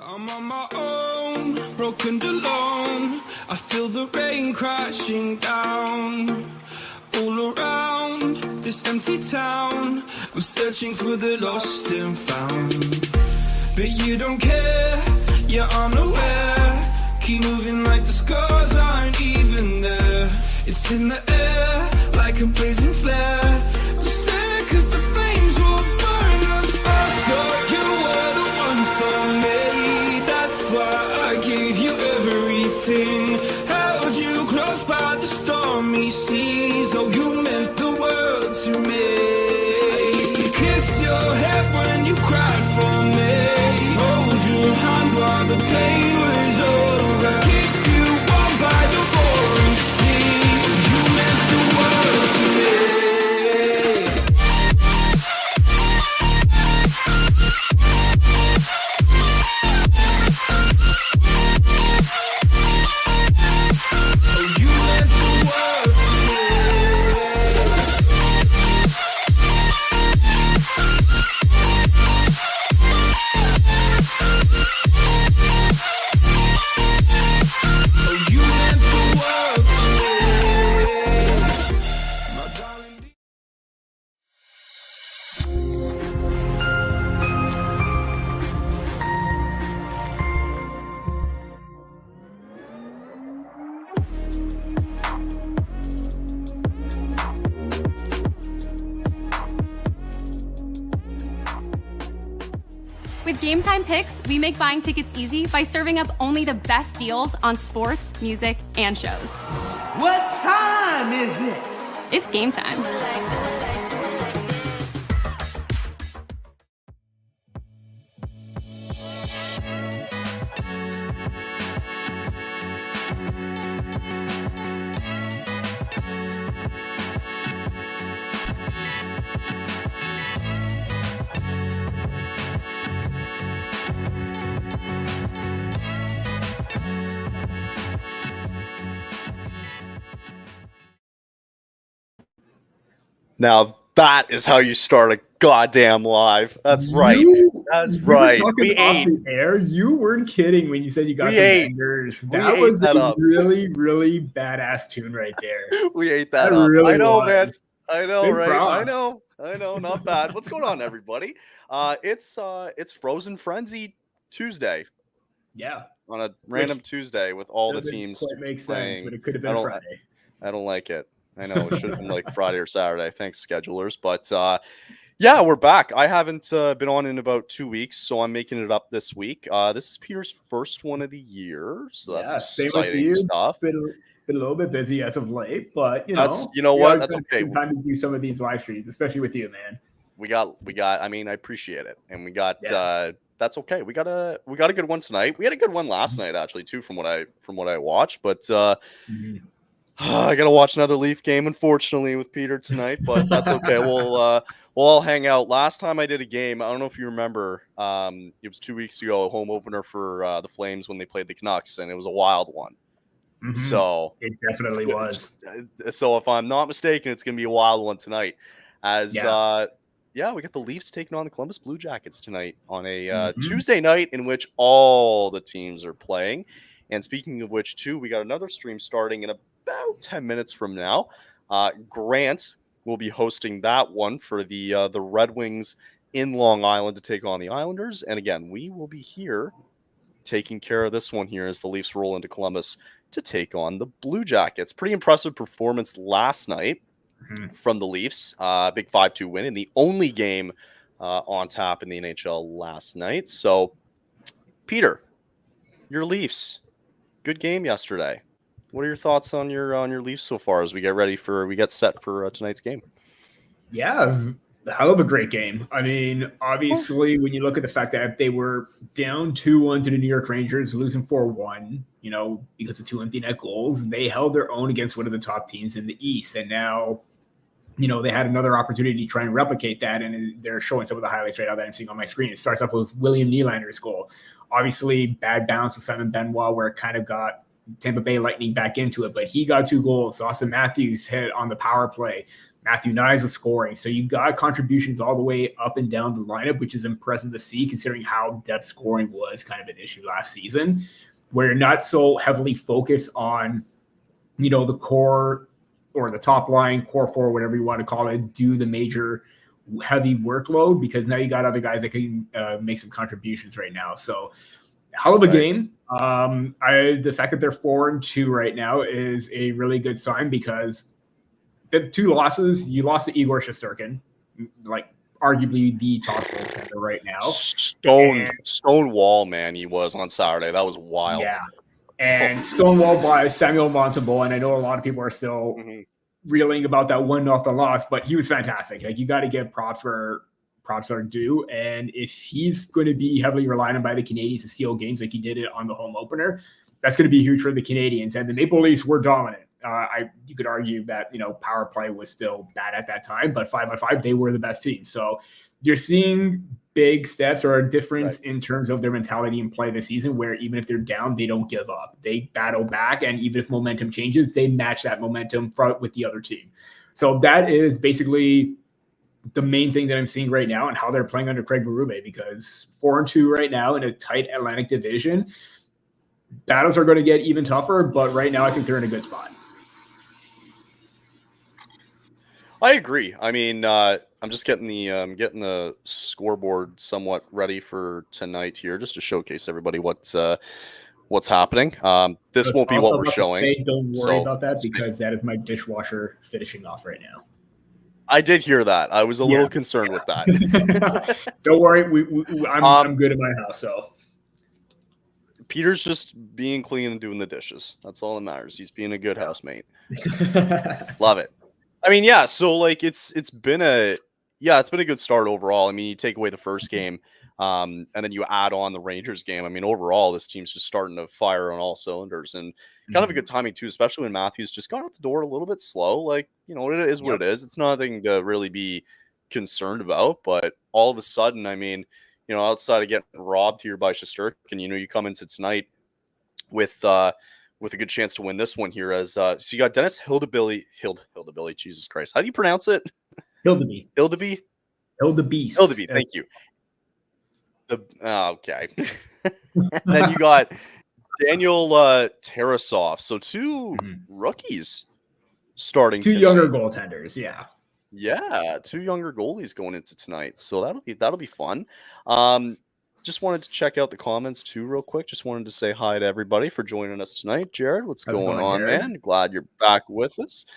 I'm on my own, broken alone. I feel the rain crashing down all around this empty town. I'm searching for the lost and found, but you don't care, you're unaware. Keep moving like the scars aren't even there. It's in the air like a blazing flare. Don't stare 'cause the flames will burn us. I thought you were the one for me. That's why I gave you everything. Held you close by the stormy seas. Oh, you meant the world to me. I used to kiss your head when you cried for me. Hold your hand while the pain was over. Keep you warm by the roaring sea. You meant the world to me. With Gametime Picks, we make buying tickets easy by serving up only the best deals on sports, music, and shows. What time is it? It's game time. Now that is how you start a goddamn live. That's right. That's right. We ate the air. You weren't kidding when you said you got the bangers. That was a really, really badass tune right there. We ate that up. Really I know, was. man. I know, Big right? props. I know. Not bad. What's going on, everybody? It's Frozen Frenzy Tuesday. Yeah. On a random Tuesday with all the Doesn't teams quite make playing. sense, but it could have been Friday. I don't like it. I know it should have been like Friday or Saturday. Thanks, schedulers. But yeah, we're back. I haven't been on in about 2 weeks, so I'm making it up this week. This is Peter's first one of the year, so that's exciting stuff. Been a little bit busy as of late, but you know what? That's okay. Time to do some of these live streams, especially with you, man. We got. I mean, I appreciate it, and we got. That's okay. We got a good one tonight. We had a good one last night, actually, too, from what I watched, but. I gotta watch another Leaf game, unfortunately, with Peter tonight, but that's okay. We'll all hang out. Last time I did a game, I don't know if you remember. It was 2 weeks ago, a home opener for the Flames when they played the Canucks, and it was a wild one. Mm-hmm. So it definitely was. So if I'm not mistaken, it's gonna be a wild one tonight. As we got the Leafs taking on the Columbus Blue Jackets tonight on a Tuesday night in which all the teams are playing. And speaking of which, too, we got another stream starting in about 10 minutes from now. Grant will be hosting that one for the Red Wings in Long Island to take on the Islanders. And again, we will be here taking care of this one here as the Leafs roll into Columbus to take on the Blue Jackets. Pretty impressive performance last night from the Leafs. Big 5-2 win in the only game on tap in the NHL last night. So, Peter, your Leafs. Good game yesterday. What are your thoughts on your Leafs so far as we get set for tonight's game? Yeah, hell of a great game. I mean, obviously, when you look at the fact that they were down 2-1 to the New York Rangers, losing 4-1, because of 2 empty net goals, they held their own against one of the top teams in the East, and now, they had another opportunity to try and replicate that, and they're showing some of the highlights right now that I'm seeing on my screen. It starts off with William Nylander's goal. Obviously, bad bounce with Simon Benoit where it kind of got Tampa Bay Lightning back into it, but he got 2 goals. Austin Matthews hit on the power play. Matthew Knies was scoring. So you got contributions all the way up and down the lineup, which is impressive to see considering how depth scoring was kind of an issue last season, where you're not so heavily focused on, the core or the top line, core four, whatever you want to call it, do the major heavy workload, because now you got other guys that can make some contributions right now. So hell of a game. The fact that they're 4-2 right now is a really good sign, because the 2 losses, you lost to Igor Shesterkin, like arguably the top goaltender right now. Stonewall, man, he was on Saturday. That was wild. Yeah. And Stonewall by Samuel Montembeault, and I know a lot of people are still reeling about that 1-0 loss, but he was fantastic. Like, you got to give props where props are due. And if he's going to be heavily relied on by the Canadiens to steal games like he did it on the home opener, that's going to be huge for the Canadiens. And the Maple Leafs were dominant. You could argue that, power play was still bad at that time, but 5-on-5, they were the best team. So you're seeing big steps or a difference in terms of their mentality in play this season, where even if they're down, they don't give up. They battle back, and even if momentum changes, they match that momentum with the other team. So that is basically the main thing that I'm seeing right now, and how they're playing under Craig Berube, because 4-2 right now in a tight Atlantic division, battles are going to get even tougher, but right now I think they're in a good spot. I agree. I mean, I'm just getting the scoreboard somewhat ready for tonight here, just to showcase everybody what's happening. This won't be what we're showing. Don't worry about that, because that is my dishwasher finishing off right now. I did hear that. I was a little concerned with that. Don't worry, I'm good in my house. So Peter's just being clean and doing the dishes. That's all that matters. He's being a good housemate. Love it. I mean, yeah. So like, it's been a good start overall. I mean, you take away the first game, and then you add on the Rangers game. I mean, overall, this team's just starting to fire on all cylinders, and kind of a good timing too, especially when Matthews just got out the door a little bit slow. Like, it is what it is. It's nothing to really be concerned about. But all of a sudden, I mean, outside of getting robbed here by Shesterkin, you come into tonight with a good chance to win this one here. As so you got Dennis Hildebilly, Jesus Christ, how do you pronounce it? Hildeby. Thank you. Okay. Then you got Daniel Tarasov. So 2 rookies starting. 2 younger goaltenders. Yeah, 2 younger goalies going into tonight. So that'll be fun. Just wanted to check out the comments too real quick. Just wanted to say hi to everybody for joining us tonight. Jared, what's going on, Jared? man? Glad you're back with us.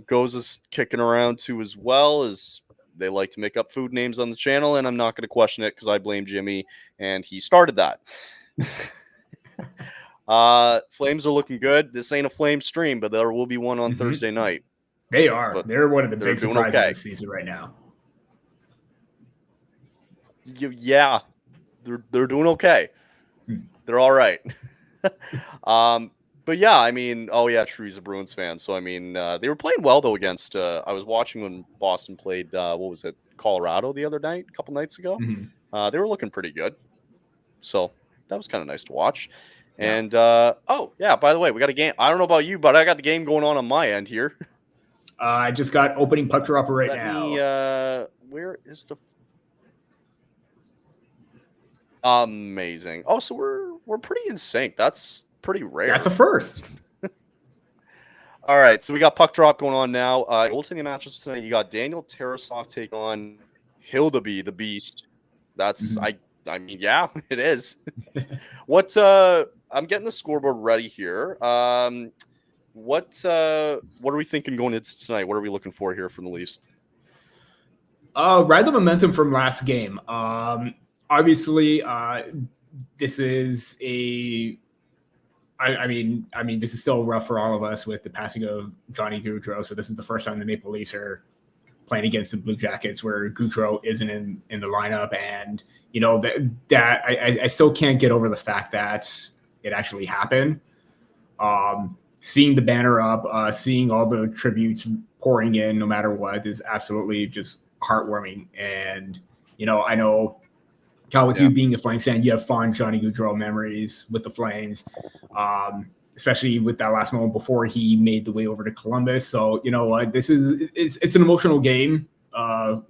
Goes is kicking around too, as well, as they like to make up food names on the channel, and I'm not going to question it because I blame Jimmy, and he started that. Flames are looking good. This ain't a flame stream, but there will be one on Thursday night. They are. But they're one of the big surprises this season right now. Yeah. They're doing okay. They're all right. But yeah, I mean, True's a Bruins fan. So, I mean, they were playing well, though, against, I was watching when Boston played, Colorado the other night, a couple nights ago. They were looking pretty good. So that was kind of nice to watch. And, by the way, we got a game. I don't know about you, but I got the game going on my end here. I just got opening puck dropper now. Where is the... Amazing. Oh, so we're pretty in sync. That's pretty rare. That's a first. All right, so we got puck drop going on now. Goaltending matches tonight. You got Daniel Tarasov take on Hildeby, the Beast. That's I mean, yeah, it is. I'm getting the scoreboard ready here. What are we thinking going into tonight? What are we looking for here from the Leafs? Ride the momentum from last game. Obviously, this is I mean, this is still rough for all of us with the passing of Johnny Gaudreau. So this is the first time the Maple Leafs are playing against the Blue Jackets where Gaudreau isn't in the lineup. And, that I still can't get over the fact that it actually happened. Seeing the banner up, seeing all the tributes pouring in no matter what is absolutely just heartwarming. And, I know, Cal, with you being a Flames fan, you have fond Johnny Gaudreau memories with the Flames. especially with that last moment before he made the way over to Columbus. So, it's an emotional game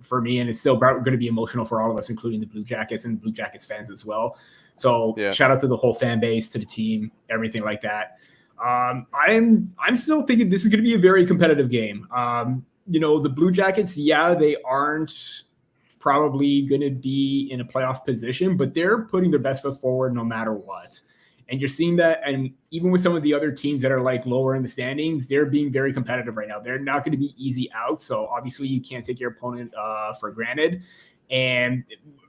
for me, and it's still going to be emotional for all of us, including the Blue Jackets and Blue Jackets fans as well. So shout out to the whole fan base, to the team, everything like that. I'm still thinking this is going to be a very competitive game. The Blue Jackets, they aren't probably going to be in a playoff position, but they're putting their best foot forward no matter what. And you're seeing that, and even with some of the other teams that are like lower in the standings, they're being very competitive right now. They're not going to be easy out. So obviously you can't take your opponent for granted. And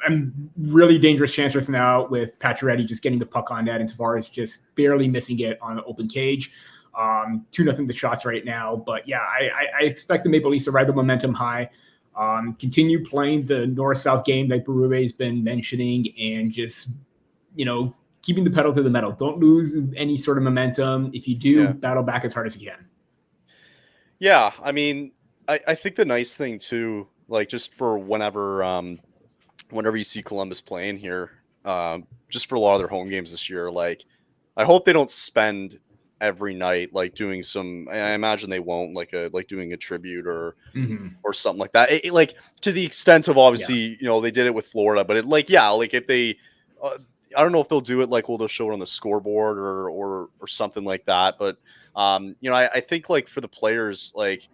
a really dangerous chance right now with Pacioretty just getting the puck on net and Tavares just barely missing it on the open cage. 2-0 the shots right now. But yeah, I expect the Maple Leafs to ride the momentum high. Continue playing the north-south game like Berube's been mentioning, and just, keeping the pedal to the metal. Don't lose any sort of momentum. If you do, battle back as hard as you can. Yeah, I mean, I think the nice thing too, like just for whenever you see Columbus playing here, just for a lot of their home games this year, like I hope they don't spend every night like doing some. I imagine they won't like doing a tribute or something like that. Like to the extent of obviously they did it with Florida, but if they. I don't know if they'll do it like they'll show it on the scoreboard or something like that. But I think like for the players, like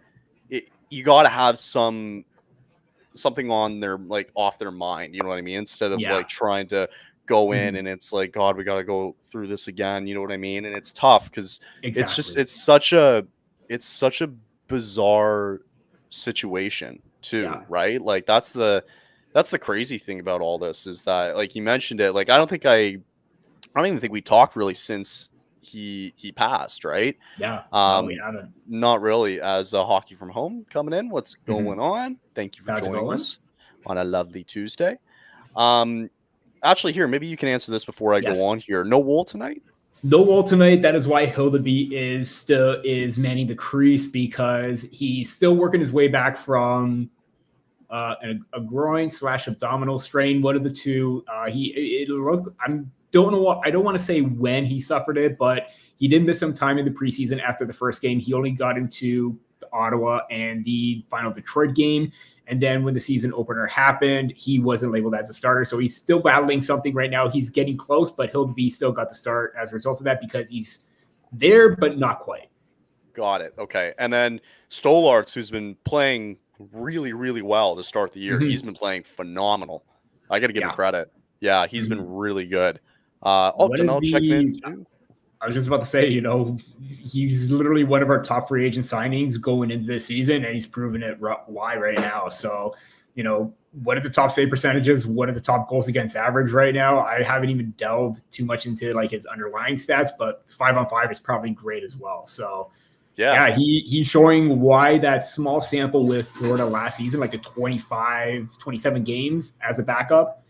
you got to have something on their like off their mind. You know what I mean? Instead of like trying to go in and it's like, God, we got to go through this again. You know what I mean? And it's tough because it's such a bizarre situation too, right? Like that's the crazy thing about all this is that, like you mentioned it, like I don't even think we talked really since he passed, right? Yeah. No, we haven't. Not really. As Hockey from Home coming in, what's going on? Thank you for joining us on a lovely Tuesday. Actually, here, maybe you can answer this before I go on here. No Wool tonight? No Wool tonight. That is why Hildeby is manning the crease, because he's still working his way back from a groin / abdominal strain, one of the two. I don't want to say when he suffered it, but he did miss some time in the preseason after the first game. He only got into Ottawa and the final Detroit game. And then when the season opener happened, he wasn't labeled as a starter. So he's still battling something right now. He's getting close, but Hildeby still got the start as a result of that, because he's there, but not quite. Got it. Okay. And then Stolarz, who's been playing really, really well to start the year. He's been playing phenomenal. I got to give him credit. Yeah, he's been really good. Janelle checking in too. I was just about to say, he's literally one of our top free agent signings going into this season, and he's proven it why right now. So, what are the top save percentages? What are the top goals against average right now? I haven't even delved too much into like his underlying stats, but 5-on-5 is probably great as well. So, yeah, he's showing why that small sample with Florida last season, like the 25, 27 games as a backup,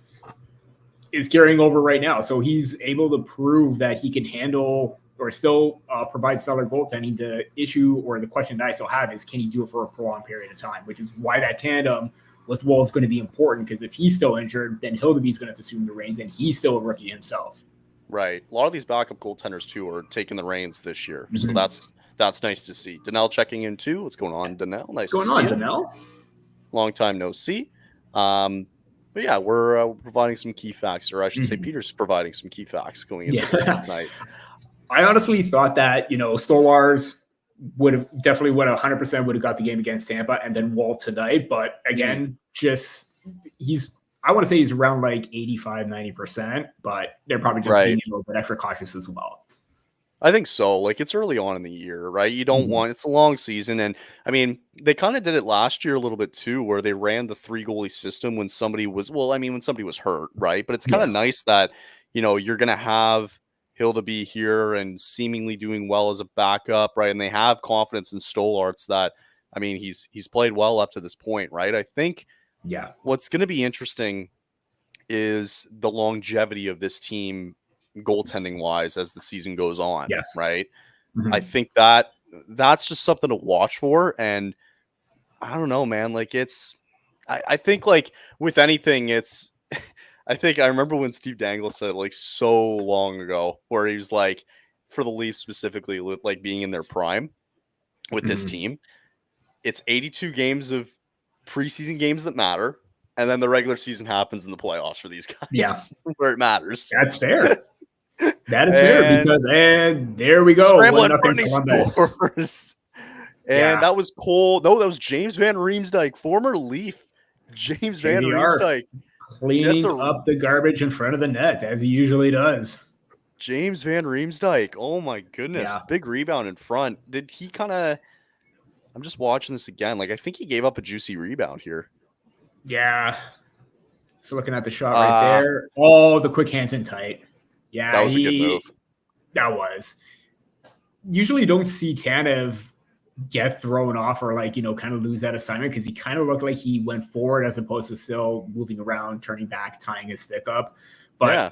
is carrying over right now. So he's able to prove that he can handle or still provide stellar goaltending. The issue or the question that I still have is, can he do it for a prolonged period of time, which is why that tandem with Woll is going to be important, because if he's still injured, then Hildeby's going to have to assume the reins, and he's still a rookie himself. Right. A lot of these backup goaltenders, too, are taking the reins this year. So that's nice to see. Danelle checking in, too. What's going on, Danelle? Nice to see you. Danelle? Long time no see. But yeah, we're providing some key facts, or I should say Peter's providing some key facts going into this night. I honestly thought that, Stolarz would have 100% would have got the game against Tampa, and then Woll tonight. But again, I want to say he's around like 85, 90%, but they're probably just being a little bit extra cautious as well. I think so. Like, it's early on in the year, right? You don't want, it's a long season. And I mean, they kind of did it last year a little bit too, where they ran the 3 goalie system when somebody was hurt, right? But it's kind of nice that, you're going to have Hildeby here and seemingly doing well as a backup, right? And they have confidence in Stolarz that, I mean, he's played well up to this point, right? I think what's going to be interesting is the longevity of this team goaltending wise as the season goes on. Right. I think that's just something to watch for. And I don't know, man, like I think like with anything, I think I remember when Steve Dangle said it like so long ago, where he was like, for the Leafs specifically, with like being in their prime with this team. It's 82 games of preseason games that matter, and then the regular season happens in the playoffs for these guys, where it matters. That's fair. That is fair because there we go. Scrambling Brittany scores. And that was Cole. No, that was James Van Riemsdyk, former Leaf. James Van Riemsdyk cleaning up the garbage in front of the net as he usually does. James Van Riemsdyk. Oh my goodness. Big rebound in front. Did he kind of I'm just watching this again. Like I think he gave up a juicy rebound here. Yeah. So looking at the shot right there. Oh, the quick hands in tight. Yeah. That was a good move. That was. Usually you don't see Tanev get thrown off or like, kind of lose that assignment because he kind of looked like he went forward as opposed to still moving around, turning back, tying his stick up. But,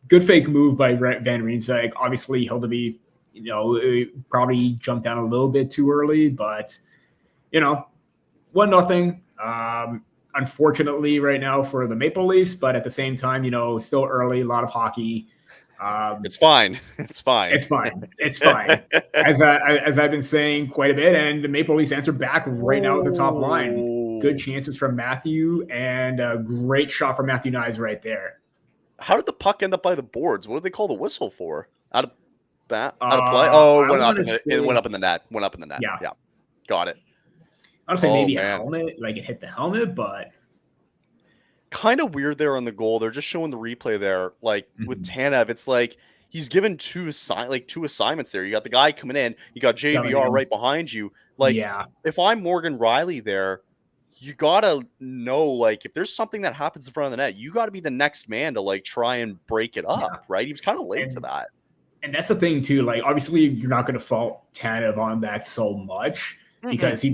good fake move by Van Riemsdyk. Obviously, Hildeby, probably jumped down a little bit too early, but, 1-0. Unfortunately, right now for the Maple Leafs, but at the same time, still early, a lot of hockey. It's fine. It's fine. It's fine. It's fine. As I've been saying quite a bit, and the Maple Leafs answer back right now at the top line. Good chances from Matthew, and a great shot from Matthew Knies right there. How did the puck end up by the boards? What did they call the whistle for? Out of play? Oh, it went up in the net. Went up in the net. Yeah. Got it. I would say maybe a helmet, like it hit the helmet, but kind of weird there on the goal. They're just showing the replay there. Like with Tanev, it's like he's given two assignments there. You got the guy coming in, you got JVR right behind you. Like if I'm Morgan Riley there, you gotta know, like, if there's something that happens in front of the net, you gotta be the next man to like try and break it up, right? He was kind of late to that. And that's the thing too. Like, obviously, you're not gonna fault Tanev on that so much. Because he's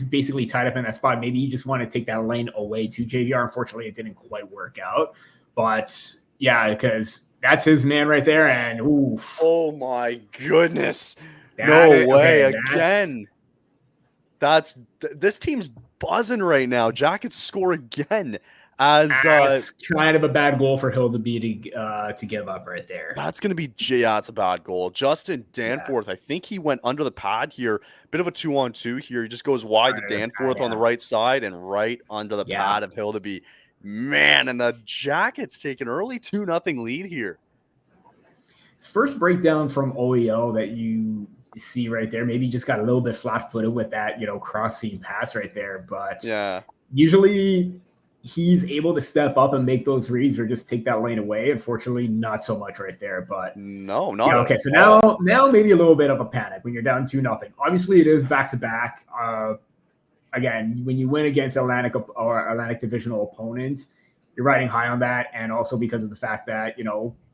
basically tied up in that spot. Maybe you just want to take that lane away to JVR. Unfortunately, it didn't quite work out. But because that's his man right there. And oh my goodness, no way again. This team's buzzing right now. Jackets score again. It's kind of a bad goal for Hildeby to give up right there. That's going to be it's a bad goal. Justin Danforth, I think he went under the pad here. Bit of a 2-on-2 here. He just goes wide to Danforth on the right side and right under the pad of Hildeby. Man, and the Jackets take an early 2-0 lead here. First breakdown from OEL that you see right there. Maybe just got a little bit flat-footed with that, cross-seam pass right there. But usually he's able to step up and make those reads or just take that lane away. Unfortunately, not so much right there. But no, not okay. So now maybe a little bit of a panic when you're down 2-0. Obviously, it is back-to-back. Again, when you win against Atlantic divisional opponents, you're riding high on that, and also because of the fact that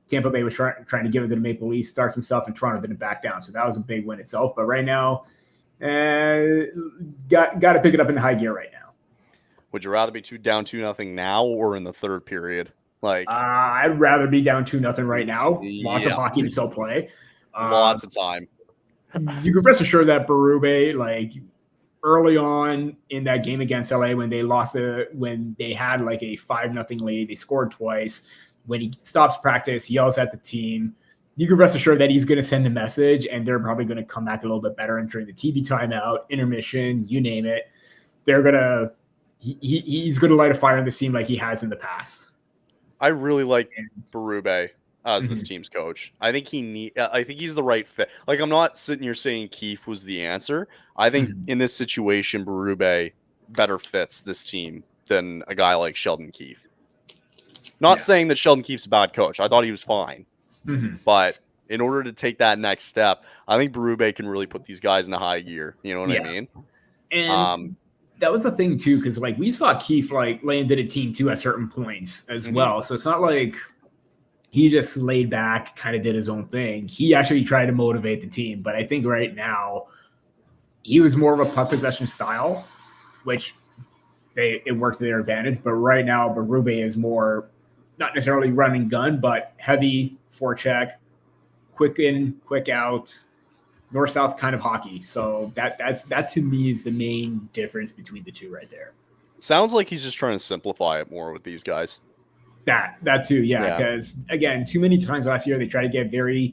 Tampa Bay was trying to give it to the Maple Leafs, starts himself, and Toronto didn't back down. So that was a big win itself. But right now, got to pick it up in high gear right now. Would you rather be down 2-0 now or in the third period? Like, I'd rather be down 2-0 right now. Lots of hockey to still play. Lots of time. You can rest assured that Berube, like early on in that game against LA, when they when they had like a 5-0 lead, they scored twice. When he stops practice, yells at the team. You can rest assured that he's going to send a message, and they're probably going to come back a little bit better. And during the TV timeout, intermission, you name it, they're gonna. He's going to light a fire in the team like he has in the past. I really like Berube as this team's coach. I think I think he's the right fit. Like, I'm not sitting here saying Keefe was the answer. I think in this situation, Berube better fits this team than a guy like Sheldon Keefe. Not saying that Sheldon Keefe's a bad coach. I thought he was fine. But in order to take that next step, I think Berube can really put these guys in a high gear. You know what I mean? And that was the thing too, because like we saw Keefe like lay into the team too at certain points as well. So it's not like he just laid back, kind of did his own thing. He actually tried to motivate the team. But I think right now he was more of a puck possession style, which it worked to their advantage. But right now Berube is more not necessarily run and gun, but heavy forecheck, quick in, quick out, north-south kind of hockey. So that to me is the main difference between the two right there. Sounds like he's just trying to simplify it more with these guys. That too, yeah. Because again, too many times last year they tried to get very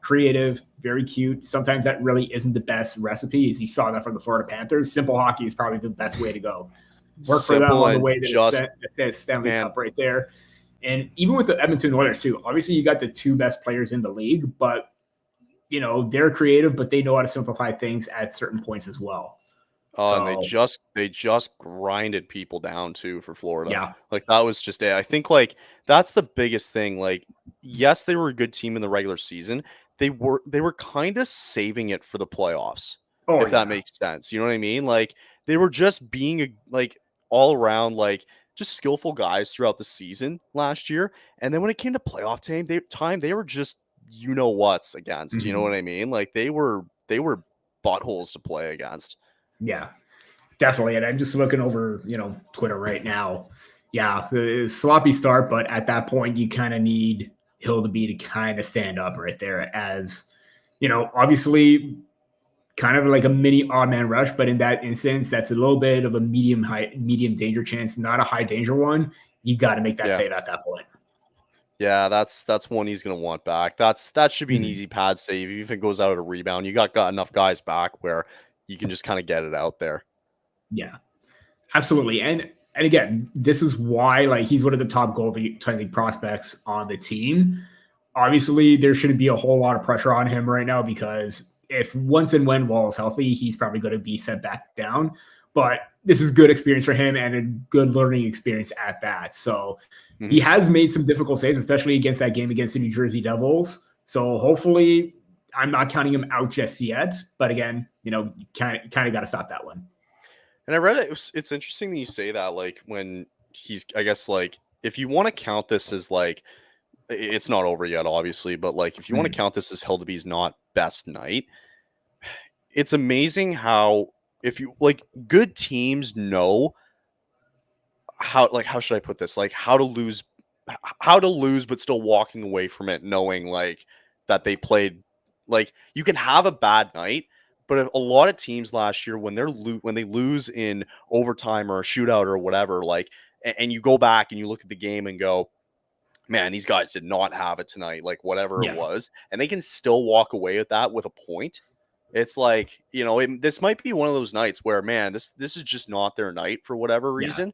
creative, very cute. Sometimes that really isn't the best recipe, as you saw that from the Florida Panthers. Simple hockey is probably the best way to go. Work for them on the way to the Stanley Cup right there. And even with the Edmonton Oilers too, obviously you got the two best players in the league, but they're creative, but they know how to simplify things at certain points as well. And they just grinded people down too for Florida. Yeah. Like that was just it. I think like that's the biggest thing. Like, yes, they were a good team in the regular season. They were kind of saving it for the playoffs. If that makes sense. You know what I mean? Like they were just being all around, like just skillful guys throughout the season last year. And then when it came to playoff time, they were just, what's against, Mm-hmm. you know what I mean? Like they were buttholes to play against. Yeah, definitely. And I'm just looking over, Twitter right now. Yeah, the sloppy start, but at that point, you kind of need Hildeby to kind of stand up right there as, obviously kind of like a mini odd man rush. But in that instance, that's a little bit of a medium danger chance, not a high danger one. You got to make that save at that point. Yeah, that's one he's going to want back. That should be an easy pad save. Even if it goes out at a rebound, you got enough guys back where you can just kind of get it out there. Yeah, absolutely. And again, this is why he's one of the top goalie prospects on the team. Obviously, there shouldn't be a whole lot of pressure on him right now because if once and when Wall is healthy, he's probably going to be sent back down. But this is good experience for him and a good learning experience at that. So he has made some difficult saves, especially against that game against the New Jersey Devils. So hopefully, I'm not counting him out just yet, but again, you kind of got to stop that one. And I read it. It's interesting that you say that, like when he's, I guess, like if you want to count this as like, it's not over yet, obviously, but like if you want to count this as Hildeby's not best night, it's amazing how good teams know how should I put this? Like how to lose, but still walking away from it, knowing like that they played. Like you can have a bad night, but a lot of teams last year when they lose in overtime or a shootout or whatever, like, and you go back and you look at the game and go, man, these guys did not have it tonight, like whatever it was, and they can still walk away with that with a point. It's like, this might be one of those nights where, man, this is just not their night for whatever reason,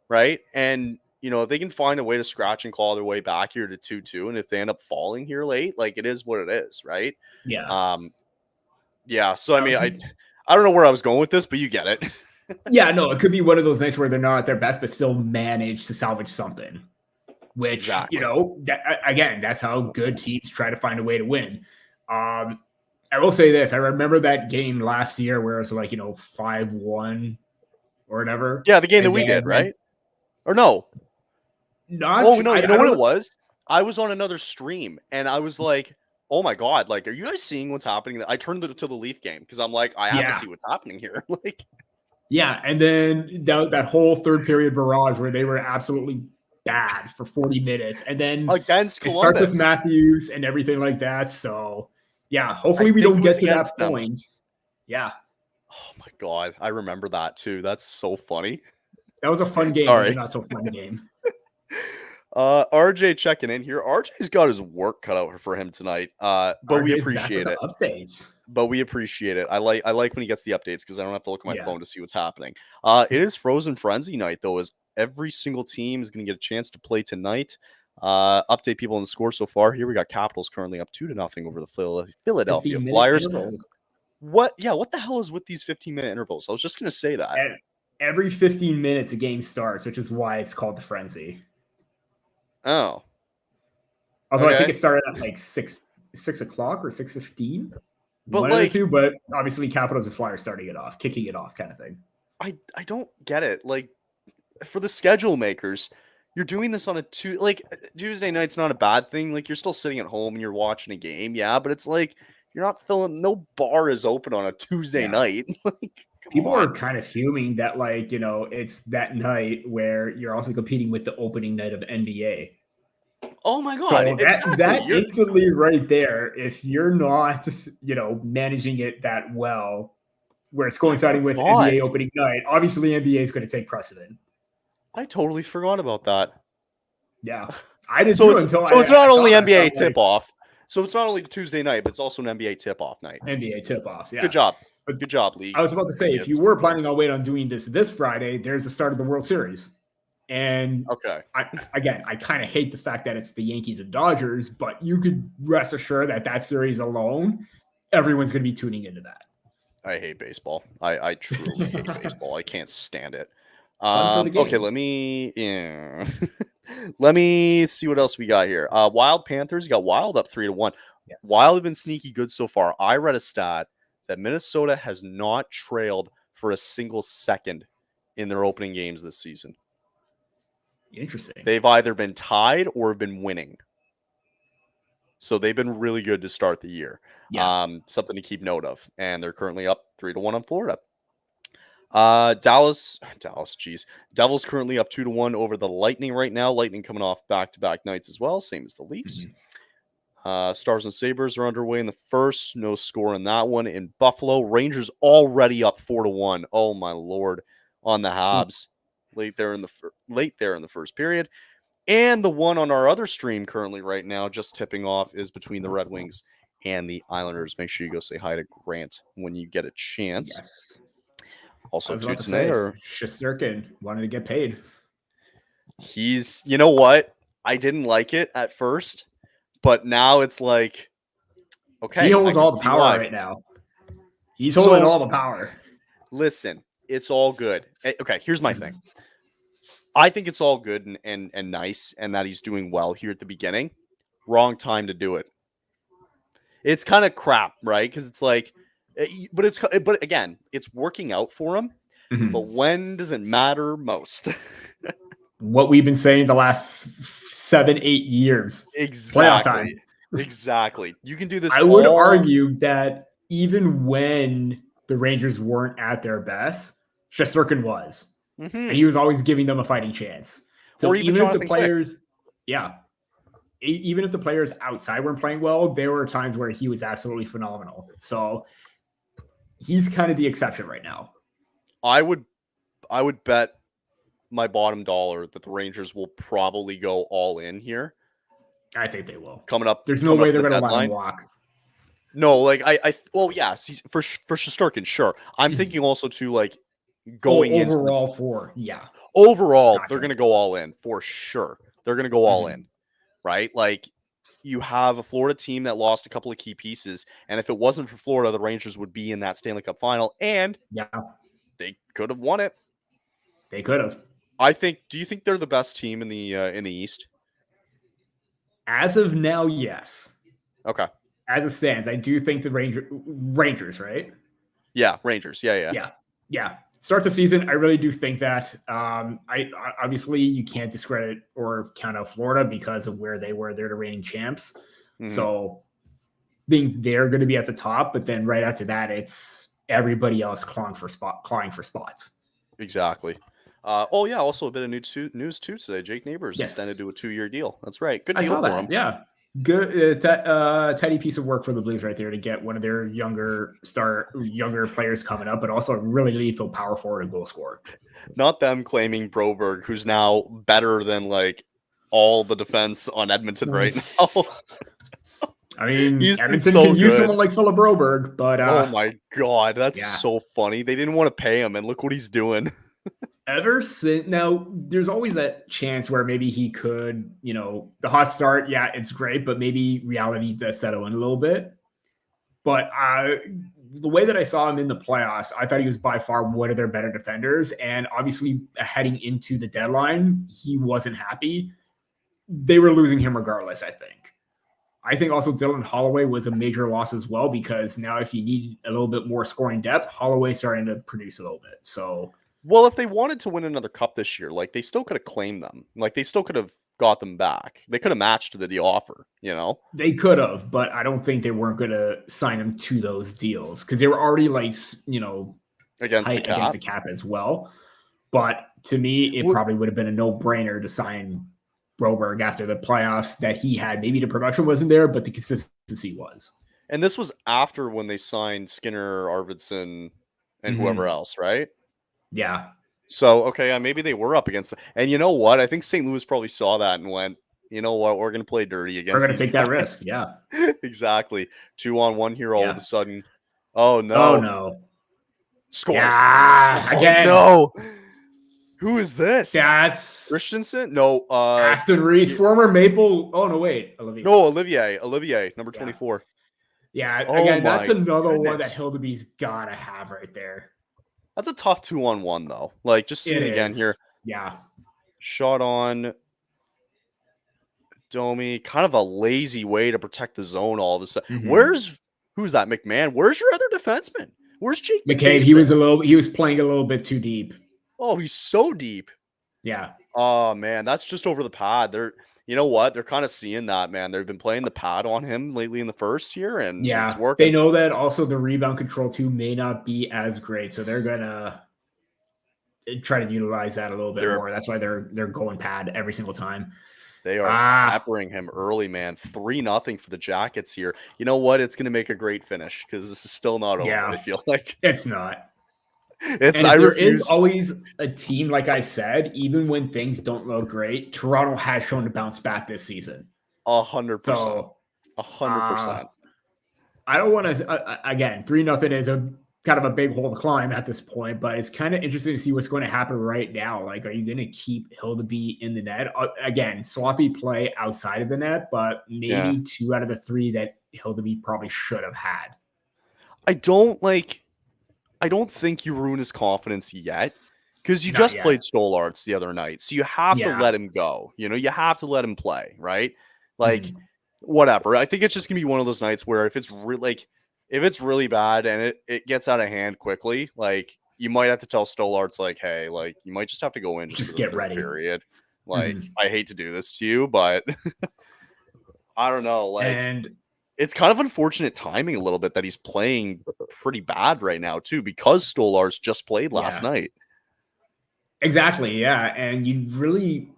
right? And if they can find a way to scratch and claw their way back here to 2-2, and if they end up falling here late, like it is what it is, right? Yeah. Yeah. So I mean, I don't know where I was going with this, but you get it. Yeah, no, it could be one of those nights where they're not at their best, but still manage to salvage something. Which again, that's how good teams try to find a way to win. I will say this: I remember that game last year where it was like 5-1 or whatever. Yeah, the game that we did, right? Or no? Not. Oh no, you know what it was? I was on another stream and I was like, oh my God, like, are you guys seeing what's happening? I turned it to the Leaf game because I'm like, I have to see what's happening here. Like, yeah, and then that whole third period barrage where they were absolutely bad for 40 minutes, and then against it Columbus. starts with Matthews and everything like that. So yeah, hopefully we don't get to that point. Yeah. Oh my God, I remember that too. That's so funny. That was a fun game. Sorry. Not so fun game. RJ checking in here. RJ's got his work cut out for him tonight. But RJ's we appreciate it. Updates. But we appreciate it. I like when he gets the updates because I don't have to look at my phone to see what's happening. It is Frozen Frenzy night though, as every single team is going to get a chance to play tonight. Update people on the score so far. Here we got Capitals currently up 2-0 over the Philadelphia Flyers. Intervals. What the hell is with these 15-minute intervals? I was just going to say that. Every 15 minutes a game starts, which is why it's called the Frenzy. Oh. Although I think it started at like 6 o'clock or 6:15. But one like, two, but obviously Capitals and Flyers starting it off, kicking it off kind of thing. I don't get it. Like, for the schedule makers, you're doing this on a Tuesday night's not a bad thing. Like, you're still sitting at home and you're watching a game. Yeah, but it's like you're not no bar is open on a Tuesday night. Like, people are kind of fuming that, like, it's that night where you're also competing with the opening night of NBA. Oh my God. So that instantly right there, if you're not, managing it that well, where it's coinciding with NBA opening night, obviously NBA is going to take precedent. I totally forgot about that. Yeah. I didn't it's not only NBA tip-off. So it's not only Tuesday night, but it's also an NBA tip-off night. NBA tip-off, yeah. Good job. Good job, League. I was about to say, if you were planning on waiting on doing this Friday, there's the start of the World Series. And okay, I kind of hate the fact that it's the Yankees and Dodgers, but you could rest assured that series alone, everyone's going to be tuning into that. I hate baseball. I truly hate baseball. I can't stand it. Fun for the game. Okay, let me see what else we got here. Wild Panthers got Wild up 3-1. Yeah. Wild have been sneaky good so far. I read a stat that Minnesota has not trailed for a single second in their opening games this season. Interesting. They've either been tied or have been winning. So they've been really good to start the year. Yeah. Something to keep note of. And they're currently up 3-1 on Florida. Dallas, Devils currently up 2-1 over the Lightning right now. Lightning coming off back-to-back nights as well, same as the Leafs. Mm-hmm. Stars and Sabres are underway in the first. No score in that one. In Buffalo, Rangers already up 4-1. Oh my lord, on the Habs. Late there in the first period. And the one on our other stream currently right now, just tipping off, is between the Red Wings and the Islanders. Make sure you go say hi to Grant when you get a chance. Yes. Also, too, tonight, Shesterkin wanted to get paid. He's, you know what? I didn't like it at first, but now it's like, okay. He holds all the power right now. He's holding all the power. Listen, it's all good. Okay, here's my thing. I think it's all good and nice, and that he's doing well here at the beginning. Wrong time to do it. It's kind of crap, right? Because it's like, but again, it's working out for him. Mm-hmm. But when does it matter most? What we've been saying the last 7-8 years. Exactly. Exactly. You can do this. I would argue that even when the Rangers weren't at their best, Shesterkin was. Mm-hmm. And he was always giving them a fighting chance. So even if the players, even if the players outside weren't playing well, there were times where he was absolutely phenomenal. So he's kind of the exception right now. I would bet my bottom dollar that the Rangers will probably go all in here. I think they will. Coming up, there's no way they're going to let him walk. No, like well, yes, for Shesterkin, sure. I'm thinking also to like going overall they're going to go all in for sure. They're going to go all in, right? Like you have a Florida team that lost a couple of key pieces, and if it wasn't for Florida, the Rangers would be in that Stanley Cup final, and they could have won it. They could have. Do you think they're the best team in the East? As of now, yes. Okay. As it stands, I do think the Rangers, right? Yeah, Rangers. Yeah. Start the season, I really do think that. I obviously you can't discredit or count out Florida because of where they were. They're the reigning champs, so I think they're going to be at the top. But then right after that, it's everybody else clawing for spots. Exactly. Also a bit of news too today. Jake Neighbors extended to a 2-year deal. That's right. Good deal for him. Yeah. Good, tidy piece of work for the Blues right there to get one of their younger players coming up, but also a really lethal power forward and goal scorer. Not them claiming Broberg, who's now better than like all the defense on Edmonton right now. I mean, Edmonton can use someone like Philip Broberg, but oh my god, that's so funny. They didn't want to pay him, and look what he's doing. Ever since now, there's always that chance where maybe he could, the hot start, it's great, but maybe reality does settle in a little bit. But the way that I saw him in the playoffs, I thought he was by far one of their better defenders. And obviously, heading into the deadline, he wasn't happy. They were losing him regardless, I think. I think also Dylan Holloway was a major loss as well, because now if you need a little bit more scoring depth, Holloway's starting to produce a little bit. So... Well, if they wanted to win another cup this year, like they still could have claimed them. Like they still could have got them back. They could have matched the offer, They could have, but I don't think they weren't going to sign them to those deals because they were already against the cap as well. But to me, it probably would have been a no-brainer to sign Broberg after the playoffs that he had. Maybe the production wasn't there, but the consistency was. And this was after when they signed Skinner, Arvidsson, and whoever else, right? Yeah. So, okay, maybe they were up against and you know what? I think St. Louis probably saw that and went, you know what? We're going to play dirty against We're going to these take that guys. risk. Yeah. Exactly. 2-on-1 here all of Yeah. a sudden. Oh, no. Oh, no. Scores. Yeah. Oh, Again. no. Who is this? That's Christensen? No. Aston Reese, former Maple. Oh, no, wait. Olivier. No, Olivier, number 24. Yeah, Oh again, that's my another one goodness. that Hildeby's got to have right there. That's a tough 2-on-1, though. Like, just see it again here. Yeah. Shot on Domi. Kind of a lazy way to protect the zone all of a sudden. Who's that, McMahon? Where's your other defenseman? Where's Jake McCabe? He was playing a little bit too deep. Oh, he's so deep. Yeah. Oh, man, that's just over the pad. You know what? They're kind of seeing that, man. They've been playing the pad on him lately in the first here, and it's working. They know that also the rebound control too may not be as great, so they're gonna try to utilize that a little bit more. That's why they're going pad every single time. They are peppering him early, man. 3-0 for the Jackets here. You know what? It's going to make a great finish because this is still not over. I feel like it's not. There is always a team, like I said, even when things don't look great. Toronto has shown to bounce back this season. 100%. So, 100%. I don't want to. Again, 3-0 is a kind of a big hole to climb at this point, but it's kind of interesting to see what's going to happen right now. Like, are you going to keep Hildeby in the net? Again, sloppy play outside of the net, but maybe 2 out of the 3 that Hildeby probably should have had. I don't think you ruin his confidence yet because you just played Stolarz the other night. So you have to let him go. You know, you have to let him play, right? Like, whatever. I think it's just going to be one of those nights where if it's really bad and it gets out of hand quickly, like, you might have to tell Stolarz, like, hey, like, you might just have to go in just get ready. Period. Like, I hate to do this to you, but I don't know. Like, it's kind of unfortunate timing a little bit that he's playing pretty bad right now, too, because Stolarz just played last night. Exactly, yeah. And you really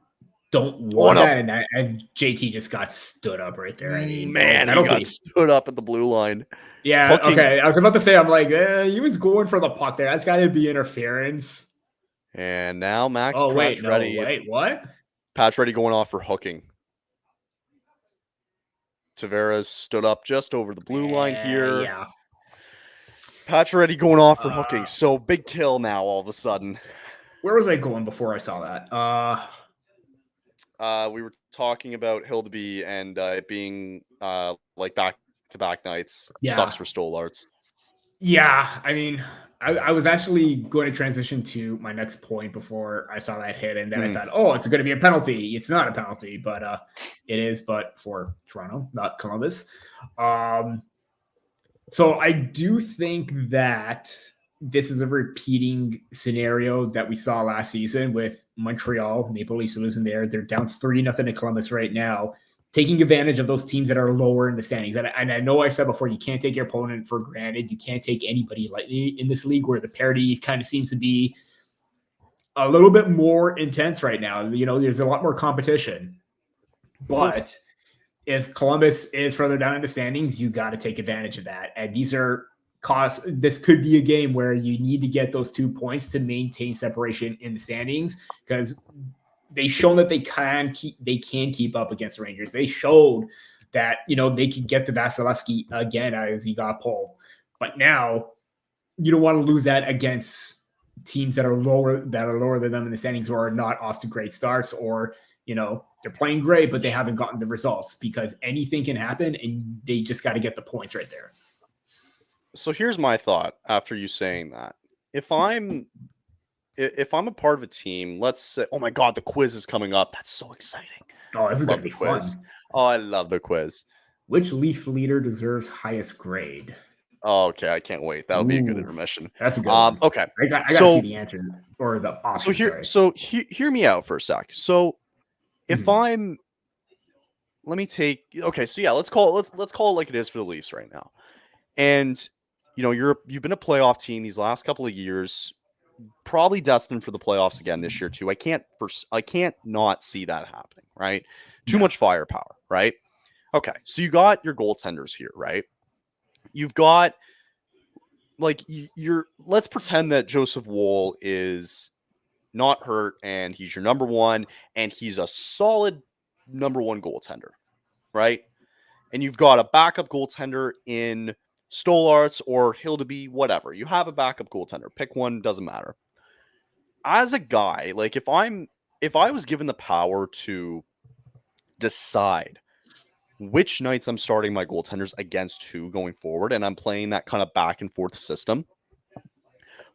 don't want that. And JT just got stood up right there. I mean, man, he got stood up at the blue line. Yeah, okay. I was about to say, I'm like, he was going for the puck there. That's got to be interference. And now Max Wait, what? Pacioretty going off for hooking. Tavares stood up just over the blue line here. Yeah. Pacioretty going off for hooking. So big kill now all of a sudden. Where was I going before I saw that? We were talking about Hildeby and it being like back-to-back nights. Sucks for Stolarz. Yeah, I mean, I was actually going to transition to my next point before I saw that hit, and then I thought, oh, it's going to be a penalty. It's not a penalty, but it is, but for Toronto, not Columbus. So I do think that this is a repeating scenario that we saw last season with Montreal. Maple Leafs losing there. They're down 3-0 to Columbus right now, taking advantage of those teams that are lower in the standings. And I know I said before, you can't take your opponent for granted. You can't take anybody lightly in this league where the parity kind of seems to be a little bit more intense right now. You know, there's a lot more competition. But if Columbus is further down in the standings, you got to take advantage of that. And this could be a game where you need to get those 2 points to maintain separation in the standings, because they've shown that they can keep up against the Rangers. They showed that, you know, they could get to Vasilevsky again as he got pulled. But now you don't want to lose that against teams that are lower than them in the standings, or are not off to great starts, or, you know, they're playing great, but they haven't gotten the results, because anything can happen and they just got to get the points right there. So here's my thought after you saying that. If I'm a part of a team, let's say, oh my God, the quiz is coming up. That's so exciting. Oh, this is going to be fun. Oh, I love the quiz. Which Leaf leader deserves highest grade? Oh, okay, I can't wait. That'll be a good intermission. That's a good one. Okay. I got to see the answer, or the option. Hear me out for a sec. So if I'm, let me take, okay, so yeah, let's call it like it is for the Leafs right now. And, you know, you've been a playoff team these last couple of years, probably destined for the playoffs again this year too. I can't not see that happening, right? Too much firepower, right? Okay, so you got your goaltenders here, right? You've got, like, let's pretend that Joseph Woll is not hurt and he's your number one and he's a solid number one goaltender, right? And you've got a backup goaltender in Stolarz or Hildeby, whatever. You have a backup goaltender. Pick one, doesn't matter. As a guy, like if I was given the power to decide which nights I'm starting my goaltenders against who going forward, and I'm playing that kind of back and forth system,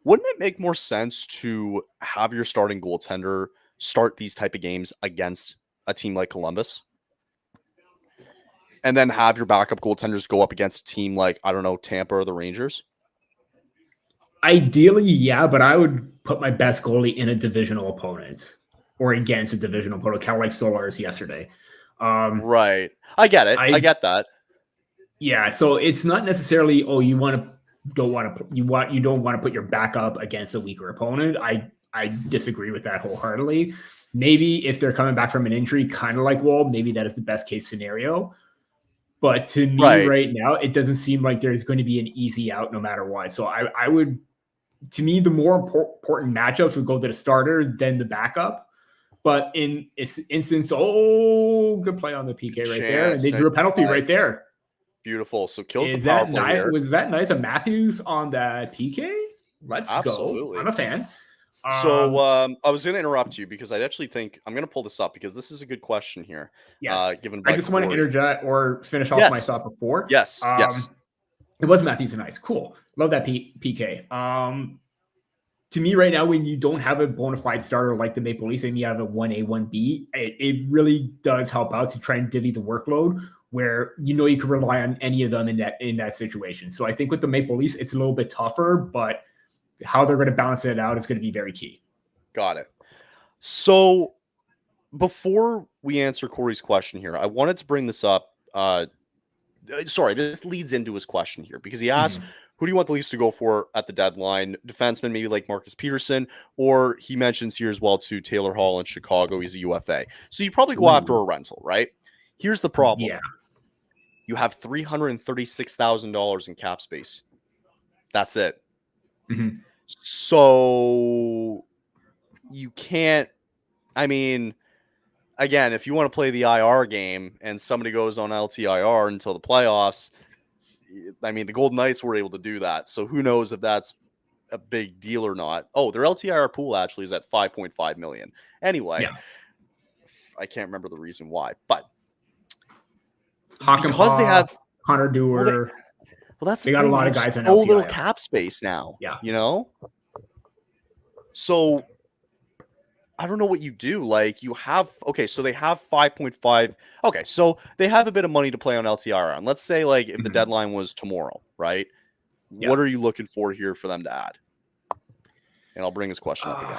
wouldn't it make more sense to have your starting goaltender start these type of games against a team like Columbus? And then have your backup goaltenders go up against a team like, I don't know, Tampa or the Rangers? Ideally, yeah, but I would put my best goalie in a divisional opponent or against a divisional opponent, kind of like Stolarz yesterday. Right. I get it. I get that. Yeah, so it's not necessarily, you don't want to put your backup against a weaker opponent. I disagree with that wholeheartedly. Maybe if they're coming back from an injury, kind of like Wold, maybe that is the best case scenario. But to me right now, it doesn't seem like there's going to be an easy out no matter what. So I would, to me, the more important matchups would go to the starter than the backup. But in this instance, good play on the PK right there. And they drew a penalty right there. Beautiful. So kills the power play here. Was that nice of Matthews on that PK? Let's go. I'm a fan. So I was going to interrupt you because I actually think I'm going to pull this up because this is a good question here. Yes. Given by I just want to interject or finish off my thought before. Yes. Yes. It was Matthews and nice. Cool. Love that PK. To me right now, when you don't have a bona fide starter like the Maple Leafs and you have a 1A, 1B, it really does help out to try and divvy the workload where you can rely on any of them in that situation. So I think with the Maple Leafs, it's a little bit tougher, but how they're going to balance it out is going to be very key. Got it. So before we answer Corey's question here, I wanted to bring this up. This leads into his question here because he asked, who do you want the Leafs to go for at the deadline? Defenseman, maybe like Marcus Peterson, or he mentions here as well too, Taylor Hall in Chicago. He's a UFA. So you probably go after a rental, right? Here's the problem. Yeah. You have $336,000 in cap space. That's it. Mm-hmm. So you can't, again, if you want to play the IR game and somebody goes on LTIR until the playoffs, the Golden Knights were able to do that. So who knows if that's a big deal or not. Oh, their LTIR pool actually is at $5.5 million. Anyway, I can't remember the reason why, but because they have Hunter Dewar. That's they got a lot of guys in so little cap space now. Yeah. So I don't know what you do. Like you have, so they have 5.5. Okay. So they have a bit of money to play on LTIR on. Let's say like if the deadline was tomorrow, right? Yeah. What are you looking for here for them to add? And I'll bring this question up again.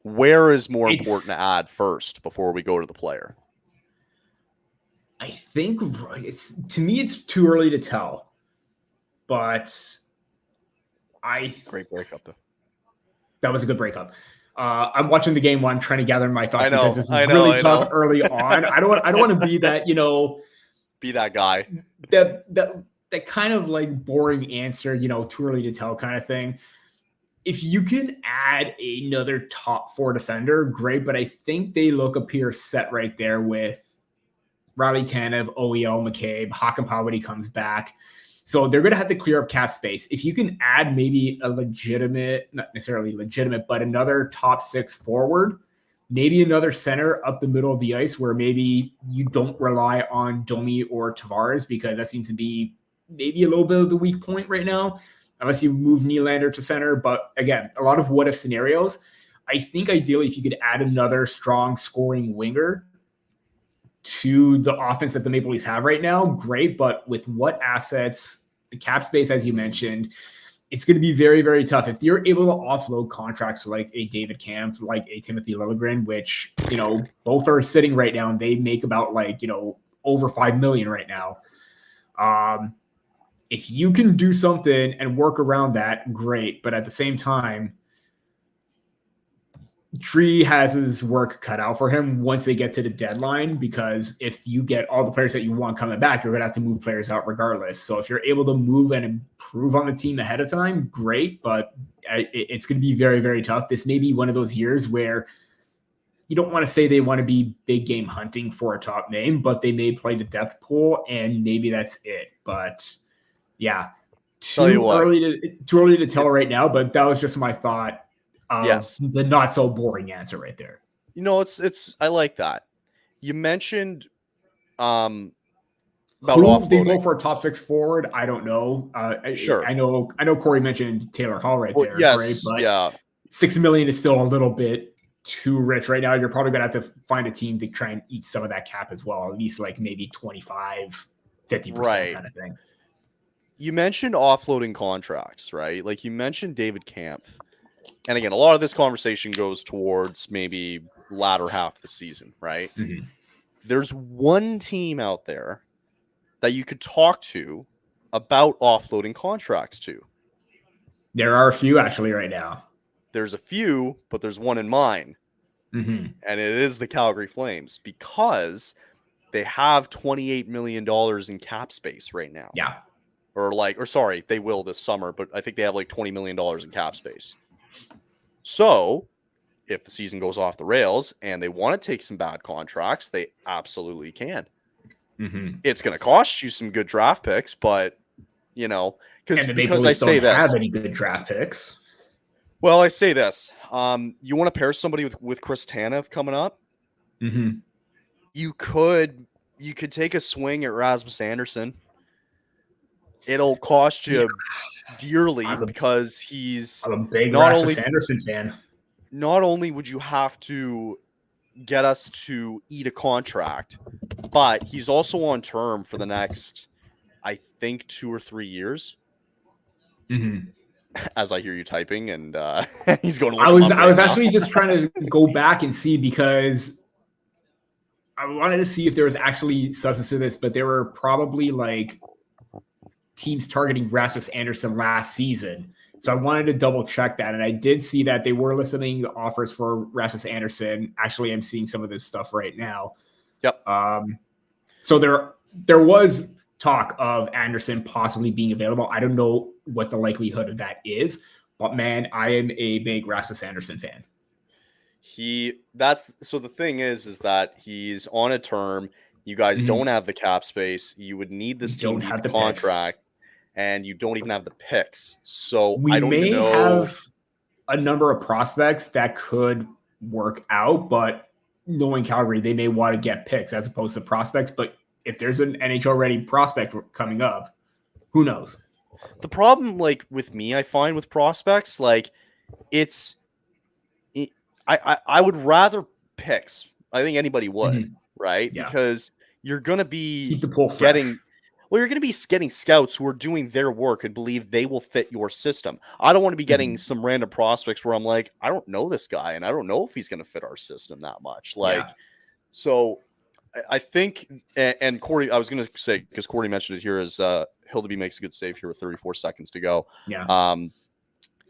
Where is more important to add first before we go to the player? I think to me, it's too early to tell, but great breakup though. That was a good breakup. I'm watching the game while I'm trying to gather my thoughts because this is really tough early on. I don't want to be that, be that guy. That kind of like boring answer, too early to tell kind of thing. If you can add another top four defender, great. But I think they appear set right there with Riley Tanev, OEL, McCabe, Hakanpää when he comes back. So they're going to have to clear up cap space. If you can add maybe a legitimate, not necessarily legitimate, but another top six forward, maybe another center up the middle of the ice where maybe you don't rely on Domi or Tavares because that seems to be maybe a little bit of the weak point right now, unless you move Nylander to center. But again, a lot of what-if scenarios. I think ideally if you could add another strong scoring winger to the offense that the Maple Leafs have right now, great. But with what assets, the cap space, as you mentioned, it's going to be very, very tough. If you're able to offload contracts like a David Kampf, like a Timothy Liljegren, which, both are sitting right now and they make about over $5 million right now. If you can do something and work around that, great. But at the same time, Tree has his work cut out for him once they get to the deadline, because if you get all the players that you want coming back, you're going to have to move players out regardless. So if you're able to move and improve on the team ahead of time, great. But it's going to be very, very tough. This may be one of those years where, you don't want to say they want to be big game hunting for a top name, but they may play the depth pool, and maybe that's it. But yeah, too early to tell right now. But that was just my thought of the not so boring answer right there. It's I like that. You mentioned about who offloading. They go for a top 6 forward. I don't know. Sure. I know Corey mentioned Taylor Hall right there. Yes. Right? But $6 million is still a little bit too rich right now. You're probably gonna have to find a team to try and eat some of that cap as well. At least like maybe 25, 50% kind of thing. You mentioned offloading contracts, right? Like you mentioned David Kampf. And again, a lot of this conversation goes towards maybe latter half of the season, right? Mm-hmm. There's one team out there that you could talk to about offloading contracts to. There are a few actually right now. There's a few, but there's one in mind. Mm-hmm. And it is the Calgary Flames because they have $28 million in cap space right now. Yeah. Sorry, they will this summer, but I think they have like $20 million in cap space. So if the season goes off the rails and they want to take some bad contracts, they absolutely can. Mm-hmm. It's going to cost you some good draft picks, but because I say don't this, have any good draft picks. Well, I say this. You want to pair somebody with Chris Tanev coming up? Mm-hmm. You could take a swing at Rasmus Anderson. It'll cost you dearly because he's I'm a big Rasmus Anderson fan. Not only would you have to get us to eat a contract, but he's also on term for the next, I think, 2 or 3 years. Mm-hmm. As I hear you typing, and he's going to look I was actually just trying to go back and see because I wanted to see if there was actually substance to this, but there were probably like teams targeting Rasmus Anderson last season. So I wanted to double check that. And I did see that they were listening to offers for Rasmus Anderson. Actually, I'm seeing some of this stuff right now. Yep. So there was talk of Anderson possibly being available. I don't know what the likelihood of that is, but man, I am a big Rasmus Anderson fan. So the thing is that he's on a term. You guys don't have the cap space. You would need this team to have the contract, and you don't even have the picks. So I don't even know. Have a number of prospects that could work out, but knowing Calgary, they may want to get picks as opposed to prospects. But if there's an NHL ready prospect coming up, who knows? The problem, like with me, I find with prospects, like I would rather picks. I think anybody would, right? Yeah. Because you're going to be getting scouts who are doing their work and believe they will fit your system. I don't want to be getting some random prospects where I'm like, I don't know this guy and I don't know if he's going to fit our system that much. So I think, and Corey, I was going to say, because Corey mentioned it here, is Hildeby makes a good save here with 34 seconds to go. Yeah.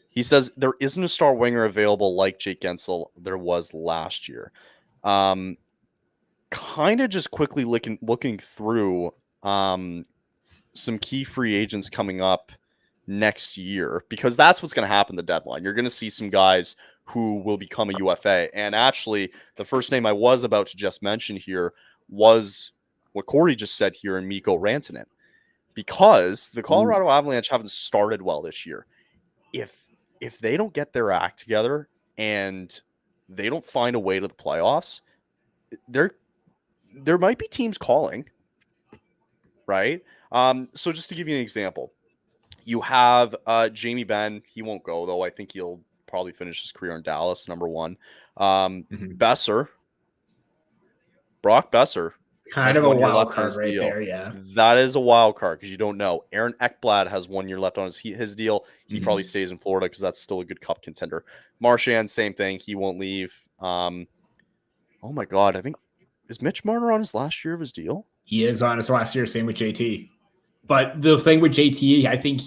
He says there isn't a star winger available like Jake Gensel there was last year. Kind of just quickly looking through some key free agents coming up next year, because that's what's going to happen the deadline. You're going to see some guys who will become a UFA. And actually, the first name I was about to just mention here was what Corey just said here in Mikko Rantanen, because the Colorado Avalanche haven't started well this year. If they don't get their act together and they don't find a way to the playoffs, there might be teams calling, right? So just to give you an example, you have Jamie Benn. He won't go, though. I think he'll probably finish his career in Dallas, number one. Brock Besser. Kind of a wild card right there, yeah. That is a wild card because you don't know. Aaron Ekblad has 1 year left on his deal. He probably stays in Florida because that's still a good cup contender. Marchand, same thing. He won't leave. Oh my God. I think, is Mitch Marner on his last year of his deal? He is on his last year. Same with JT. But the thing with JT, I think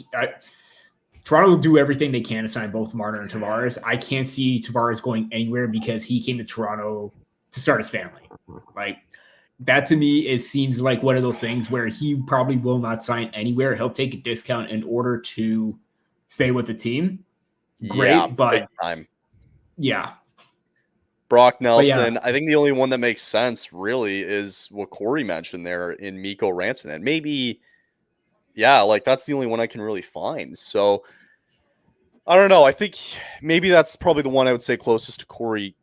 Toronto will do everything they can to sign both Marner and Tavares. I can't see Tavares going anywhere because he came to Toronto to start his family. Like, that to me, it seems like one of those things where he probably will not sign anywhere. He'll take a discount in order to stay with the team. Great, but big time. Yeah. Brock But yeah, Nelson. I think the only one that makes sense really is what Corey mentioned there in Mikko Rantanen. Maybe, yeah, like that's the only one I can really find. So I don't know. I think maybe that's probably the one I would say closest to Corey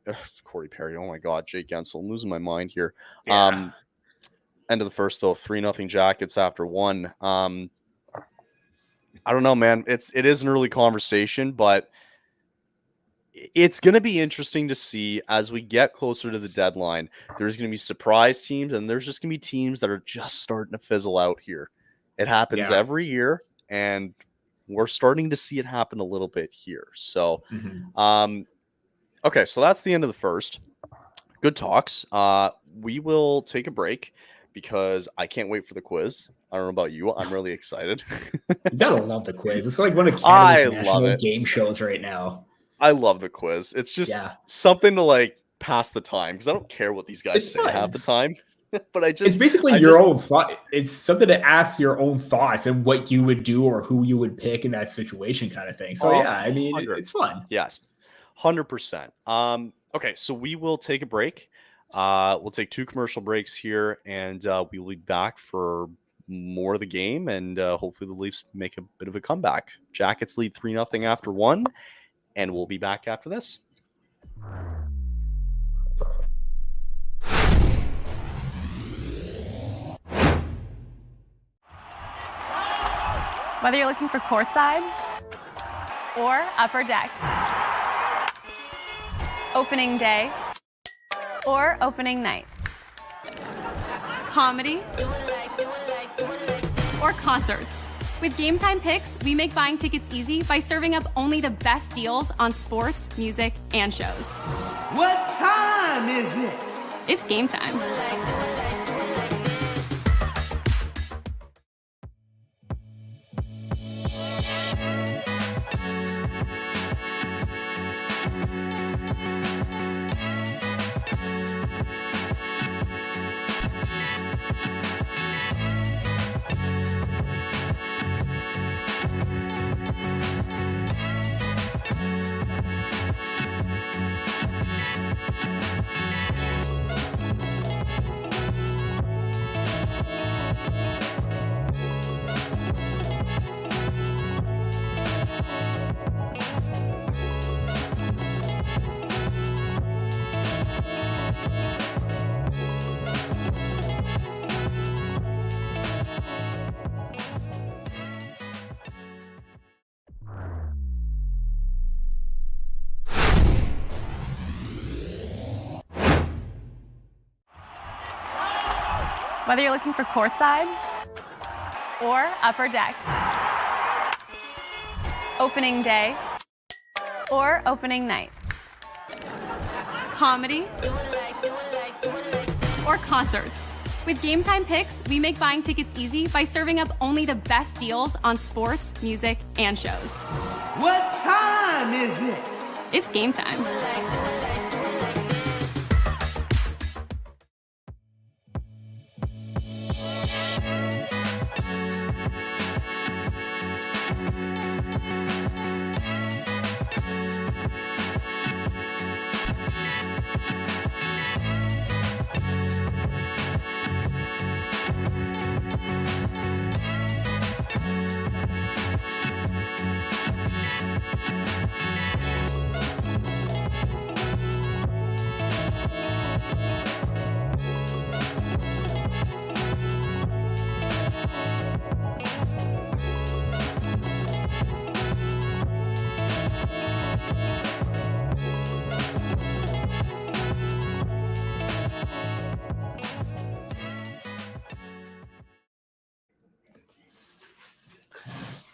Perry. Oh my God, Jake Gensel. I'm losing my mind here. yeah. End of the first though, 3-0 Jackets after one. I don't know, man. It is an early conversation, but it's going to be interesting to see as we get closer to the deadline. There's going to be surprise teams, and there's just going to be teams that are just starting to fizzle out here. It happens Yeah. every year, and we're starting to see it happen a little bit here. So, okay, so that's the end of the first. Good talks. We will take a break because I can't wait for the quiz. I don't know about you. I'm really excited. You gotta love the quiz. It's like one of I Canada's love national it. game shows right now. I love the quiz. It's just Yeah. something to like pass the time because I don't care what these guys It's say fun. half the time. But It's basically your own thought. It's something to ask your own thoughts and what you would do or who you would pick in that situation, kind of thing. So yeah, I mean, it's fun. Yes, 100%. Okay, so we will take a break. We'll take 2 commercial breaks here, and we will be back for more of the game, and hopefully the Leafs make a bit of a comeback. Jackets lead 3-0 after 1, and we'll be back after this. Whether you're looking for courtside or upper deck, opening day or opening night, comedy or concerts. With Gametime Picks, we make buying tickets easy by serving up only the best deals on sports, music, and shows. What time is it? It's game time. Whether you're looking for courtside or upper deck, opening day or opening night, comedy or concerts. With Gametime Picks, we make buying tickets easy by serving up only the best deals on sports, music, and shows. What time is it? It's game time.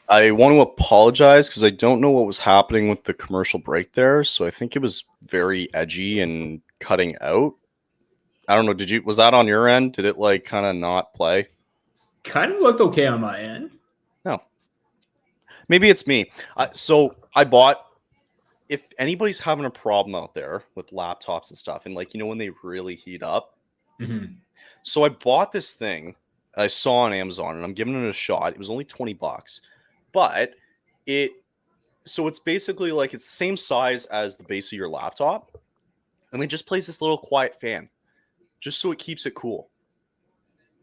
I want to apologize because I don't know what was happening with the commercial break there. So I think it was very edgy and cutting out. I don't know. Was that on your end? Did it like kind of not play? Kind of looked okay on my end. No. Maybe it's me. So I bought, if anybody's having a problem out there with laptops and stuff, and like, you know, when they really heat up. Mm-hmm. So I bought this thing I saw on Amazon and I'm giving it a shot. It was only $20. But it's basically like it's the same size as the base of your laptop, and it just plays this little quiet fan, just so it keeps it cool.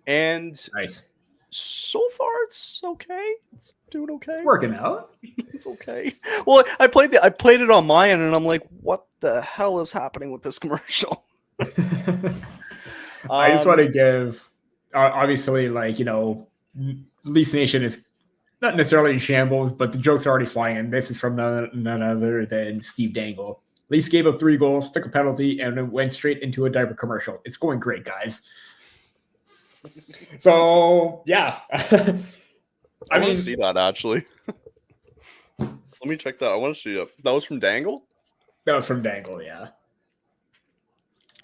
And Nice. So far, it's okay. It's doing okay. It's working out. It's okay. Well, I played it on my end, and I'm like, what the hell is happening with this commercial? I just want to give, obviously, like, you know, Leafs Nation is not necessarily in shambles, but the joke's already flying. And this is from none other than Steve Dangle. Leafs gave up 3 goals, took a penalty, and then went straight into a diaper commercial. It's going great, guys. So, yeah. I want to see that, actually. Let me check that. I want to see it. That was from Dangle? That was from Dangle, yeah.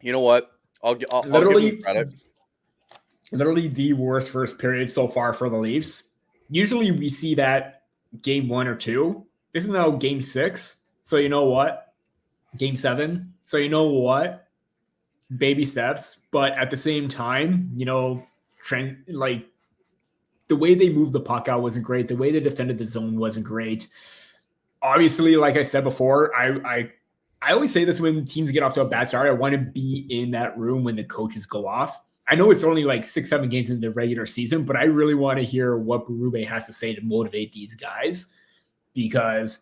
You know what? I'll give him credit. Literally the worst first period so far for the Leafs. Usually we see that game 1 or 2. This is now game 6. So you know what? Game 7. So you know what? Baby steps. But at the same time, you know, like the way they moved the puck out wasn't great. The way they defended the zone wasn't great. Obviously, like I said before, I always say this when teams get off to a bad start. I want to be in that room when the coaches go off. I know it's only like 6-7 games in the regular season, but I really want to hear what Berube has to say to motivate these guys because,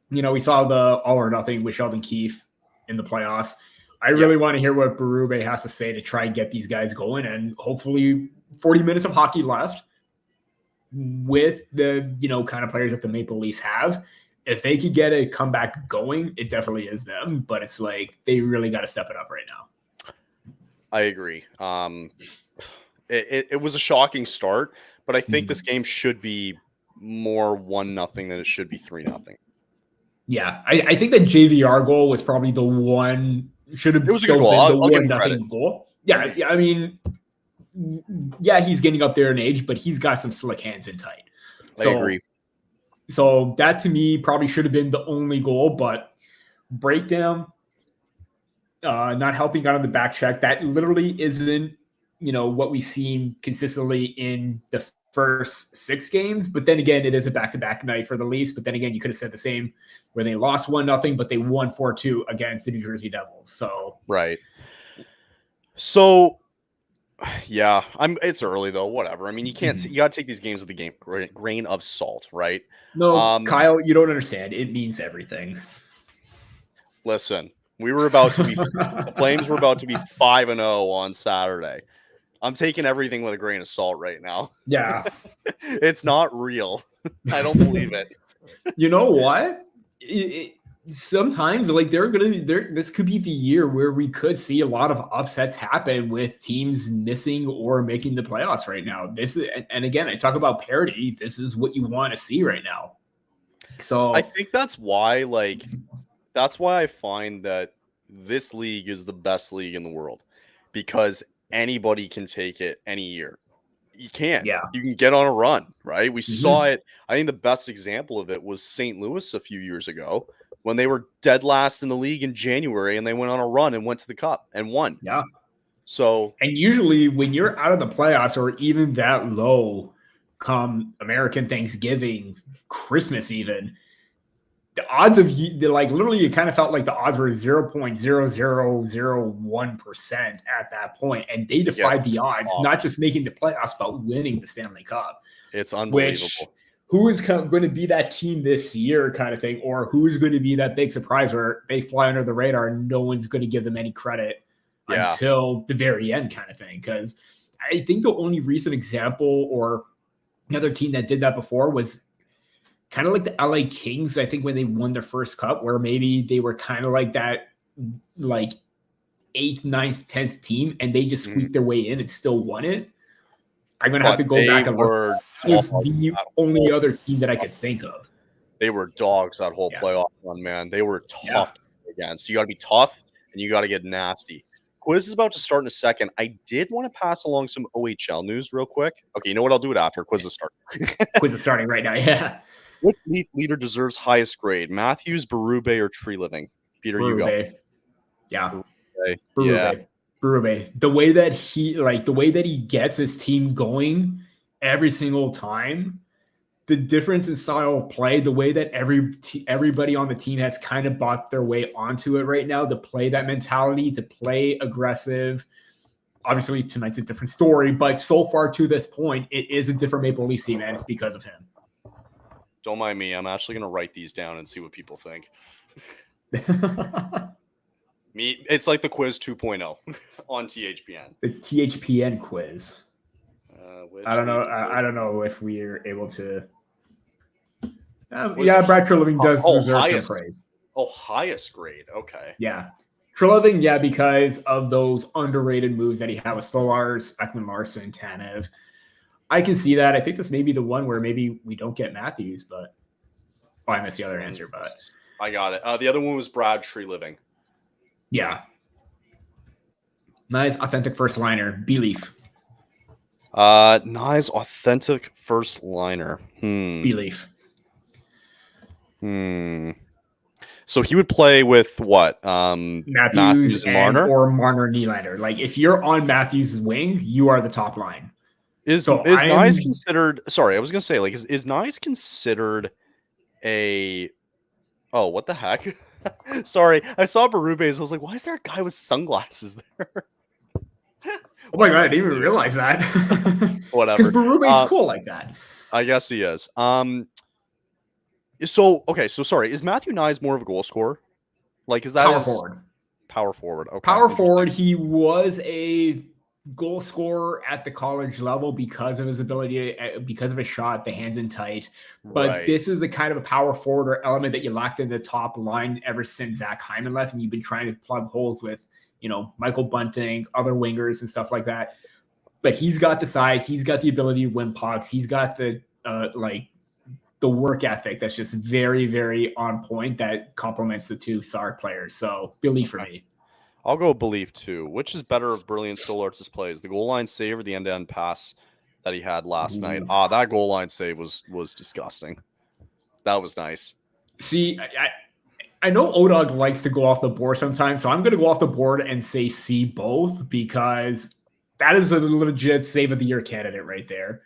you know, we saw the all or nothing with Sheldon Keefe in the playoffs. I really want to hear what Berube has to say to try and get these guys going, and hopefully 40 minutes of hockey left with the, you know, kind of players that the Maple Leafs have. If they could get a comeback going, it definitely is them, but it's like they really got to step it up right now. I agree. It was a shocking start, but I think this game should be more 1-0 than it should be 3-0. Yeah, I think the JVR goal was probably the one should have still been the 1-0 goal. Yeah, I mean, yeah, he's getting up there in age, but he's got some slick hands and tight. I agree. So that to me probably should have been the only goal, but breakdown, not helping out on the back check. That literally isn't, you know, what we've seen consistently in the first 6 games. But then again, it is a back-to-back night for the Leafs. But then again, you could have said the same where they lost 1-0, but they won 4-2 against the New Jersey Devils. So right. So yeah, it's early though. Whatever. I mean, you can't. You got to take these games with a grain of salt, right? No, Kyle, you don't understand. It means everything. Listen, we were about to be the Flames were about to be 5-0 on Saturday. I'm taking everything with a grain of salt right now. Yeah, it's not real. I don't believe it. You know what? Sometimes like this could be the year where we could see a lot of upsets happen with teams missing or making the playoffs right now. This is, and again, I talk about parity. This is what you want to see right now. So I think that's why I find that this league is the best league in the world because anybody can take it any year. You can. Yeah. You can get on a run, right? We saw it. I think the best example of it was St. Louis a few years ago when they were dead last in the league in January and they went on a run and went to the Cup and won. Yeah. So, and usually when you're out of the playoffs or even that low come American Thanksgiving, Christmas even, the odds of you, like literally it kind of felt like the odds were 0.0001% at that point, and they defied the odds, not just making the playoffs, but winning the Stanley Cup. It's unbelievable. Who is going to be that team this year kind of thing, or who is going to be that big surprise where they fly under the radar and no one's going to give them any credit until the very end kind of thing? Because I think the only recent example or another team that did that before was kind of like the LA Kings, I think, when they won their first cup, where maybe they were kind of like that, like 8th, 9th, 10th team, and they just squeaked their way in and still won it. I'm going to have to go back and look. It's the only other team that I could think of. They were dogs that whole playoff run, man. They were tough to play against. You got to be tough, and you got to get nasty. Quiz is about to start in a second. I did want to pass along some OHL news real quick. Okay, you know what? I'll do it after. Quiz is starting. Quiz is starting right now, yeah. Which Leaf leader deserves highest grade? Matthews, Berube, or Tree Living? Peter, you go. Yeah. Berube. Yeah. Berube. The way that he gets his team going every single time, the difference in style of play, the way that everybody on the team has kind of bought their way onto it right now to play that mentality, to play aggressive. Obviously, tonight's a different story, but so far to this point, it is a different Maple Leafs team, and it's because of him. Don't mind me. I'm actually going to write these down and see what people think. It's like the quiz 2.0 on THPN. The THPN quiz. I don't know. I don't know if we're able to. Brad Treliving does deserve some praise. Oh, highest grade. Okay. Yeah. Treliving, yeah, because of those underrated moves that he had with Stolarz, Ekman-Larsson, Tanev. I can see that. I think this may be the one where maybe we don't get Matthews, but I missed the other answer. But I got it. The other one was Brad Treliving. Yeah. Nice, authentic first liner. B-Leaf. Nice, authentic first liner. B-Leaf. So he would play with what? Matthews and Marner? Or Marner Nylander. Like, if you're on Matthews' wing, you are the top line. Is Nyes considered? Sorry, I was gonna say, like, is Nyes considered a? Oh, what the heck? Sorry, I saw Berube's. I was like, why is there a guy with sunglasses there? Oh my god, I didn't even realize that. Whatever. Because Berube's cool like that. I guess he is. So sorry. Is Matthew Nyes more of a goal scorer? Like, is that power forward? Power forward. Okay. Power forward. He was a goal scorer at the college level because of his ability, because of his shot, the hands in tight. But This is the kind of a power forward or element that you lacked in the top line ever since Zach Hyman left, and you've been trying to plug holes with, Michael Bunting, other wingers and stuff like that. But he's got the size, he's got the ability to win pucks, he's got the the work ethic that's just very, very on point that complements the two star players. So belief for me. I'll go belief too. Which is better of Brilliant Stolarz' plays, the goal line save or the end-to-end pass that he had last night? That goal line save was disgusting. That was nice. See, I know Odog likes to go off the board sometimes, so I'm going to go off the board and say C both, because that is a legit save of the year candidate right there.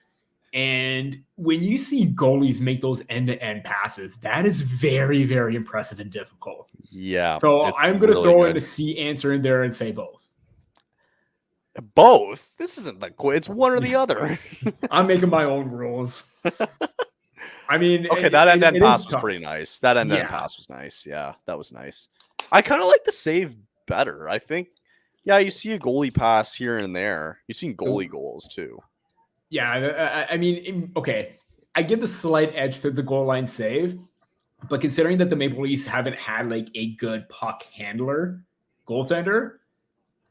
And when you see goalies make those end-to-end passes, that is very, very impressive and difficult. Yeah. So I'm going to throw in the C answer in there and say both. Both? This isn't the quiz. It's one or the other. I'm making my own rules. I mean, okay, that end-to-end pass was pretty nice. That end-to-end pass was nice. Yeah, that was nice. I kind of like the save better. I think, you see a goalie pass here and there. You've seen goalie goals too. Yeah, I mean, okay, I give the slight edge to the goal line save, but considering that the Maple Leafs haven't had like a good puck handler, goaltender,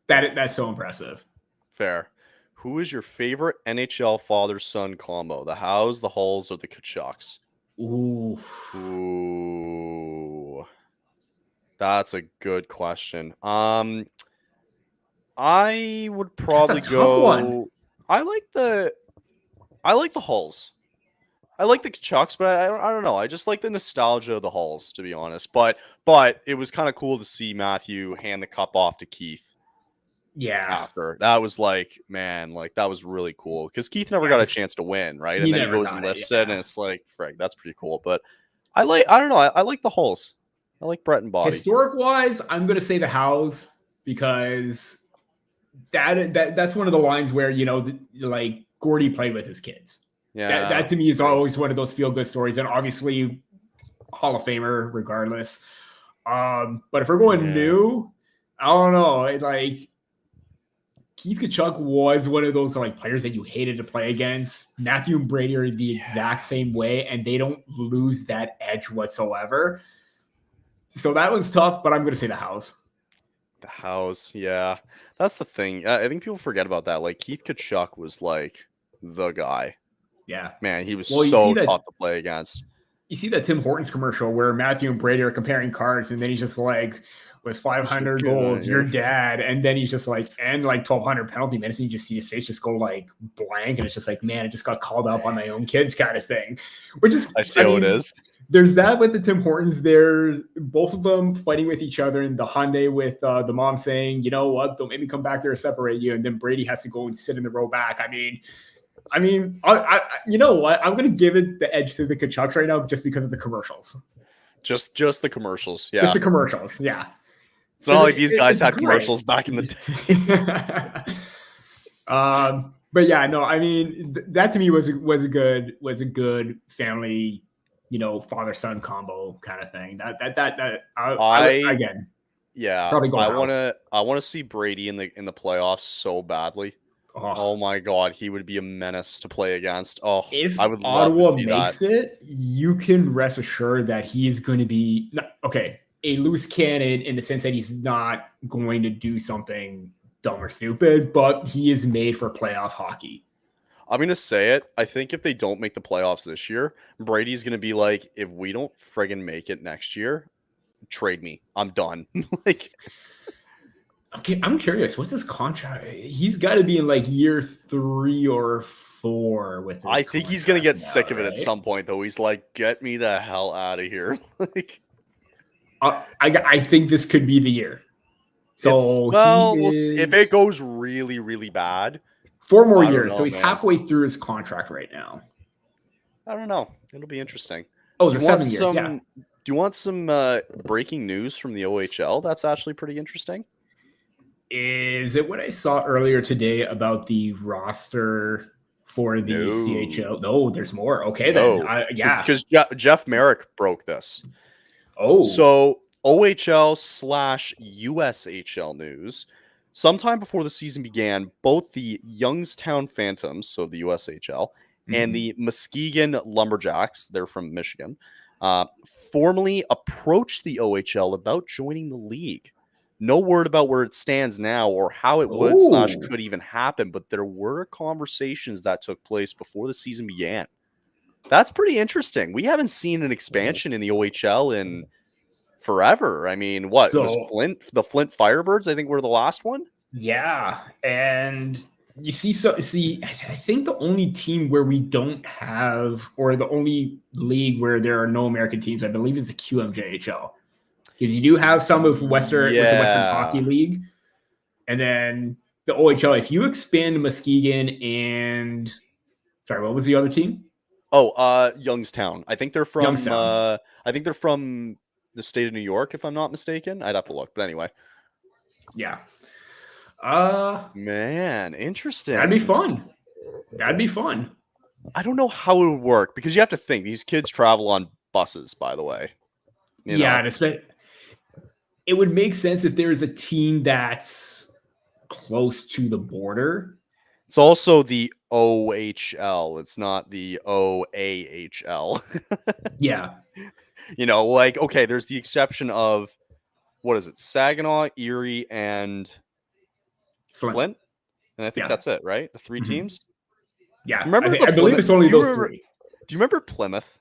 that's so impressive. Fair. Who is your favorite NHL father-son combo? The Howes, the Hulls, or the Tkachuks? Ooh, that's a good question. I would probably go. One. I like the Hulls. I like the Tkachuks, but I don't know. I just like the nostalgia of the Hulls, to be honest. But it was kind of cool to see Matthew hand the cup off to Keith. Yeah. After that was like, man, like that was really cool because Keith never got a chance to win, right? And then he goes and lifts it, and it's like, frig, that's pretty cool. But I don't know. I like the Hulls. I like Brett and Bobby. Historic wise, I'm gonna say the Howes because that's one of the lines where like Gordy played with his kids. Yeah, that to me is always one of those feel good stories, and obviously Hall of Famer regardless. But if we're going new, I don't know. Like Keith Tkachuk was one of those like players that you hated to play against. Matthew and Brady are the exact same way, and they don't lose that edge whatsoever. So that one's tough, but I'm going to say the Howes. The Howes, yeah. That's the thing. I think people forget about that. Like Keith Tkachuk was like the guy. Yeah. Man, he was so tough to play against. You see that Tim Hortons commercial where Matthew and Brady are comparing cards, and then he's just like, with 500 goals, your dad, and then he's just like, and like 1,200 penalty minutes, and you just see his face just go like blank, and it's just like, man, I just got called up on my own kids kind of thing. Which is, I see how it is. There's that with the Tim Hortons. They're both of them fighting with each other, and the Hyundai with the mom saying, you know what, don't make me come back there to separate you, and then Brady has to go and sit in the row back. I mean, I mean, I you know what? I'm gonna give it the edge to the Kachucks right now just because of the commercials. Just the commercials. Yeah. Just the commercials. Yeah. It's not like these guys had great. commercials back in the day. But yeah, no, I mean that to me was a good family, father son combo kind of thing. I again. Yeah, probably go I want to see Brady in the playoffs so badly. Oh my God, he would be a menace to play against. Oh, if I would Ottawa love to see makes it, you can rest assured that he's going to be a loose cannon in the sense that he's not going to do something dumb or stupid, but he is made for playoff hockey. I'm going to say it. I think if they don't make the playoffs this year, Brady's going to be like, if we don't friggin' make it next year, trade me. I'm done. Okay, I'm curious. What's his contract? He's got to be in like year 3 or 4 with his I think he's going to get sick of it right? at some point, though. He's like, get me the hell out of here. I think this could be the year. So we'll see. If it goes really, really bad. 4 more years. So he's halfway through his contract right now. I don't know. It'll be interesting. Oh, it's a 7 year. Yeah. Do you want some breaking news from the OHL? That's actually pretty interesting. Is it what I saw earlier today about the roster for the CHL? No, there's more. Okay, then. Yeah. Because Jeff Merrick broke this. Oh. So OHL/USHL news. Sometime before the season began, both the Youngstown Phantoms, so the USHL, and the Muskegon Lumberjacks, they're from Michigan, formally approached the OHL about joining the league. No word about where it stands now or how it would / could even happen, but there were conversations that took place before the season began. That's pretty interesting. We haven't seen an expansion in the OHL in forever. I mean, what was the Flint Firebirds? I think were the last one. Yeah, and you see, I think the only team where we don't have, or the only league where there are no American teams, I believe, is the QMJHL. Because you do have some of Western with the Western Hockey League, and then the OHL. If you expand Muskegon and what was the other team? Oh, Youngstown. I think they're from. I think they're from the state of New York, if I'm not mistaken. I'd have to look, but anyway. Yeah. Man, interesting. That'd be fun. I don't know how it would work because you have to think these kids travel on buses. By the way. And it would make sense if there's a team that's close to the border. It's also the OHL. It's not the OAHL. Yeah. Okay, there's the exception of, what is it? Saginaw, Erie, and Flint. And I think that's it, right? The 3 teams? Yeah. I believe it's only those 3. Do you remember Plymouth?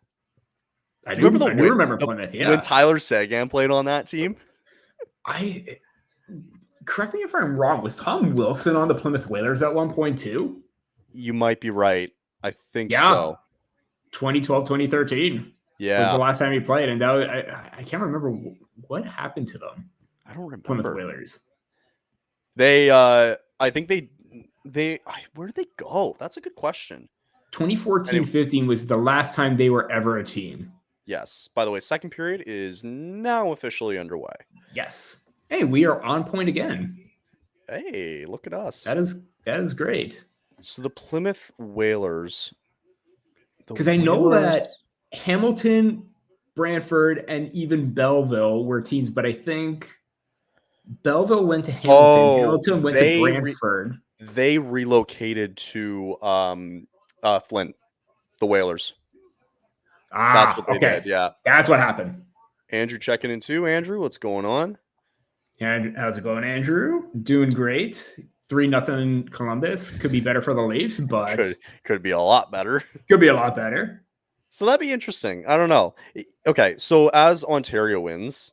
I do remember Plymouth, yeah. When Tyler Seguin played on that team? Correct me if I'm wrong. Was Tom Wilson on the Plymouth Whalers at one point too? You might be right. I think so. 2012, 2013. Yeah. Was the last time he played. And I can't remember what happened to them. I don't remember. Plymouth Whalers. I think they where did they go? That's a good question. 2014-15 was the last time they were ever a team. Yes. By the way, second period is now officially underway. Yes. Hey, we are on point again. Hey, look at us. That is great. So the Plymouth Whalers. Because I know that Hamilton, Brantford, and even Belleville were teams, but I think Belleville went to Hamilton. Hamilton went to Brantford. They relocated to Flint, the Whalers. That's what they did. Yeah, that's what happened. Andrew checking in too. Andrew, what's going on? And how's it going, Andrew? Doing great. 3-0 Columbus. Could be better for the Leafs, but could be a lot better. Could be a lot better. So that'd be interesting. I don't know. Okay, so as Ontario wins,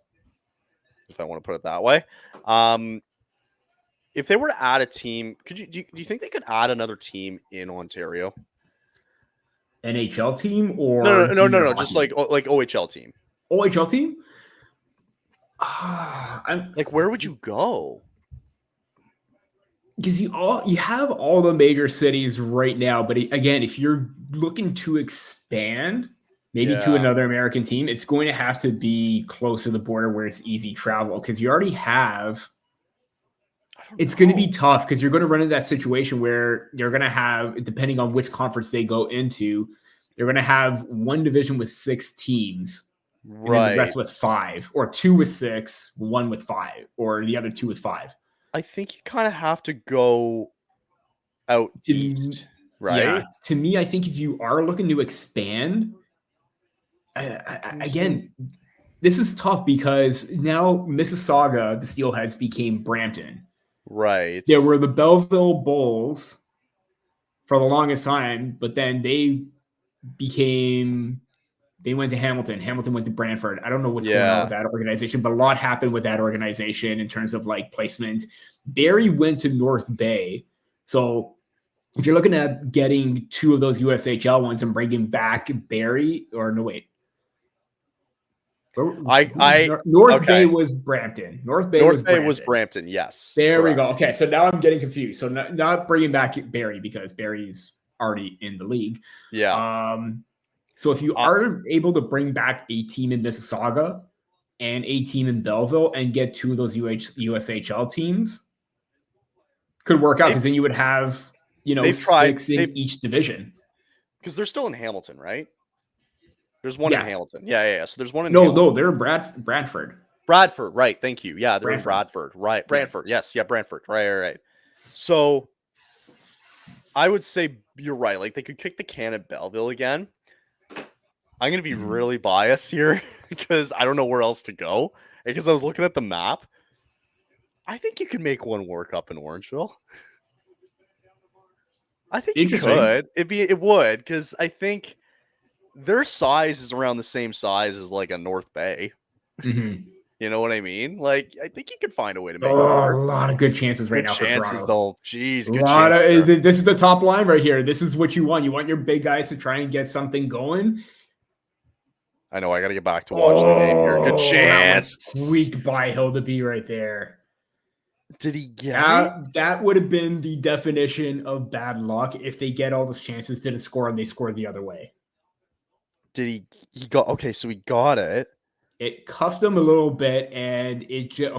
if I want to put it that way, if they were to add a team, do you think they could add another team in Ontario? NHL team or no, just like OHL team. OHL team? Where would you go? because you have all the major cities right now, but again, if you're looking to expand maybe to another American team, it's going to have to be close to the border where it's easy travel, because you already have. It's going to be tough because you're going to run into that situation where you're going to have, depending on which conference they go into, they're going to have one division with 6 teams, and then the rest with 5, or 2 with 6, 1 with 5, or the other 2 with 5. I think you kind of have to go out east, right? Yeah, to me, I think if you are looking to expand, again, this is tough because now Mississauga, the Steelheads, became Brampton. Right. There were the Belleville Bulls for the longest time, but then they went to Hamilton. Hamilton went to Brantford. I don't know what's going on with that organization, but a lot happened with that organization in terms of like placement. Barrie went to North Bay. So if you're looking at getting 2 of those USHL ones and bringing back Barrie, or no, wait. North Bay was Brampton. North Bay was Brampton. Yes. There correct. We go. Okay, so now I'm getting confused. So not bringing back Barrie because Barrie's already in the league. Yeah. So if you are able to bring back a team in Mississauga and a team in Belleville and get 2 of those USHL teams, could work out because then you would have 6 in each division. Because they're still in Hamilton, right? There's one in Hamilton. Yeah. So there's one in Hamilton. No, they're in Bradford. Bradford, right. Thank you. Yeah, they're in Bradford. Right. Brantford. Yes. Yeah, Brantford. Right. So I would say you're right. Like they could kick the can at Belleville again. I'm going to be really biased here because I don't know where else to go. Because I was looking at the map. I think you could make one work up in Orangeville. I think you could. It would, because I think their size is around the same size as like a North Bay. Mm-hmm. You know what I mean? Like, I think you could find a way to make it work. A lot of good chances right now for chances, Toronto. Though. Jeez, good chances. This is the top line right here. This is what you want. You want your big guys to try and get something going. I know. I got to get back to watching the game here. Good chance. Squeaked by Hildeby right there. Did he get it? That would have been the definition of bad luck if they get all those chances, didn't score, and they scored the other way. Did he got okay? So he got it. It cuffed him a little bit, and it just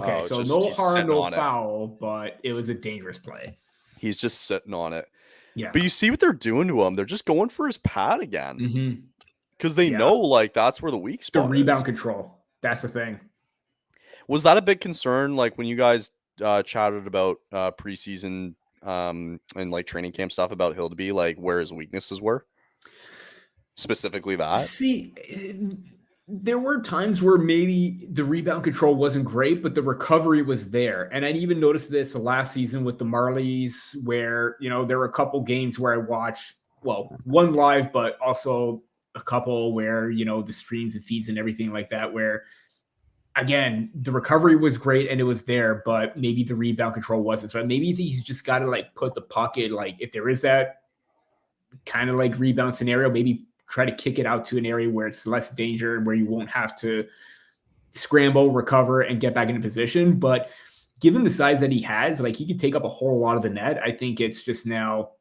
no harm, no foul, but it was a dangerous play. He's just sitting on it. Yeah, but you see what they're doing to him? They're just going for his pad again because they know like that's where the weak spot. The rebound control. That's the thing. Was that a big concern? Like when you guys chatted about preseason and like training camp stuff about Hildeby, like where his weaknesses were? Specifically that? See, there were times where maybe the rebound control wasn't great, but the recovery was there. And I'd even noticed this last season with the Marlies, where, there were a couple games where I watched, one live, but also a couple where, the streams and feeds and everything like that, where, again, the recovery was great and it was there, but maybe the rebound control wasn't. So maybe he's just got to like put the puck in, like if there is that kind of like rebound scenario, maybe try to kick it out to an area where it's less danger, where you won't have to scramble, recover, and get back into position. But given the size that he has, like he could take up a whole lot of the net. I think it's just now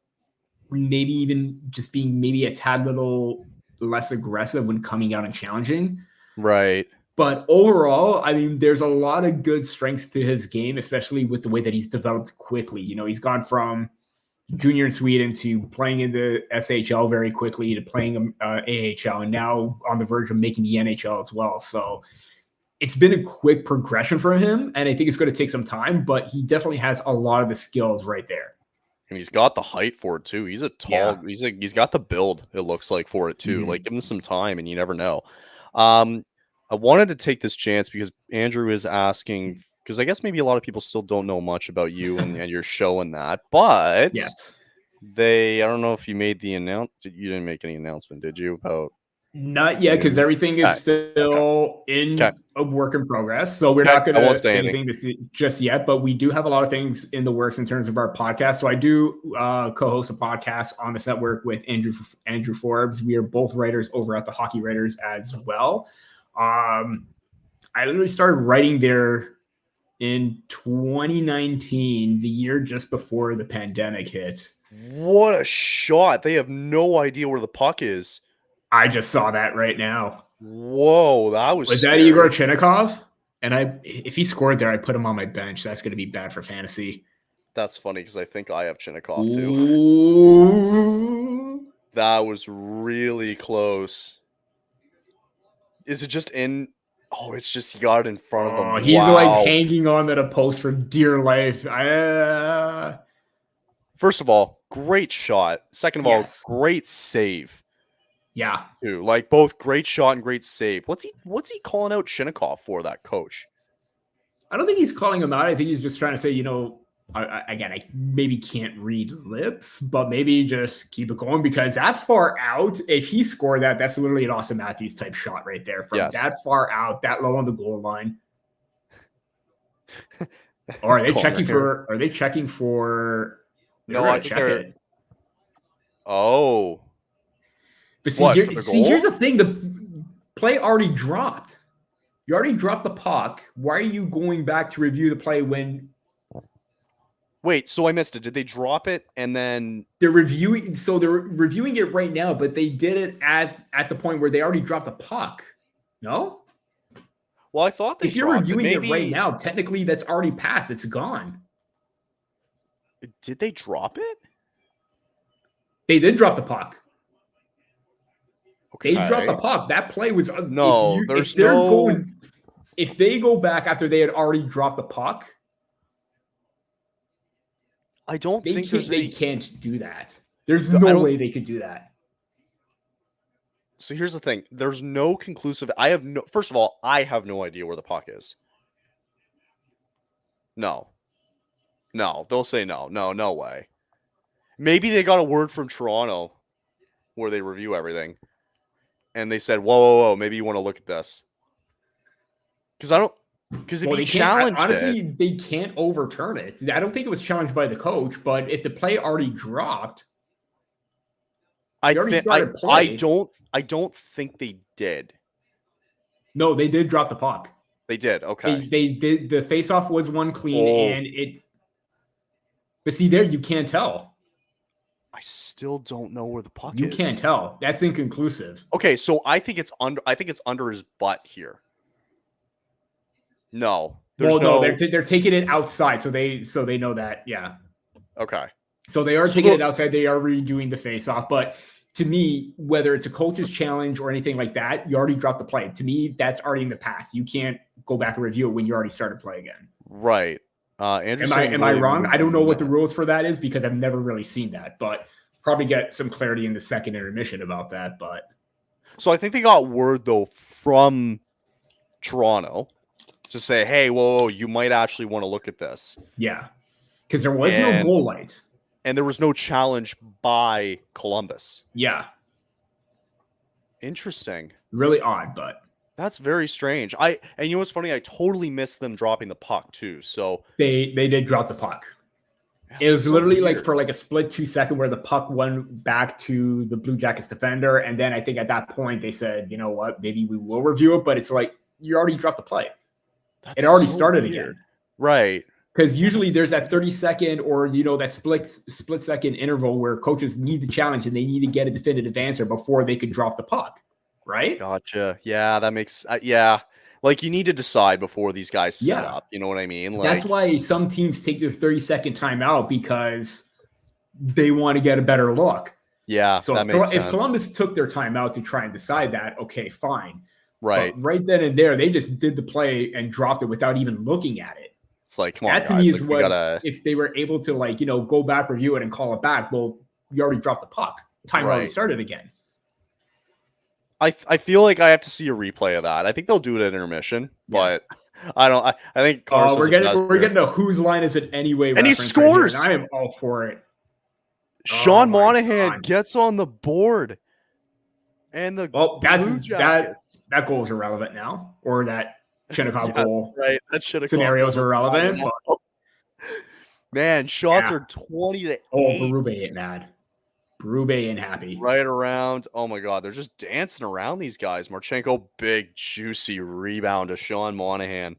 maybe even just being maybe a tad little less aggressive when coming out and challenging. Right. But overall, I mean, there's a lot of good strengths to his game, especially with the way that he's developed quickly. He's gone from junior in Sweden to playing in the SHL very quickly to playing AHL, and now on the verge of making the NHL as well. So it's been a quick progression for him, and I think it's going to take some time, but he definitely has a lot of the skills right there. And he's got the height for it too. He's a tall. Yeah. He's got the build. It looks like for it too. Like give him some time, and you never know. I wanted to take this chance because Andrew is asking, because I guess maybe a lot of people still don't know much about you and your show and that, but yes, I don't know if you made the announcement. You didn't make any announcement, did you? About not yet, because everything is still in a work in progress. So we're not going to say anything just yet, but we do have a lot of things in the works in terms of our podcast. So I do co-host a podcast on this network with Andrew Forbes. We are both writers over at the Hockey Writers as well. I literally started writing there in 2019, the year just before the pandemic hit. What a shot. They have no idea where the puck is. I just saw that right now. Whoa, that was that scary. Igor Chinnikov? And if he scored there, I put him on my bench. That's going to be bad for fantasy. That's funny because I think I have Chinnikov too. Ooh. That was really close. Is it just in? Oh, it's just yard in front of him. He's wow. like hanging on to the post for dear life. First of all, great shot. Second of Yes. all, great save. Yeah. Too. Like both great shot and great save. What's he calling out Chinnikov for, that coach? I don't think he's calling him out. I think he's just trying to say, I maybe can't read lips, but maybe just keep it going because that far out, if he scored that, that's literally an Austin Matthews type shot right there from that far out, that low on the goal line. Or are they checking for? Are they checking for? No, I think they're. It. Oh. But see, here's the thing: the play already dropped. You already dropped the puck. Why are you going back to review the play when? Wait, so I missed it. Did they drop it and then they're reviewing? So they're reviewing it right now, but they did it at the point where they already dropped the puck. No. Well, I thought they. If you're reviewing it right now, technically that's already passed. It's gone. Did they drop it? They did drop the puck. Okay. They dropped the puck. That play was no. If they go back after they had already dropped the puck, I don't think they can't do that. There's no way they could do that. So here's the thing. There's no conclusive. First of all, I have no idea where the puck is. No, they'll say no. No way. Maybe they got a word from Toronto where they review everything. And they said, whoa, maybe you want to look at this. Because if you challenge honestly, they can't overturn it. I don't think it was challenged by the coach, but if the play already dropped, I don't think they did. No, they did drop the puck. They did. Okay. They did. The faceoff was one clean, and it. But see, there you can't tell. I still don't know where the puck is. You can't tell. That's inconclusive. Okay, so I think it's under his butt here. No. They're taking it outside, so they know that. Yeah. Okay. So they are taking it outside. They are redoing the face-off. But to me, whether it's a coach's challenge or anything like that, you already dropped the play. To me, that's already in the past. You can't go back and review it when you already started play again. Right. Andrew, am I wrong? I don't know what the rules for that is because I've never really seen that, but probably get some clarity in the second intermission about that. But so I think they got word though from Toronto to say, "Hey, whoa, you might actually want to look at this." Yeah, because there was no goal light, and there was no challenge by Columbus. Yeah, interesting. Really odd, but. That's very strange. And you know what's funny? I totally missed them dropping the puck too. So they did drop the puck. Yeah, it was literally weird. Like for like a split 2 second where the puck went back to the Blue Jackets defender, and then I think at that point they said, you know what, maybe we will review it, but it's like you already dropped the play. It already started again, right? Because usually there's that 30-second or that split second interval where coaches need the challenge and they need to get a definitive answer before they could drop the puck. Right? Gotcha. Yeah, that makes like you need to decide before these guys set up. You know what I mean? Like, that's why some teams take their 30-second timeout because they want to get a better look. Yeah, so if Columbus took their timeout to try and decide that, okay, fine. Right. But right then and there, they just did the play and dropped it without even looking at it. It's like, come on, that to me is what if they were able to go back, review it, and call it back. Well, you already dropped the puck. Time already started again. I feel like I have to see a replay of that. I think they'll do it at intermission, but I don't. I think we're getting a whose line is it anyway? And he scores. Right, and I am all for it. Sean Monahan gets on the board, and the that goal is irrelevant now, or that Chinnikov goal. Right, that Chinnikov scenario is irrelevant. But, man, shots are 20-8. Oh, Berube ain't mad. Berube ain't happy. Right around. Oh my God, they're just dancing around these guys. Marchenko, big juicy rebound to Sean Monahan.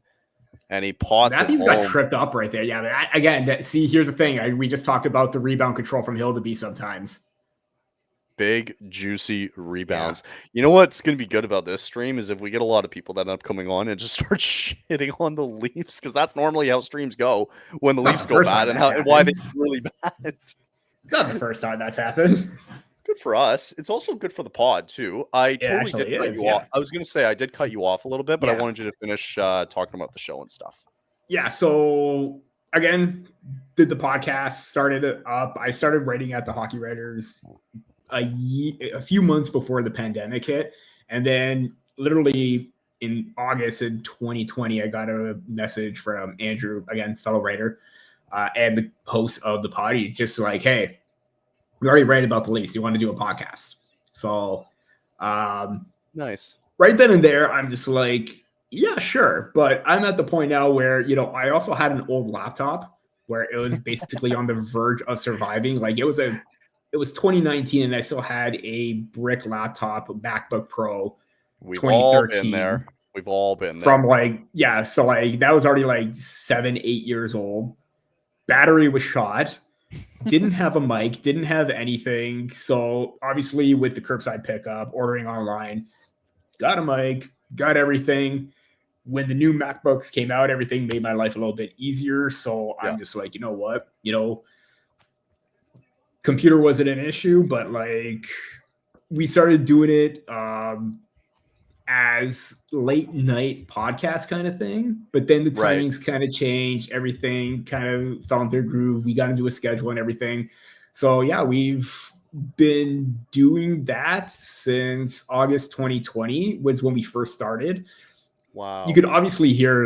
And he pots Matthews it got home. tripped up right there. Yeah, but again, see, here's the thing. We just talked about the rebound control from Hildeby sometimes. Big, juicy rebounds. Yeah. You know what's going to be good about this stream is if we get a lot of people that end up coming on and just start shitting on the Leafs, because that's normally how streams go when the Leafs go bad and why they're really bad. It's not the first time that's happened. It's good for us. It's also good for the pod, too. I totally did cut you off. I was going to say I did cut you off a little bit, but I wanted you to finish talking about the show and stuff. Yeah, so again, did the podcast, started it up. I started writing at the Hockey Writers a few months before the pandemic hit, and then literally in August in 2020 I got a message from Andrew, again fellow writer and the host of the pod. He's just like, hey, we already read about the Leafs, you want to do a podcast? So nice. Right then and there I'm just like, yeah, sure. But I'm at the point now where, you know, I also had an old laptop where it was basically on the verge of surviving. Like it was 2019 and I still had a brick laptop, a MacBook Pro. We've all been there. We've all been there. From so that was already like 7-8 years old. Battery was shot. Didn't have a mic, didn't have anything. So obviously with the curbside pickup, ordering online, got a mic, got everything. When the new MacBooks came out, everything made my life a little bit easier. So I'm just like, you know what, computer wasn't an issue, but like we started doing it as late night podcast kind of thing. But then the timings kind of changed. Everything kind of fell into a groove. We got into a schedule and everything. So yeah, we've been doing that since August 2020 was when we first started. Wow. You could obviously hear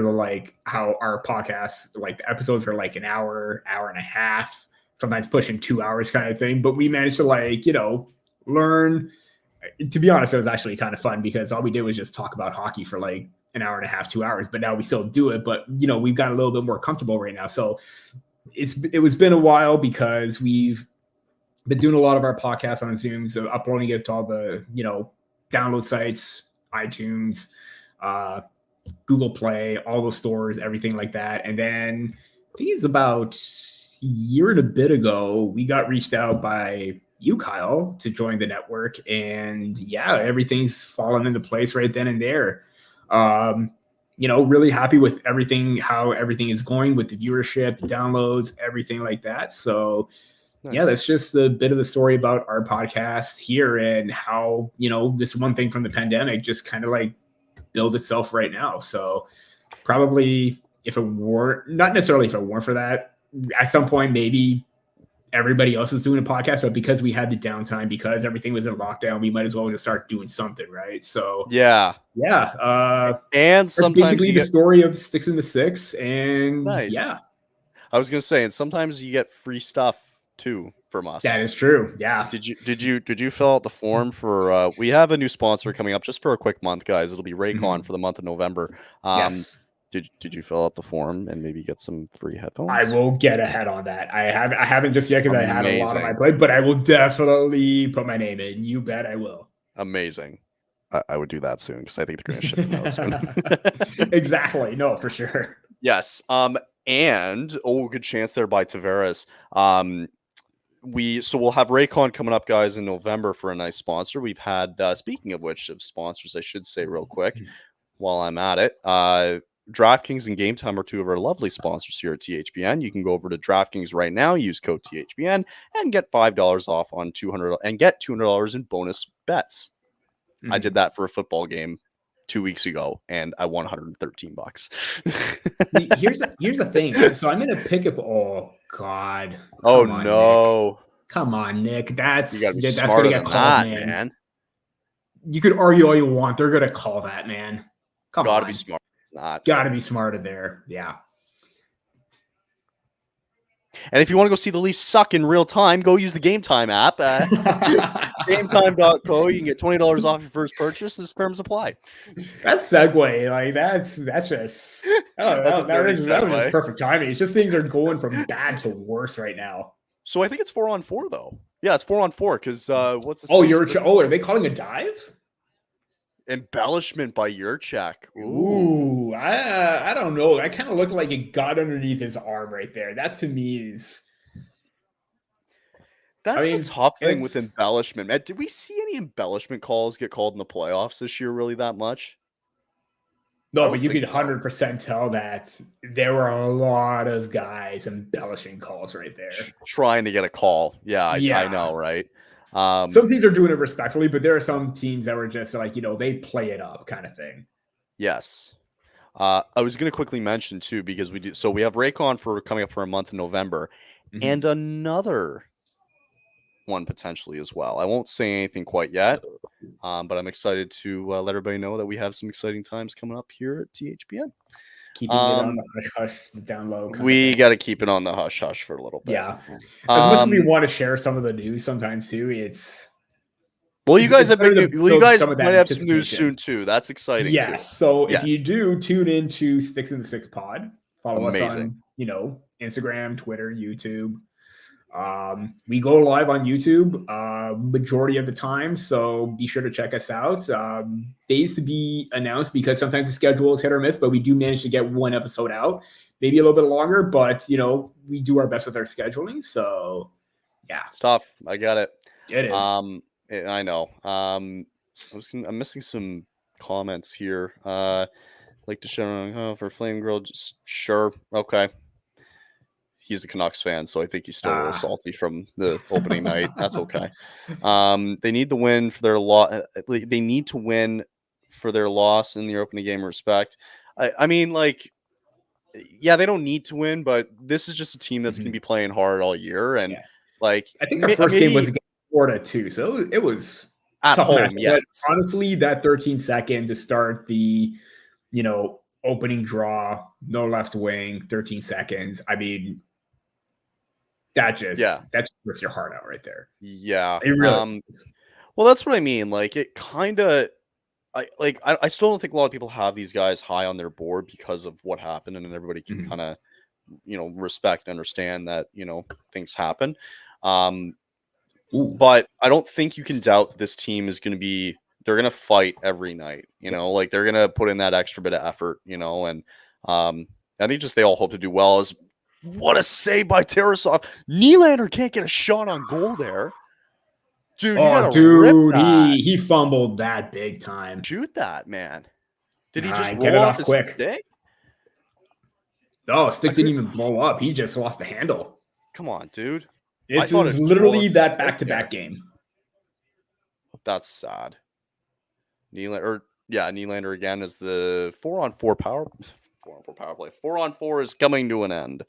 how our podcasts, like the episodes are like an hour and a half, sometimes pushing 2 hours kind of thing. But we managed to learn. To be honest, it was actually kind of fun because all we did was just talk about hockey for like an hour and a half, 2 hours. But now we still do it. But, we've got a little bit more comfortable right now. So it was been a while because we've been doing a lot of our podcasts on Zoom. So uploading it to all the, download sites, iTunes, Google Play, all those stores, everything like that. And then I think it's about a year and a bit ago, we got reached out by you, Kyle, to join the network. And yeah, everything's fallen into place right then and there. Really happy with everything, how everything is going with the viewership, the downloads, everything like that. So nice. Yeah, that's just a bit of the story about our podcast here and how, this one thing from the pandemic just kind of like build itself right now. So probably not necessarily if it weren't for that, at some point, maybe everybody else is doing a podcast, but because we had the downtime, because everything was in lockdown, we might as well just start doing something. Right. So yeah. And sometimes basically the story of Sticks in the Six. And nice. Yeah, I was going to say, and sometimes you get free stuff too from us. That is true. Yeah. Did you fill out the form for we have a new sponsor coming up just for a quick month, guys. It'll be Raycon for the month of November. Yes. Did you fill out the form and maybe get some free headphones? I will get ahead on that. I haven't just yet because I had a lot on my plate, but I will definitely put my name in. You bet I will. Amazing. I would do that soon because I think they're going to ship them out soon. Exactly. No, for sure. Yes. And good chance there by Tavares. We'll have Raycon coming up, guys, in November for a nice sponsor. We've had speaking of which, of sponsors, I should say real quick while I'm at it. DraftKings and Gametime are two of our lovely sponsors here at THPN. You can go over to DraftKings right now, use code THPN, and get $5 off on $200 and get $200 in bonus bets. I did that for a football game 2 weeks ago, and I won $113. Here's the thing. So I'm gonna pick up. Oh God. Oh no. Nick. Come on, Nick. That's you gotta be smarter than that, man. You could argue all you want. They're gonna call that, man. Gotta be smart. Not gotta be smarter there. Yeah. And if you want to go see the Leafs suck in real time, go use the Gametime app. Gametime.co. You can get $20 off your first purchase. The terms apply. That segue, like that's just that was just perfect timing. It's just things are going from bad to worse right now. So I think it's 4-on-4 though. Yeah, it's 4-on-4 because what's this? Are they calling a dive? Embellishment by Yurchak. Ooh, I don't know. That kind of looked like it got underneath his arm right there. That to me is. That's I mean, the tough thing with it's- embellishment. Matt, did we see any embellishment calls get called in the playoffs this year really that much? I No, don't but you think could so. 100% tell that there were a lot of guys embellishing calls right there. Trying to get a call. Yeah, I Yeah. know, right? Some teams are doing it respectfully, but there are some teams that were just like, they play it up kind of thing. Yes. I was going to quickly mention too, because we have Raycon for coming up for a month in November, and another one potentially as well. I won't say anything quite yet, but I'm excited to let everybody know that we have some exciting times coming up here at THPN. Keeping it on the hush, the down low. We got to keep it on the hush hush for a little bit. Yeah. As much as we want to share some of the news sometimes too, well, you guys have better to big. Well, you build guys some of that might have some news anticipation. soon too. That's exciting. Yes. Too. So Yes. if you do tune into Sticks in the Six Pod, follow Amazing. us on, Instagram, Twitter, YouTube. We go live on YouTube majority of the time, so be sure to check us out. Days to be announced because sometimes the schedule is hit or miss, but we do manage to get one episode out, maybe a little bit longer, but we do our best with our scheduling. So yeah, it's tough. I got it. It is. I know. I'm missing some comments here. Like to show for Flame Girl. Just sure. Okay. He's a Canucks fan, so I think he's still a little salty from the opening night. That's okay. They need the win for their loss. They need to win for their loss in the opening game. Respect. I mean, like, yeah, they don't need to win, but this is just a team that's going to be playing hard all year. And like, I think the first game was against Florida too, so it was at tough home. match. Yes, but honestly, that 13-second to start the opening draw, no left wing, 13 seconds. I mean, that just rips your heart out right there. Yeah. It really well, that's what I mean. Like, it kind of I still don't think a lot of people have these guys high on their board because of what happened, and everybody can kind of respect and understand that things happen. But I don't think you can doubt that this team is going to be. They're going to fight every night. Like they're going to put in that extra bit of effort. And I think just they all hope to do well. What a save by Tarasov. Nylander can't get a shot on goal there. Dude, he fumbled that big time. Shoot that, man. Did he just get roll it off his quick? stick? No, stick didn't even blow up. He just lost the handle. Come on, dude. This is literally that back-to-back game. That's sad. Nylander again is the 4-on-4 power play. 4-on-4 is coming to an end.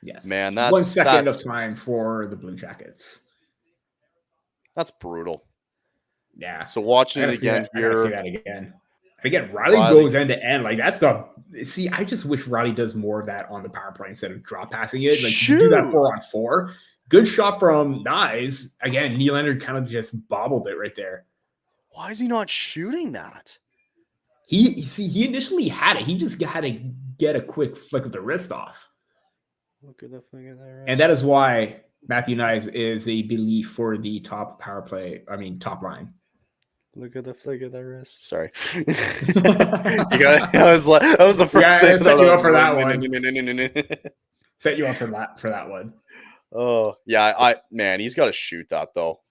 Yes, man, that's 1 second of time for the Blue Jackets. That's brutal. Yeah. So watching it again here. I see that again. Again, Riley goes end to end. Like that's I just wish Riley does more of that on the power play instead of drop passing it. Like do that 4-on-4. Good shot from Nyes. Again, Nylander kind of just bobbled it right there. Why is he not shooting that? He initially had it. He just had to get a quick flick of the wrist off. Look at the flick of the wrist. And that is why Matthew Nyes is a belief for the top power play. I mean, top line. Look at the flick of the wrist. Sorry. That was the first thing. Set you up for that one. Set you up for that one. Oh yeah, man, he's got to shoot that though.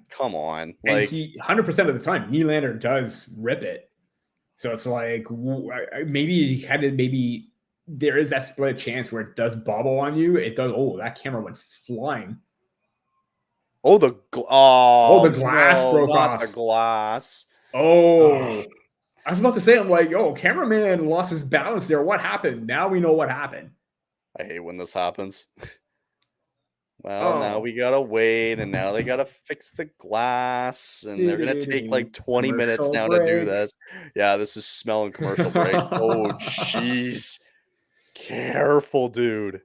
Come on, like 100% of the time, Nylander does rip it. So it's like maybe there is that split chance where it does bobble on you. It does. Oh, that camera went flying. Oh, the glass broke off. The glass. Oh, I was about to say, I'm like, cameraman lost his balance there. What happened? Now we know what happened. I hate when this happens. Well, now we gotta wait, and now they gotta fix the glass, and they're gonna take like 20 minutes now to do this. Yeah, this is smelling commercial break. Oh, jeez. Careful, dude.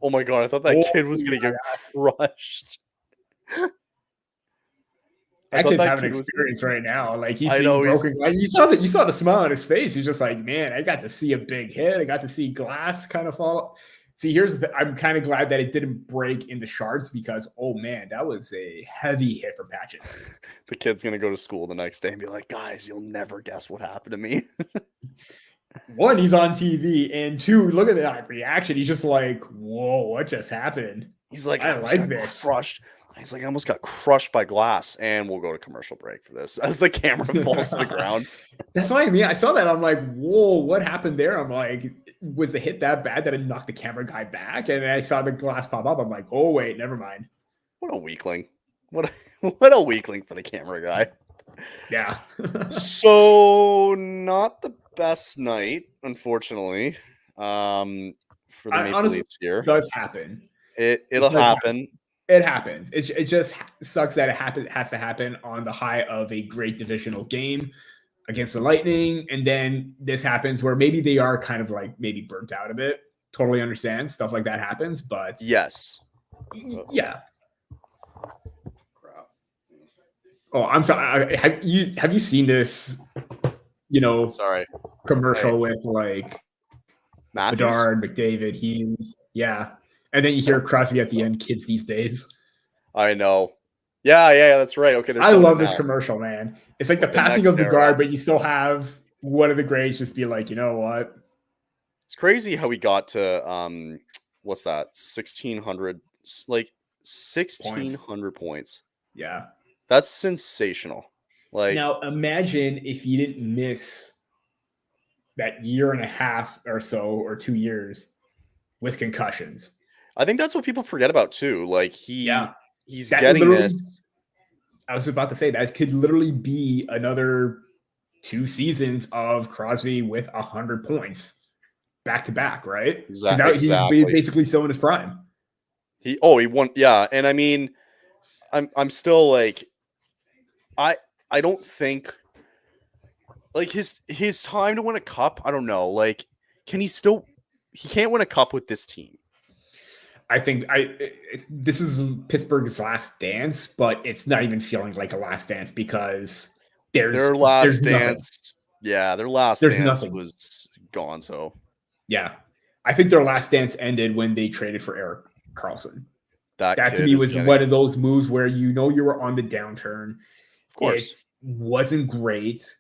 Oh my god, I thought that kid was gonna get crushed. That kid's having an experience right now. Like he's broken. Like, you saw the smile on his face. He's just like, man, I got to see a big hit. I got to see glass kind of fall. See, I'm kind of glad that it didn't break in the shards because, oh man, that was a heavy hit for Patches. The kid's gonna go to school the next day and be like, guys, you'll never guess what happened to me. one, he's on TV, and two, look at that reaction. He's just like, "Whoa, what just happened?" He's like, I almost like got this. crushed. He's like, I almost got crushed by glass, and we'll go to commercial break for this as the camera falls to the ground. That's what I mean. I saw that. I'm like, whoa, what happened there? I'm like, was the hit that bad that it knocked the camera guy back? And then I saw the glass pop up. I'm like, oh wait, never mind. What a weakling. What a weakling for the camera guy. Yeah. So not the best night, unfortunately, for the Maple Leafs here. It does happen. It'll happen. It happens. It just sucks that it has to happen on the high of a great divisional game against the Lightning, and then this happens where maybe they are kind of like maybe burnt out a bit. Totally understand stuff like that happens, but yes, yeah. Oh, I'm sorry. Have you seen this? Commercial with like Matthews? Bedard, McDavid, Hughes, yeah. And then you hear Crosby at the end, kids these days. I know. Yeah, that's right. Okay, I love this commercial, man. It's like the passing of the guard, but you still have one of the greats just be like, you know what? It's crazy how we got to what's that? 1,600, like 1,600 points. Yeah, that's sensational. Like now, imagine if you didn't miss that year and a half or so, or 2 years with concussions. I think that's what people forget about too. Like he's that getting this. I was about to say that could literally be another 2 seasons of Crosby with 100 points back to back, right? Exactly. He's basically still in his prime. He won. Yeah, and I mean, I'm still like, I don't think like his time to win a cup. I don't know. Like, can he still? He can't win a cup with this team. I think this is Pittsburgh's last dance, but it's not even feeling like a last dance because their last dance. Nothing. Yeah, their last there's dance nothing. Was gone. So yeah, I think their last dance ended when they traded for Erik Karlsson. That to me was one of those moves where you were on the downturn. Of course, it wasn't great.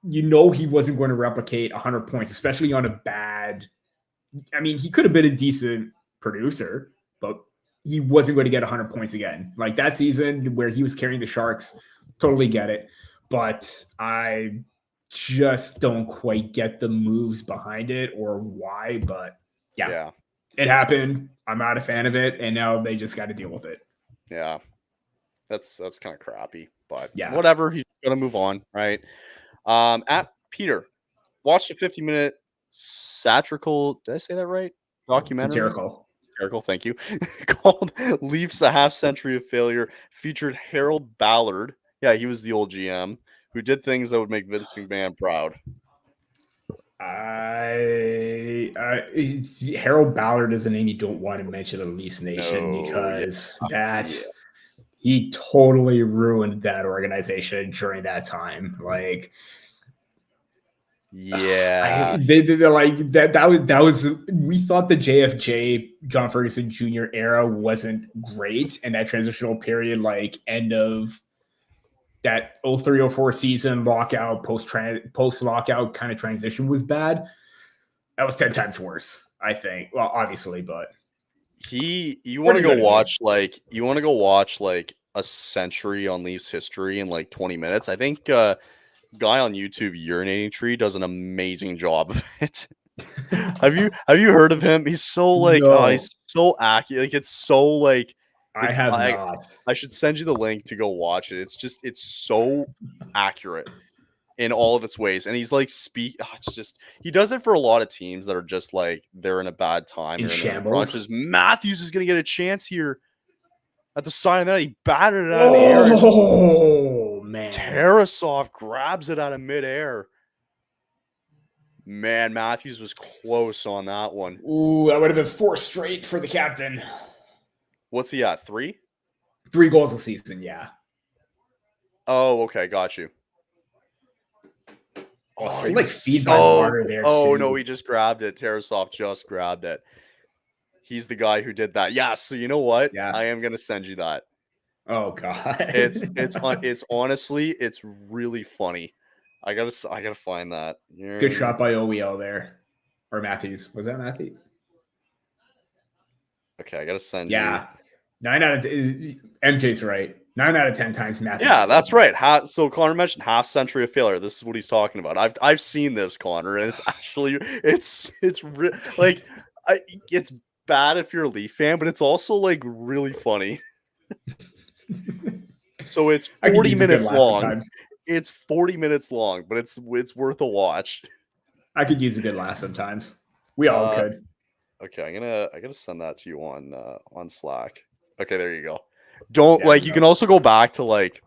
He wasn't going to replicate 100 points, especially on a bad. I mean, he could have been a decent producer, but he wasn't going to get 100 points again. Like that season where he was carrying the Sharks, totally get it. But I just don't quite get the moves behind it or why. But yeah. It happened. I'm not a fan of it, and now they just got to deal with it. Yeah, that's kind of crappy, but yeah, whatever. He's gonna move on, right? At Peter, watched a 50-minute satirical. Did I say that right? Documentary. Satirical. Thank you. Called "Leafs: A Half Century of Failure." Featured Harold Ballard. Yeah, he was the old GM who did things that would make Vince McMahon proud. Harold Ballard is a name you don't want to mention in Leafs Nation because he totally ruined that organization during that time. Like, yeah, they're like that was we thought the JFJ John Ferguson Jr. era wasn't great, and that transitional period, like end of that 03-04 season lockout, post lockout kind of transition was bad. That was 10 times worse, I think. Well, obviously, but you want to go watch like a century on Leafs history in like 20 minutes. I think guy on YouTube, Urinating Tree, does an amazing job of it. have you heard of him? He's so like he's so accurate. Like it's so like I have not. I should send you the link to go watch it. It's so accurate in all of its ways. And he's like he does it for a lot of teams that are just like they're in a bad time. In shambles. Just Matthews is gonna get a chance here. At the sign of that, he batted it out of the air. Oh man. Tarasov grabs it out of midair. Man, Matthews was close on that one. Ooh, that would have been 4 straight for the captain. What's he at? 3? 3 goals a season, yeah. Oh, okay, got you. Oh, he like speed by water there. Oh no, he just grabbed it. Tarasov just grabbed it. He's the guy who did that. Yeah. So you know what? Yeah. I am gonna send you that. Oh god. It's honestly, it's really funny. I gotta find that. Good shot by OEL there. Or Matthews. Was that Matthews? Okay, I gotta send you. Yeah. 9 out of MJ's right. 9 out of 10 times Matthews. Yeah, that's right. So Connor mentioned half century of failure. This is what he's talking about. I've seen this, Connor, and it's actually it's bad if you're a Leaf fan, but it's also like really funny. So it's 40 minutes long. It's 40 minutes long, but it's worth a watch. I could use a good laugh sometimes. We all could. Okay, I gotta send that to you on Slack. Okay, there you go. You can also go back to like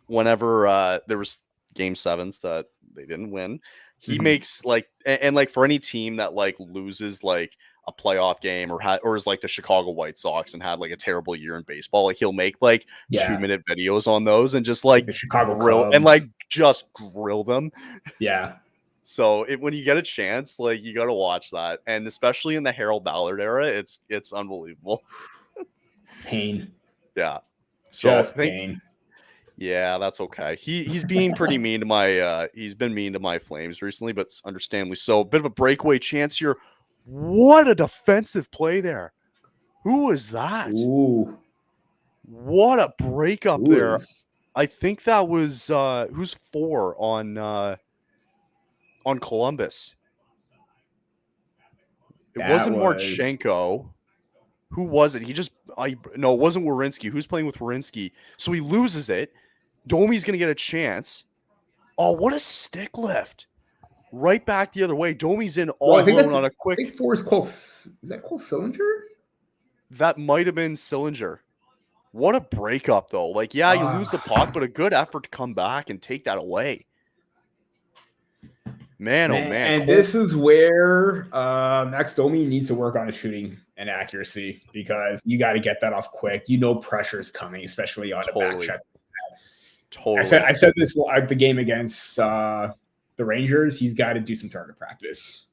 whenever there was game 7s that they didn't win. He makes like and like for any team that like loses like a playoff game or is like the Chicago White Sox and had like a terrible year in baseball, like he'll make like 2-minute videos on those and just like the Chicago grill Cubs. and like just grill them. Yeah. So when you get a chance, like you got to watch that, and especially in the Harold Ballard era, it's unbelievable. Pain. Yeah. So Just pain. Yeah, that's okay. He's being pretty mean to my he's been mean to my Flames recently, but understandably so. A bit of a breakaway chance here. What a defensive play there. Who was that? Ooh. What a breakup there. I think that was who's 4 on Columbus. It wasn't Marchenko. Who was it? No, it wasn't Werenski. Who's playing with Werenski? So he loses it. Domi's going to get a chance. Oh, what a stick lift. Right back the other way. Domi's in all alone on a quick. I think 4 is called. Is that called Sillinger? That might have been Sillinger. What a breakup, though. Like, yeah, you lose the puck, but a good effort to come back and take that away. Man, oh man. And this is where Max Domi needs to work on his shooting and accuracy, because you got to get that off quick. You know pressure is coming, especially on a back check. Totally. I said this at the game against the Rangers. He's got to do some target practice.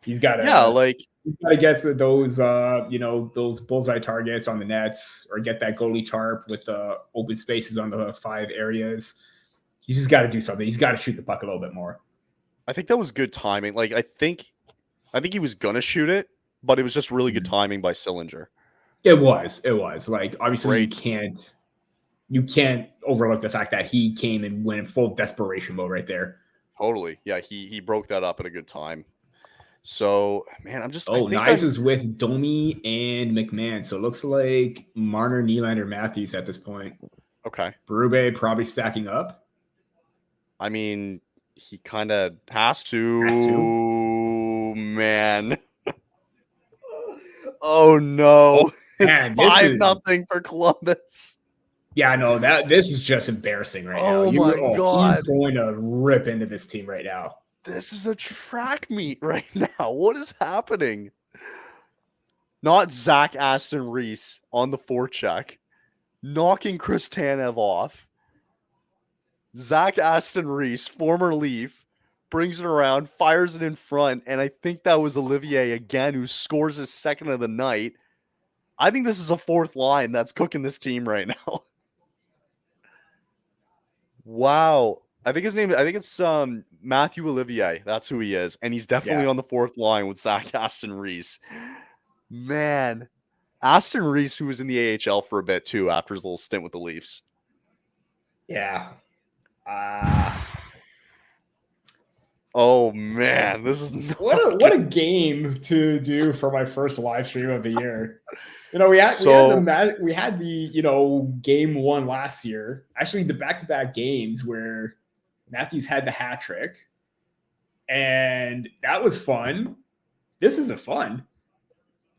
He's got to he's got to get to those those bullseye targets on the nets, or get that goalie tarp with the open spaces on the 5 areas. He's just got to do something. He's got to shoot the puck a little bit more. I think that was good timing. Like I think he was gonna shoot it, but it was just really good timing by Sillinger. It was. Like, obviously you can't overlook the fact that he came and went in full desperation mode right there. Totally. Yeah, he broke that up at a good time. So, man, Knives is with Domi and McMahon. So it looks like Marner, Nylander, Matthews at this point. Okay. Berube probably stacking up. I mean, he kind of has to. Man. Oh no. It's 5-0 for Columbus. Yeah, no, this is just embarrassing right now. Oh my God. He's going to rip into this team right now. This is a track meet right now. What is happening? Not Zach Aston Reese on the forecheck, knocking Chris Tanev off. Zach Aston Reese, former Leaf, brings it around, fires it in front, and I think that was Olivier again who scores his second of the night. I think this is a 4th line that's cooking this team right now. Wow. I think it's Matthew Olivier. That's who he is. And he's definitely on the 4th line with Zach Aston Reese. Man. Aston Reese, who was in the AHL for a bit too after his little stint with the Leafs. Yeah. Oh man, this is what a game to do for my first live stream of the year. We had the game 1 last year. Actually, the back-to-back games where Matthews had the hat trick, and that was fun. This isn't fun.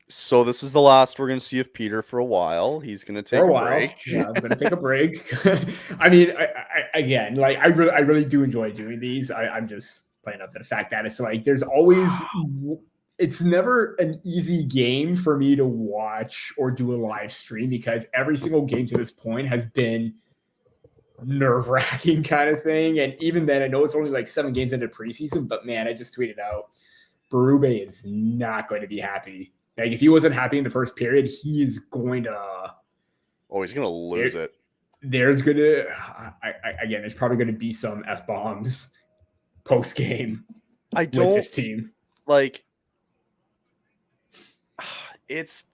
So this is the last we're going to see of Peter for a while. He's going to take a break. Yeah, I'm going to take a break. I mean, I really do enjoy doing these. I'm just playing up to the fact that it's like it's never an easy game for me to watch or do a live stream, because every single game to this point has been nerve-wracking kind of thing. And even then, I know it's only like 7 games into preseason, but man, I just tweeted out, Berube is not going to be happy. Like, if he wasn't happy in the first period, he is going to. Oh, he's going to lose it. There's going to, there's probably going to be some F-bombs post game. I with don't this team. like. It's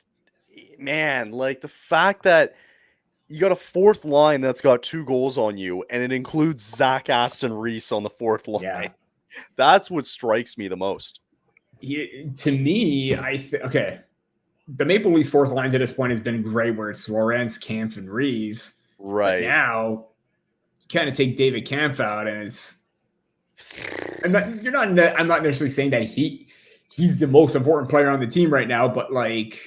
man, like the fact that you got a fourth line that's got 2 goals on you, and it includes Zach Aston Reese on the fourth line. Yeah. That's what strikes me the most. To me, okay. The Maple Leafs fourth line to this point has been great, where it's Lawrence, Kampf, and Reeves. Right. But now, you kind of take David Kampf out, and it's. I'm not necessarily saying that he's the most important player on the team right now, but like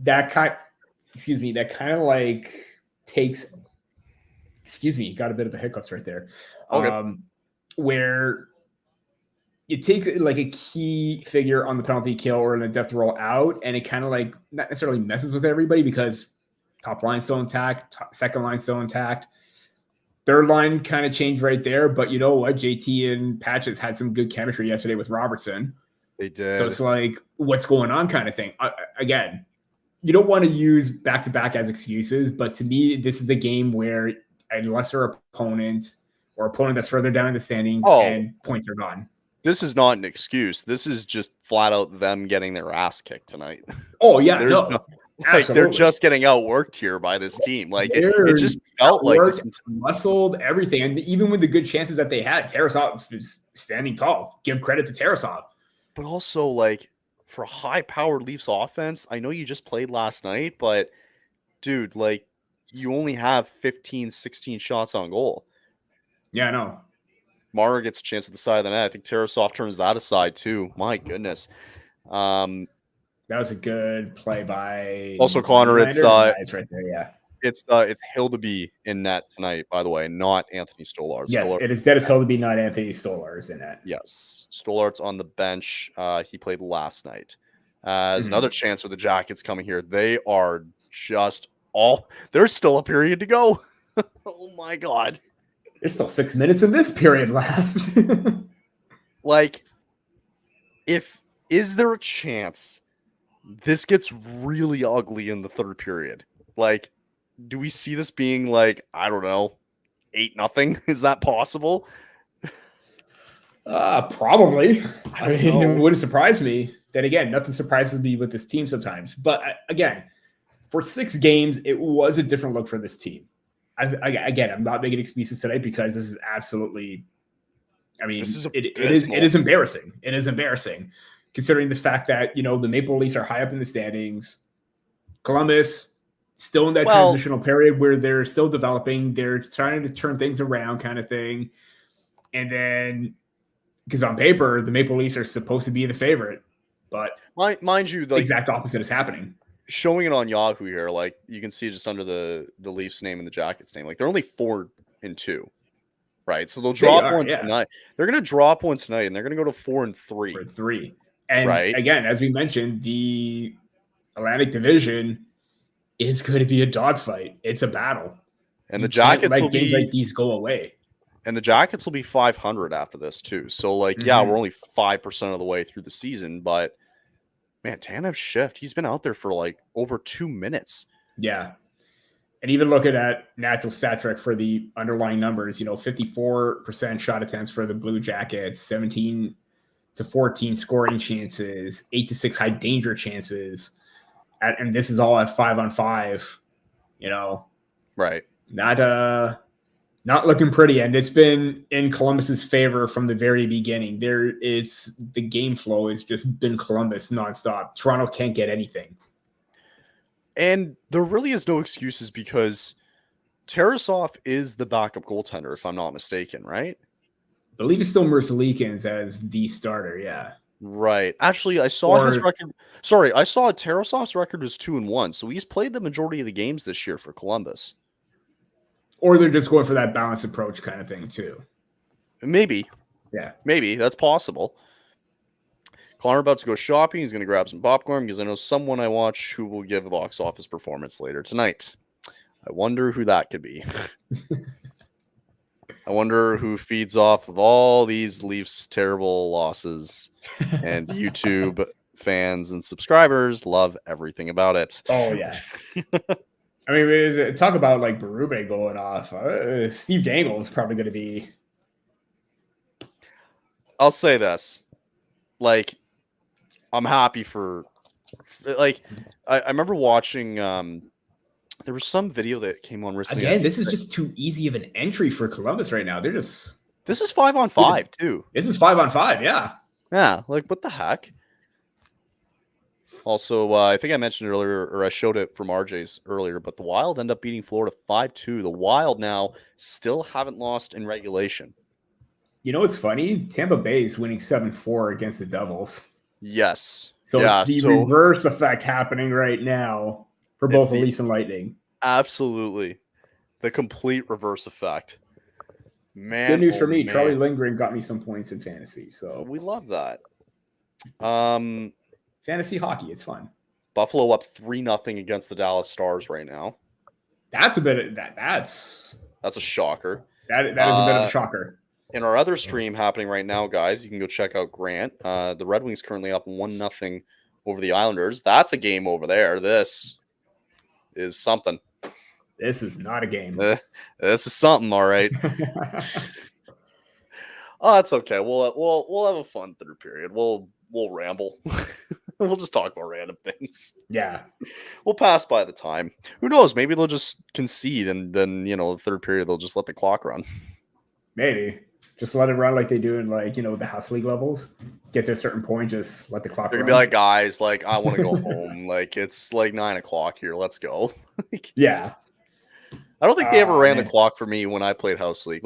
that kind of like takes. Got a bit of the hiccups right there. Okay. Where it takes like a key figure on the penalty kill or in a death roll out, and it kind of like not necessarily messes with everybody because top line's still intact, second line's still intact. Third line kind of changed right there, but you know what? JT and Patches had some good chemistry yesterday with Robertson. They did. So it's like, what's going on kind of thing. Again, you don't want to use back-to-back as excuses, but to me, this is the game where a lesser opponent or opponent that's further down in the standings and points are gone. This is not an excuse. This is just flat out them getting their ass kicked tonight. Oh, yeah. They're just getting outworked here by this team. Like it just felt like this muscled everything. And even with the good chances that they had, Tarasov is standing tall. Give credit to Tarasov. But also, like, for a high-powered Leafs offense, I know you just played last night, but dude, like, you only have 15, 16 shots on goal. Yeah, I know. Mara gets a chance at the side of the net. I think Tarasov turns that aside too. My goodness. That was a good play by. Also, Connor, it's right there. Yeah, it's Hildeby in net tonight. By the way, not Anthony Stolarz. Yes, it is Dennis Hildeby, not Anthony Stolarz in net. Yes, Stolarz on the bench. He played last night. As another chance for the Jackets coming here. They are just there's still a period to go. Oh my god. There's still 6 minutes in this period left. Like, is there a chance this gets really ugly in the third period? Like, do we see this being like, I don't know, 8-0? Is that possible? Probably. I mean, it wouldn't surprise me. Then again, nothing surprises me with this team sometimes. But again, for 6 games, it was a different look for this team. Again, I'm not making excuses tonight because this is absolutely. I mean, it is embarrassing. It is embarrassing, considering the fact that the Maple Leafs are high up in the standings. Columbus still in that transitional period where they're still developing. They're trying to turn things around, kind of thing. And then, because on paper, the Maple Leafs are supposed to be the favorite, but mind you, the exact opposite is happening. Showing it on Yahoo here, like you can see just under the Leafs name and the Jackets name, like they're only 4-2, right? So they'll drop one tonight. They're going to drop one tonight, and they're going to go to 4-3. And again, as we mentioned, the Atlantic Division is going to be a dogfight. It's a battle, and the Jackets will games like these go away. And the Jackets will be 500 after this too. So like, yeah, we're only 5% of the way through the season, but. Man, Tanev Shift, he's been out there for like over 2 minutes. Yeah. And even looking at natural stat trick for the underlying numbers, 54% shot attempts for the Blue Jackets, 17 to 14 scoring chances, 8 to 6 high danger chances. And this is all at 5-on-5, Right. Not looking pretty, and it's been in Columbus's favor from the very beginning. The game flow has just been Columbus nonstop. Toronto can't get anything. And there really is no excuses because Tarasov is the backup goaltender, if I'm not mistaken, right? I believe it's still Mercelikins as the starter, yeah. Right. Actually, I saw his record. Sorry, I saw Tarasov's record was 2-1, so he's played the majority of the games this year for Columbus. Or they're just going for that balanced approach kind of thing, too. Maybe. Yeah. Maybe. That's possible. Connor about to go shopping. He's going to grab some popcorn because I know someone I watch who will give a box office performance later tonight. I wonder who that could be. I wonder who feeds off of all these Leafs terrible losses. And YouTube fans and subscribers love everything about it. Oh, yeah. I mean, talk about like Berube going off. Steve Dangle is probably going to be I'll say this. Like, I'm happy for like I remember watching there was some video that came on recently. Again, this is just too easy of an entry for Columbus right now. This is 5-on-5 too. This is 5-on-5, yeah. Yeah, like what the heck? Also, I think I mentioned earlier, or I showed it from RJ's earlier, but the Wild end up beating Florida 5-2. The Wild now still haven't lost in regulation. You know what's funny? Tampa Bay is winning 7-4 against the Devils. Yes. So it's the reverse effect happening right now for both the Leafs and Lightning. Absolutely. The complete reverse effect. Man, good news for me. Man. Charlie Lindgren got me some points in fantasy. So we love that. Fantasy hockey, it's fun. Buffalo up 3-0 against the Dallas Stars right now. That's a bit of that. That's a shocker. That is a bit of a shocker. In our other stream happening right now, guys, you can go check out Grant. The Red Wings currently up 1-0 over the Islanders. That's a game over there. This is something. This is not a game. This is something, all right. Oh, that's okay. We'll have a fun third period. We'll ramble. We'll just talk about random things. Yeah. We'll pass by the time. Who knows? Maybe they'll just concede and then, the third period they'll just let the clock run. Maybe. Just let it run like they do in the House League levels. Get to a certain point, just let the clock run. They're gonna be like, guys, I want to go home. It's 9:00 here. Let's go. Yeah. I don't think they ever ran the clock for me when I played House League.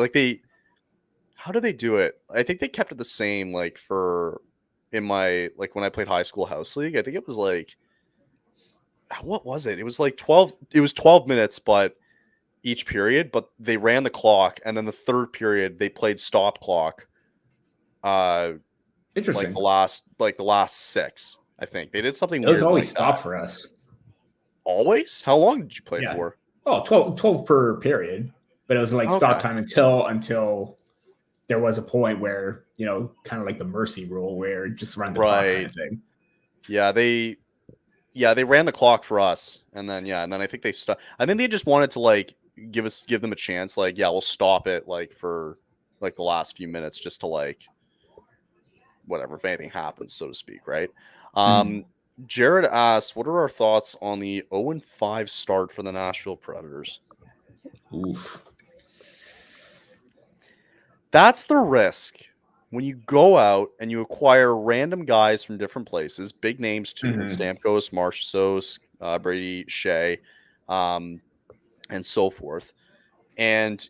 How do they do it? I think they kept it the same when I played high school House League. I think it was what was it? It was 12. It was 12 minutes, but each period, but they ran the clock, and then the third period they played stop clock. Interesting. The last 6, I think they did something. It was always stop for us. Always? How long did you play for? Oh, 12 per period, but it was stop time until there was a point where kind of like the mercy rule where just run the clock kind of thing. Yeah, they ran the clock for us, and then I think they stopped. I think they just wanted to give them a chance. We'll stop it for the last few minutes just to whatever, if anything happens, so to speak, right? Jared asks, what are our thoughts on the 0-5 start for the Nashville Predators? Oof. That's the risk when you go out and you acquire random guys from different places, big names too, Stamkos, Marchessault, Brady Shea, and so forth. And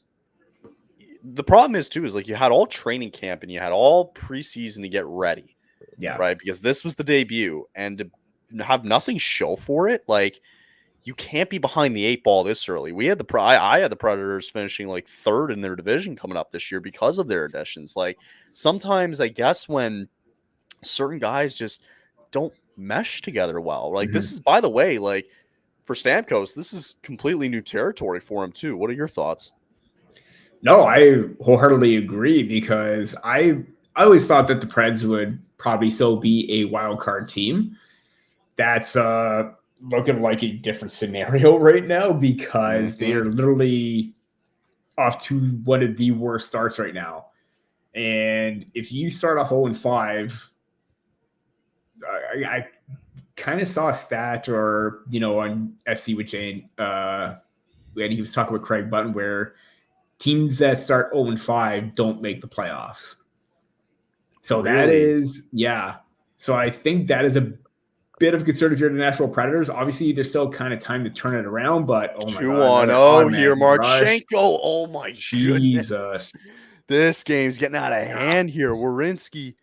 the problem is too, you had all training camp and you had all preseason to get ready. Yeah. Right. Because this was the debut, and to have nothing show for it, you can't be behind the 8 ball this early. We had I had the Predators finishing 3rd in their division coming up this year because of their additions. Sometimes I guess when certain guys just don't mesh together well. This is, by the way, for Stamkos, this is completely new territory for him too. What are your thoughts? No, I wholeheartedly agree, because I always thought that the Preds would probably still be a wild card team. That's looking like a different scenario right now, because they are literally off to one of the worst starts right now. And if you start off 0-5, I kind of saw a stat on SC with Jane, and he was talking with Craig Button, where teams that start 0-5 don't make the playoffs. So that is, So I think that is a bit of a concern if you're the Nashville Predators. Obviously, there's still kind of time to turn it around, but 2-1-0 here, Marchenko. Oh my Jesus. Goodness. This game's getting out of hand here. Werenski.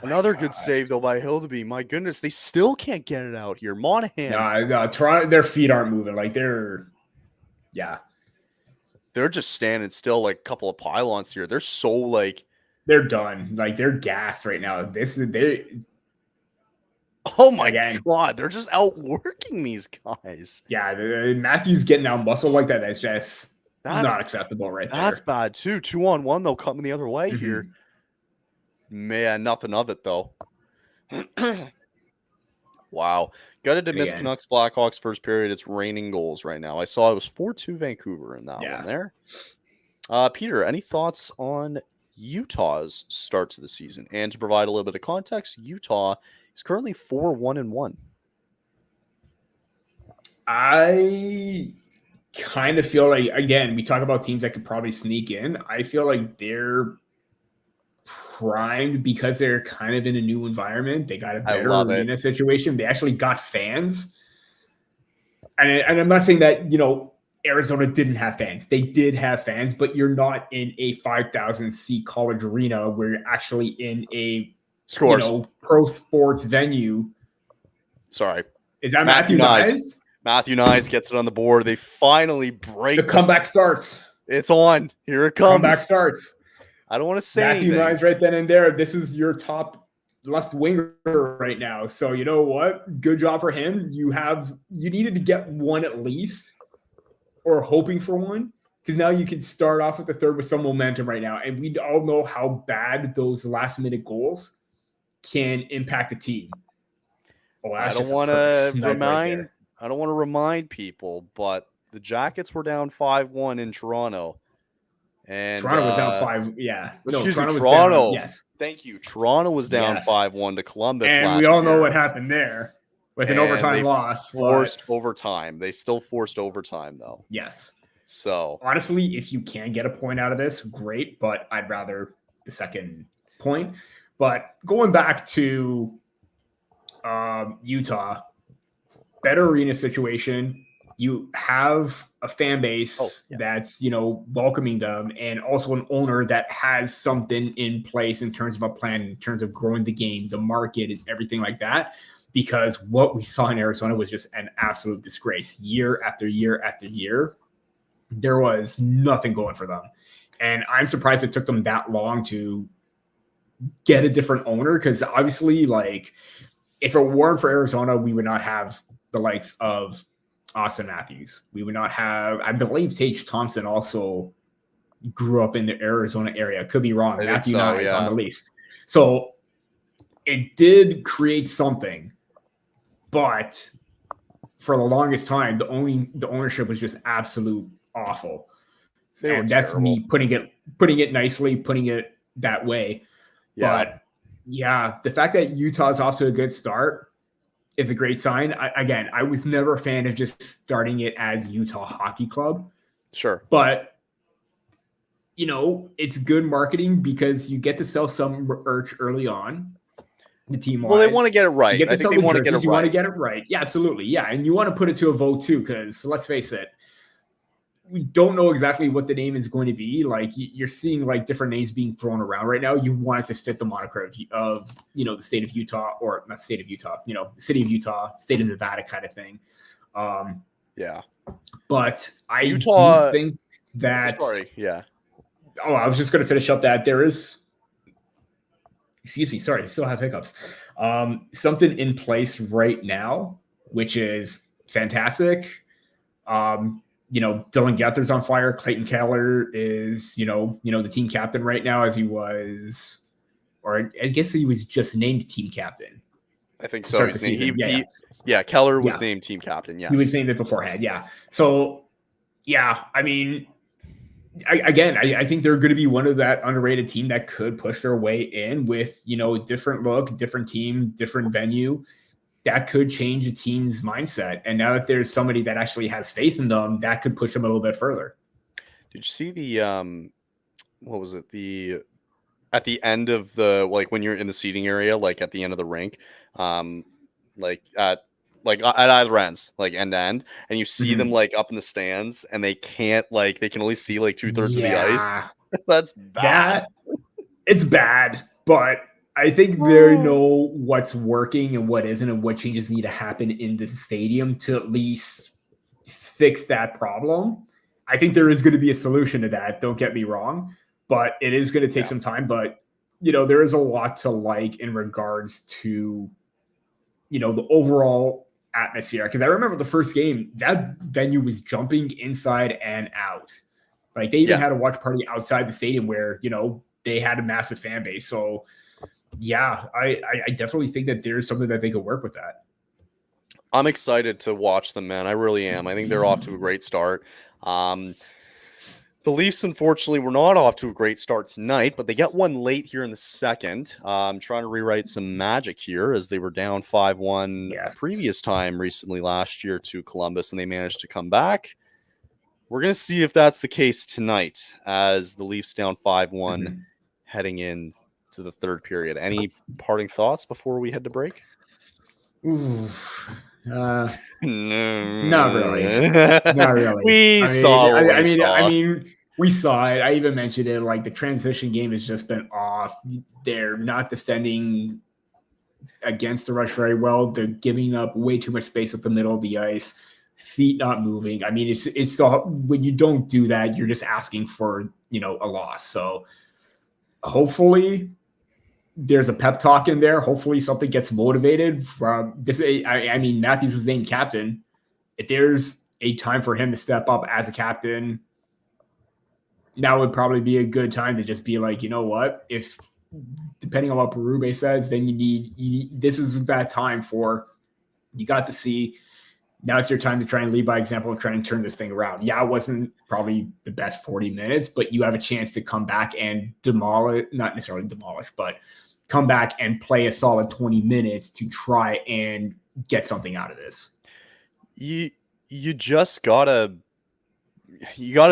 Another good save though by Hildeby. My goodness, they still can't get it out here. Monahan. No, Toronto, their feet aren't moving. They're just standing still, a couple of pylons here. They're so they're done. They're gassed right now. Oh my God, they're just outworking these guys. Yeah, Matthews getting out muscle like that. That's not acceptable right there. That's bad too. 2-on-1 though, coming the other way here. Man, nothing of it though. Wow. Gutted to miss Canucks Blackhawks first period. It's raining goals right now. I saw it was 4-2 Vancouver in that one there. Peter, any thoughts on Utah's start to the season. And to provide a little bit of context, Utah is currently 4-1-1. I kind of feel like, again, we talk about teams that could probably sneak in. I feel like they're primed because they're kind of in a new environment. They got a better arena situation. They actually got fans. And I'm not saying that, Arizona didn't have fans. They did have fans, but you're not in a 5,000 seat college arena where you're actually in a pro sports venue. Sorry. Is that Matthew Nyes? Matthew Nyes gets it on the board. They finally break. The comeback starts. It's on. Here it comes. Comeback starts. I don't want to say Matthew anything. Nyes right then and there. This is your top left winger right now. So you know what? Good job for him. You needed to get one at least, or hoping for one, because now you can start off with the third with some momentum right now. And we all know how bad those last minute goals can impact a team. I don't want to remind people, but the Jackets were down 5-1 in Toronto. And Toronto was down 5. Yeah. Toronto. Yes. Thank you. Toronto was down 5-1 to Columbus and we all know what happened there with an overtime loss. Forced overtime. They still forced overtime, though. Yes. So honestly, if you can get a point out of this, great. But I'd rather the second point. But going back to Utah, better arena situation. You have a fan base that's, welcoming them, and also an owner that has something in place in terms of a plan, in terms of growing the game, the market, and everything like that. Because what we saw in Arizona was just an absolute disgrace. Year after year after year, there was nothing going for them. And I'm surprised it took them that long to get a different owner, because obviously, if it weren't for Arizona, we would not have the likes of Austin Matthews. We would not have, I believe Tage Thompson also grew up in the Arizona area. Could be wrong. Matthew Nyes on the Leafs. So it did create something, but for the longest time, the ownership was just absolute awful. And that's me putting it nicely, putting it that way. Yeah. But yeah, the fact that Utah's off to a good start is a great sign. I was never a fan of just starting it as Utah Hockey Club. Sure. But, it's good marketing because you get to sell some merch early on. The team. Well, they want to get it right. I think they want to get it right. You want to get it right. Yeah, absolutely. Yeah. And you want to put it to a vote too, because let's face it, we don't know exactly what the name is going to be. You're seeing different names being thrown around right now. You want it to fit the moniker of the state of Utah, or not state of Utah, the city of Utah, state of Nevada kind of thing. Yeah. But Utah, do think that. Sorry. Yeah. Oh, I was just going to finish up that there is. Excuse me. Sorry, I still have hiccups. Something in place right now, which is fantastic. Dylan Guenther's on fire. Clayton Keller is, the team captain right now, as he was, or I guess he was just named team captain. I think so. Keller was named team captain. Yes. He was named it beforehand. Yeah. So, yeah, I mean, I think they're going to be one of that underrated team that could push their way in with, different look, different team, different venue. That could change a team's mindset. And now that there's somebody that actually has faith in them, that could push them a little bit further. Did you see the, what was it? At the end of the, when you're in the seating area, at the end of the rink, at either ends, end to end, and you see them up in the stands, and they can't, they can only see 2/3 of the ice. That's bad. It's bad, but I think they know what's working and what isn't, and what changes need to happen in the stadium to at least fix that problem. I think there is going to be a solution to that. Don't get me wrong, but it is going to take some time. But, there is a lot to like in regards to, the overall atmosphere. Because I remember the first game, that venue was jumping inside and out. They even had a watch party outside the stadium where, they had a massive fan base. So, yeah, I definitely think that there's something that they could work with that. I'm excited to watch them, man. I really am. I think they're off to a great start. The Leafs, unfortunately, were not off to a great start tonight, but they got one late here in the second. I'm trying to rewrite some magic here as they were down 5-1 a previous time recently last year to Columbus, and they managed to come back. We're going to see if that's the case tonight as the Leafs down 5-1 heading in to the third period. Any parting thoughts before we head to break? Not really. Not really. We saw we saw it. I even mentioned it. Like, the transition game has just been off. They're not defending against the rush very well. They're giving up way too much space up the middle of the ice. Feet not moving. I mean, it's when you don't do that, you're just asking for, a loss. So hopefully there's a pep talk in there. Hopefully something gets motivated from this. I mean, Matthews was named captain. If there's a time for him to step up as a captain, that would probably be a good time to just be like, you know what? If depending on what Berube says, then this is that time for you got to see. Now it's your time to try and lead by example and try and turn this thing around. Yeah, it wasn't probably the best 40 minutes, but you have a chance to come back and not necessarily demolish, but come back and play a solid 20 minutes to try and get something out of this. You just gotta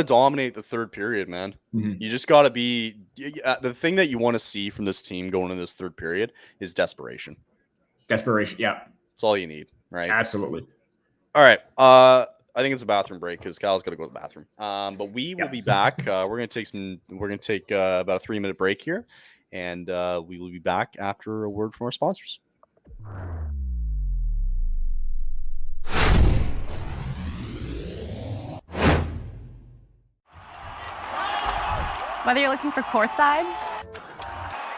dominate the third period, man. You just gotta be the thing that you want to see from this team going into this third period is desperation. Desperation, yeah. That's all you need, right? Absolutely. All right. I think it's a bathroom break because Kyle's got to go to the bathroom. But we will be back. We're gonna take about a 3-minute break here, and we will be back after a word from our sponsors. Whether you're looking for courtside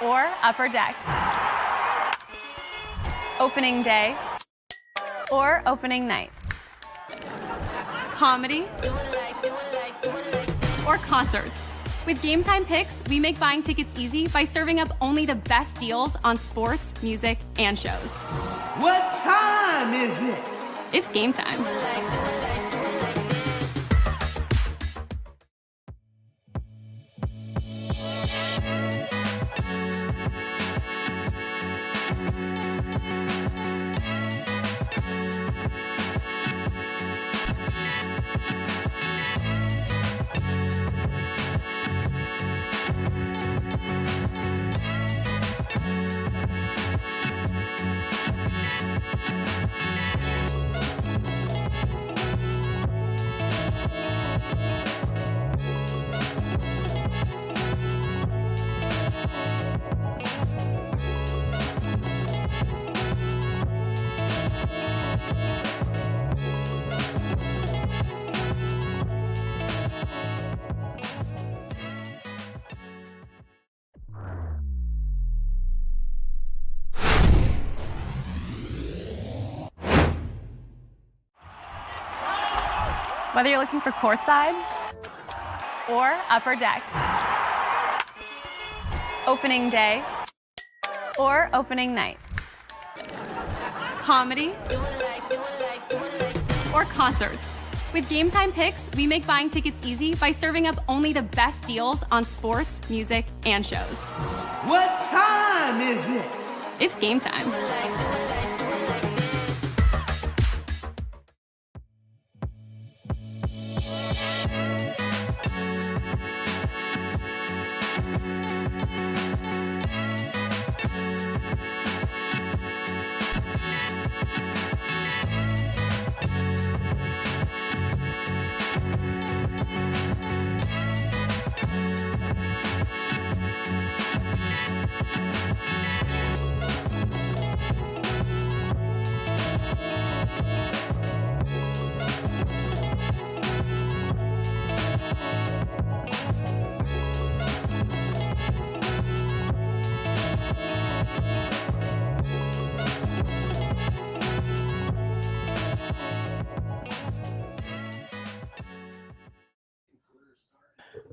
or upper deck, opening day or opening night, comedy or concerts. With Gametime Picks, we make buying tickets easy by serving up only the best deals on sports, music, and shows. What time is it? It's game time. Whether you're looking for courtside or upper deck, opening day or opening night, comedy or concerts. With Gametime Picks, we make buying tickets easy by serving up only the best deals on sports, music, and shows. What time is it? It's game time.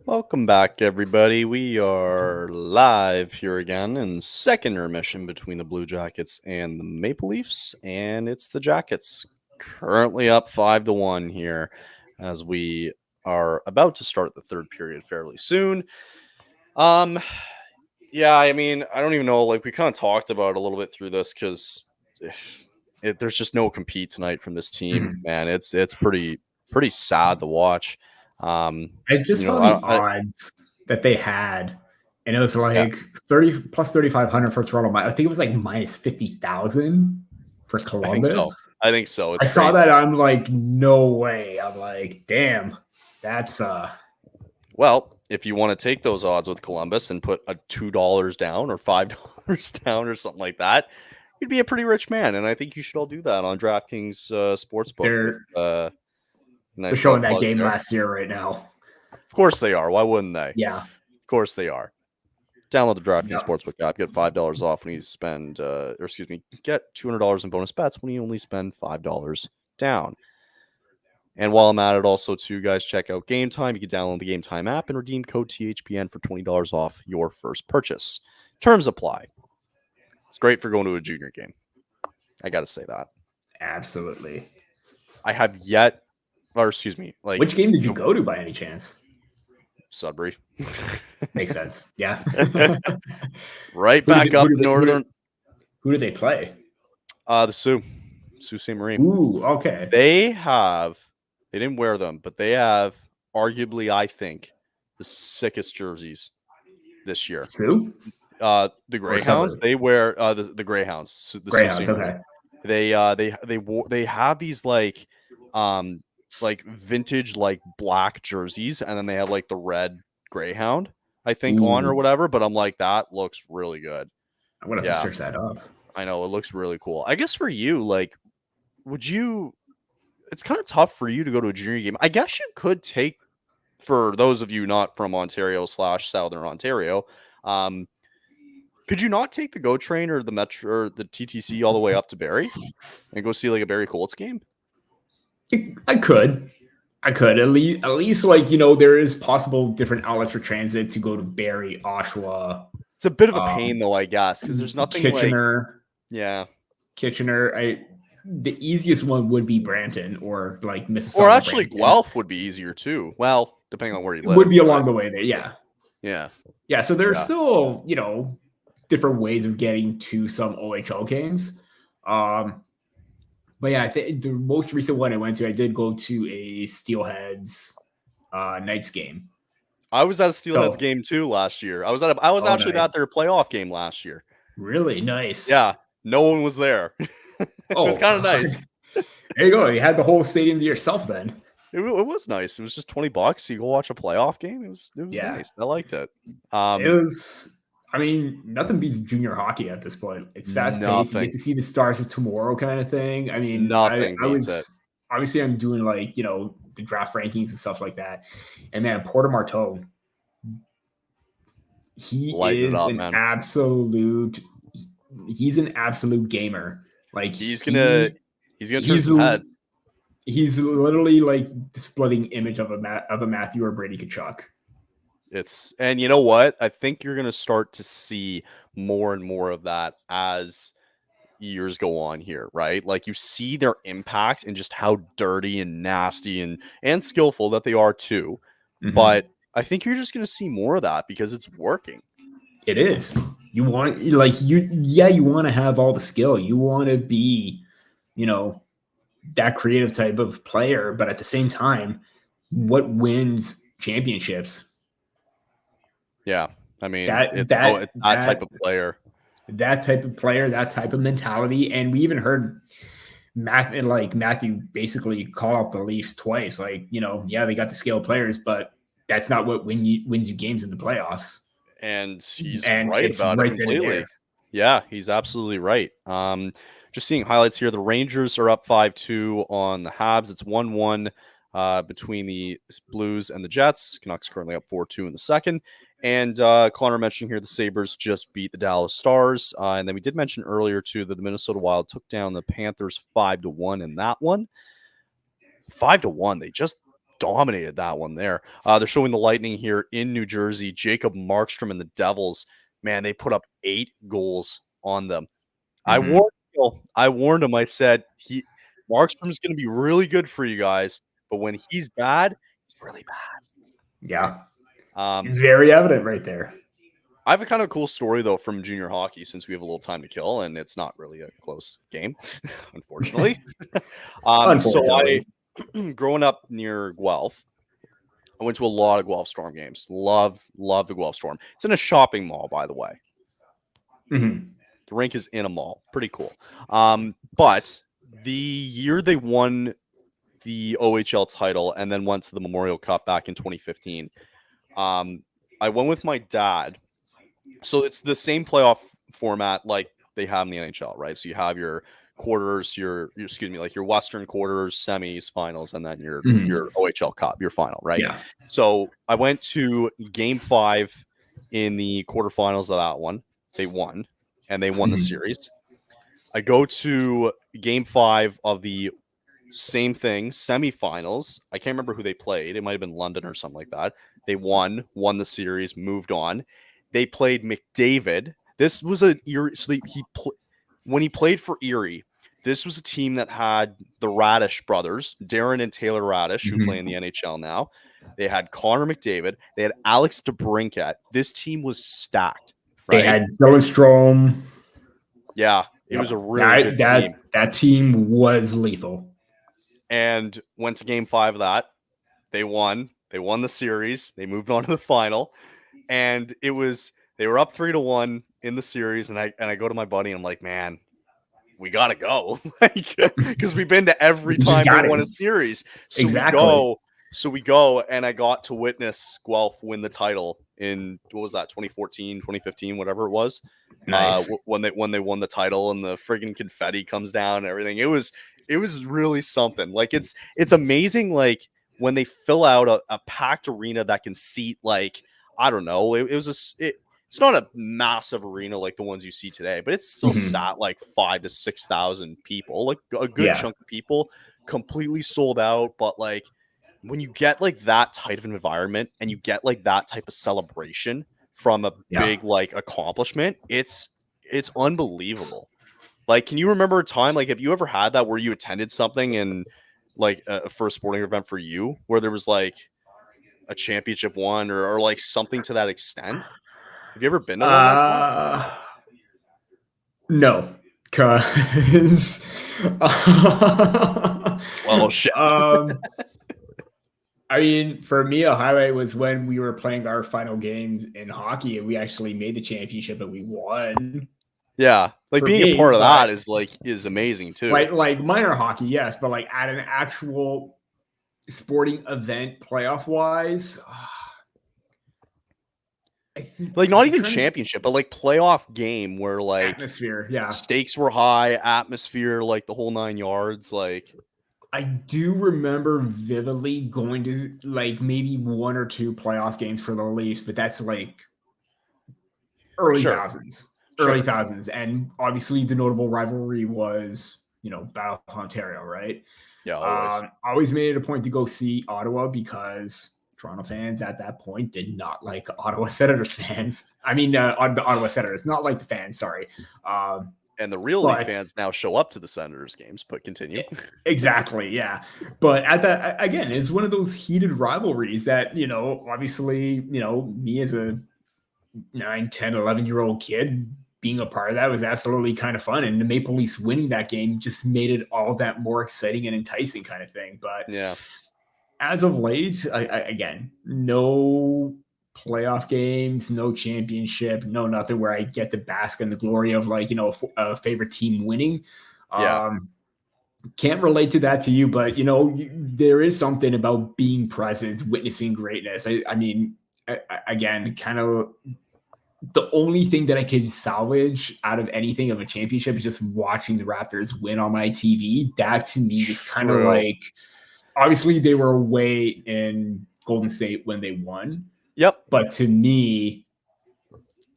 Welcome back, everybody. We are live here again in second intermission between the Blue Jackets and the Maple Leafs, and it's the Jackets currently up 5-1 here as we are about to start the third period fairly soon. Yeah, I mean, I don't even know. Like, we kind of talked about it a little bit through this because there's just no compete tonight from this team, man. It's pretty sad to watch. I just saw the odds that they had, and it was like 30 plus 3,500 for Toronto. I think it was like minus 50,000 for Columbus. I think so. It's I saw that. I'm like, no way. I'm like, damn, that's Well, if you want to take those odds with Columbus and put a $2 down or $5 down or something like that, you'd be a pretty rich man. And I think you should all do that on DraftKings Sportsbook. They're showing that game last year right now. Of course they are. Why wouldn't they? Yeah. Of course they are. Download the DraftKings Sportsbook app. Get $5 off when you spend, get $200 in bonus bets when you only spend $5 down. And while I'm at it, also, too, guys, check out Gametime. You can download the Gametime app and redeem code THPN for $20 off your first purchase. Terms apply. It's great for going to a junior game. I got to say that. Absolutely. I have yet, or excuse me, like, which game did you go to by any chance? Sudbury. Makes sense. Yeah. Right back up northern. Who do they play? The Sault Ste. Marie. Ooh, okay. They didn't wear them, but they have arguably, I think, the sickest jerseys this year. Who? The Greyhounds. They wear the Greyhounds. The Greyhounds. Okay. They have these like vintage like black jerseys, and then they have like the red Greyhound, I think, on or whatever. But I'm like, that looks really good. I'm gonna have to search that up. I know, it looks really cool. I guess for you, like, would you? It's kind of tough for you to go to a junior game. I guess you could take, for those of you not from Ontario/Southern Ontario, could you not take the GO train or the Metro or the TTC all the way up to Barrie and go see like a Barrie Colts game? I could at least like, you know, there is possible different outlets for transit to go to Barrie, Oshawa. It's a bit of a pain though, I guess, because there's nothing Kitchener. Like, Kitchener. The easiest one would be Brampton or like Mississauga. Or actually, Guelph would be easier too. Well, depending on where you live. It would be along the way there. Yeah. Yeah. So there's still, you know, different ways of getting to some OHL games. But yeah, I think the most recent one I went to, I did go to a Steelheads Knights game. I was at a Steelheads game too last year. I was actually at their playoff game last year. Really nice. Yeah, no one was there. It was kind of nice. There you go. You had the whole stadium to yourself then. It was nice. It was just $20. You go watch a playoff game. It was nice. I liked it. It was. I mean, nothing beats junior hockey at this point. It's fast paced. You get to see the stars of tomorrow kind of thing. I mean, nothing beats it. Obviously, I'm doing like, you know, the draft rankings and stuff like that. And man, Porter Marteau, he's an absolute gamer. Like he's gonna turn some heads. He's literally like the splitting image of a Matthew or Brady Tkachuk. And you know what? I think you're gonna start to see more and more of that as years go on here, right? Like you see their impact and just how dirty and nasty and skillful that they are too. Mm-hmm. But I think you're just gonna see more of that because it's working. It is. You want you want to have all the skill. You want to be, you know, that creative type of player, but at the same time, what wins championships? Yeah. I mean, it's that type of player. That type of player, that type of mentality. And we even heard Matthew basically call out the Leafs twice. Like, you know, yeah, they got the scale players, but that's not what wins you games in the playoffs. And he's right about it completely. Yeah, he's absolutely right. Just seeing highlights here. The Rangers are up 5-2 on the Habs. It's 1-1 between the Blues and the Jets. Canucks currently up 4-2 in the second. And Connor mentioned here the Sabres just beat the Dallas Stars. And then we did mention earlier, too, that the Minnesota Wild took down the Panthers 5-1 in that one. 5-1. They just dominated that one there. They're showing the Lightning here in New Jersey. Jacob Markstrom and the Devils, man, they put up 8 goals on them. Mm-hmm. I warned him. I said, Markstrom's going to be really good for you guys, but when he's bad, he's really bad. Yeah. Um, Very evident right there. I have a kind of cool story though from junior hockey, since we have a little time to kill and it's not really a close game, unfortunately. So I, growing up near Guelph, I went to a lot of Guelph Storm games. Love the Guelph Storm. It's in a shopping mall, by the way. Mm-hmm. The rink is in a mall. Pretty cool. But the year they won the OHL title and then went to the Memorial Cup back in 2015, I went with my dad. So it's the same playoff format like they have in the NHL, right? So you have your quarters, your Western quarters, semis, finals, and then your OHL Cup, your final, right? Yeah. So I went to Game 5 in the quarterfinals of that one. They won, and they won the series. I go to Game 5 of the same thing, semifinals. I can't remember who they played. It might have been London or something like that. They won the series, moved on. They played McDavid. This was a Erie. So when he played for Erie, this was a team that had the Radish brothers, Darren and Taylor Radish, who play in the NHL now. They had Connor McDavid. They had Alex DeBrincat. This team was stacked. Right? They had Strom. Yeah, it was a really good team. That team was lethal. And went to Game 5 of that. They won. They won the series. They moved on to the final. And they were up 3-1 in the series. And I go to my buddy and I'm like, man, we got to go. Because we've been to every time they won a series. So we go, and I got to witness Guelph win the title in, what was that, 2014, 2015, whatever it was. Nice. When they won the title and the friggin' confetti comes down and everything. It was really something. Like it's amazing. Like when they fill out a packed arena that can seat, like, I don't know, it's not a massive arena like the ones you see today, but it's still sat like 5,000 to 6,000 people, like a good chunk of people, completely sold out. But like when you get like that type of environment and you get like that type of celebration from a big like accomplishment, it's unbelievable. Like, can you remember a time, like, have you ever had that where you attended something and like a first sporting event for you where there was like a championship won or like something to that extent? Have you ever been to one like that? No, because well, shit. I mean, for me, a highlight was when we were playing our final games in hockey and we actually made the championship and we won. Yeah, like being a part of that is amazing too. Like minor hockey, yes, but like at an actual sporting event, playoff wise, like not even championship, but like playoff game where like atmosphere, stakes were high, atmosphere, like the whole 9 yards. Like I do remember vividly going to like maybe 1 or 2 playoff games for the Leafs, but that's like early thousands. Early thousands, and obviously the notable rivalry was, Battle of Ontario, right? Yeah, always. Always made it a point to go see Ottawa because Toronto fans at that point did not like Ottawa Senators fans. I mean, the Ottawa Senators, not like the fans. Sorry. And the real Leaf fans now show up to the Senators games, but continue. Exactly, yeah. But at that, again, it's one of those heated rivalries that, obviously, me as a 9, 10, 11-year-old kid being a part of that was absolutely kind of fun. And the Maple Leafs winning that game just made it all that more exciting and enticing kind of thing. But yeah, as of late, again, no playoff games, no championship, no nothing where I get to bask in the glory of like, a favorite team winning. Can't relate to that to you, but, there is something about being present, witnessing greatness. I mean, again, kind of the only thing that I could salvage out of anything of a championship is just watching the Raptors win on my TV. That to me is kind of like, obviously they were away in Golden State when they won. Yep. But to me,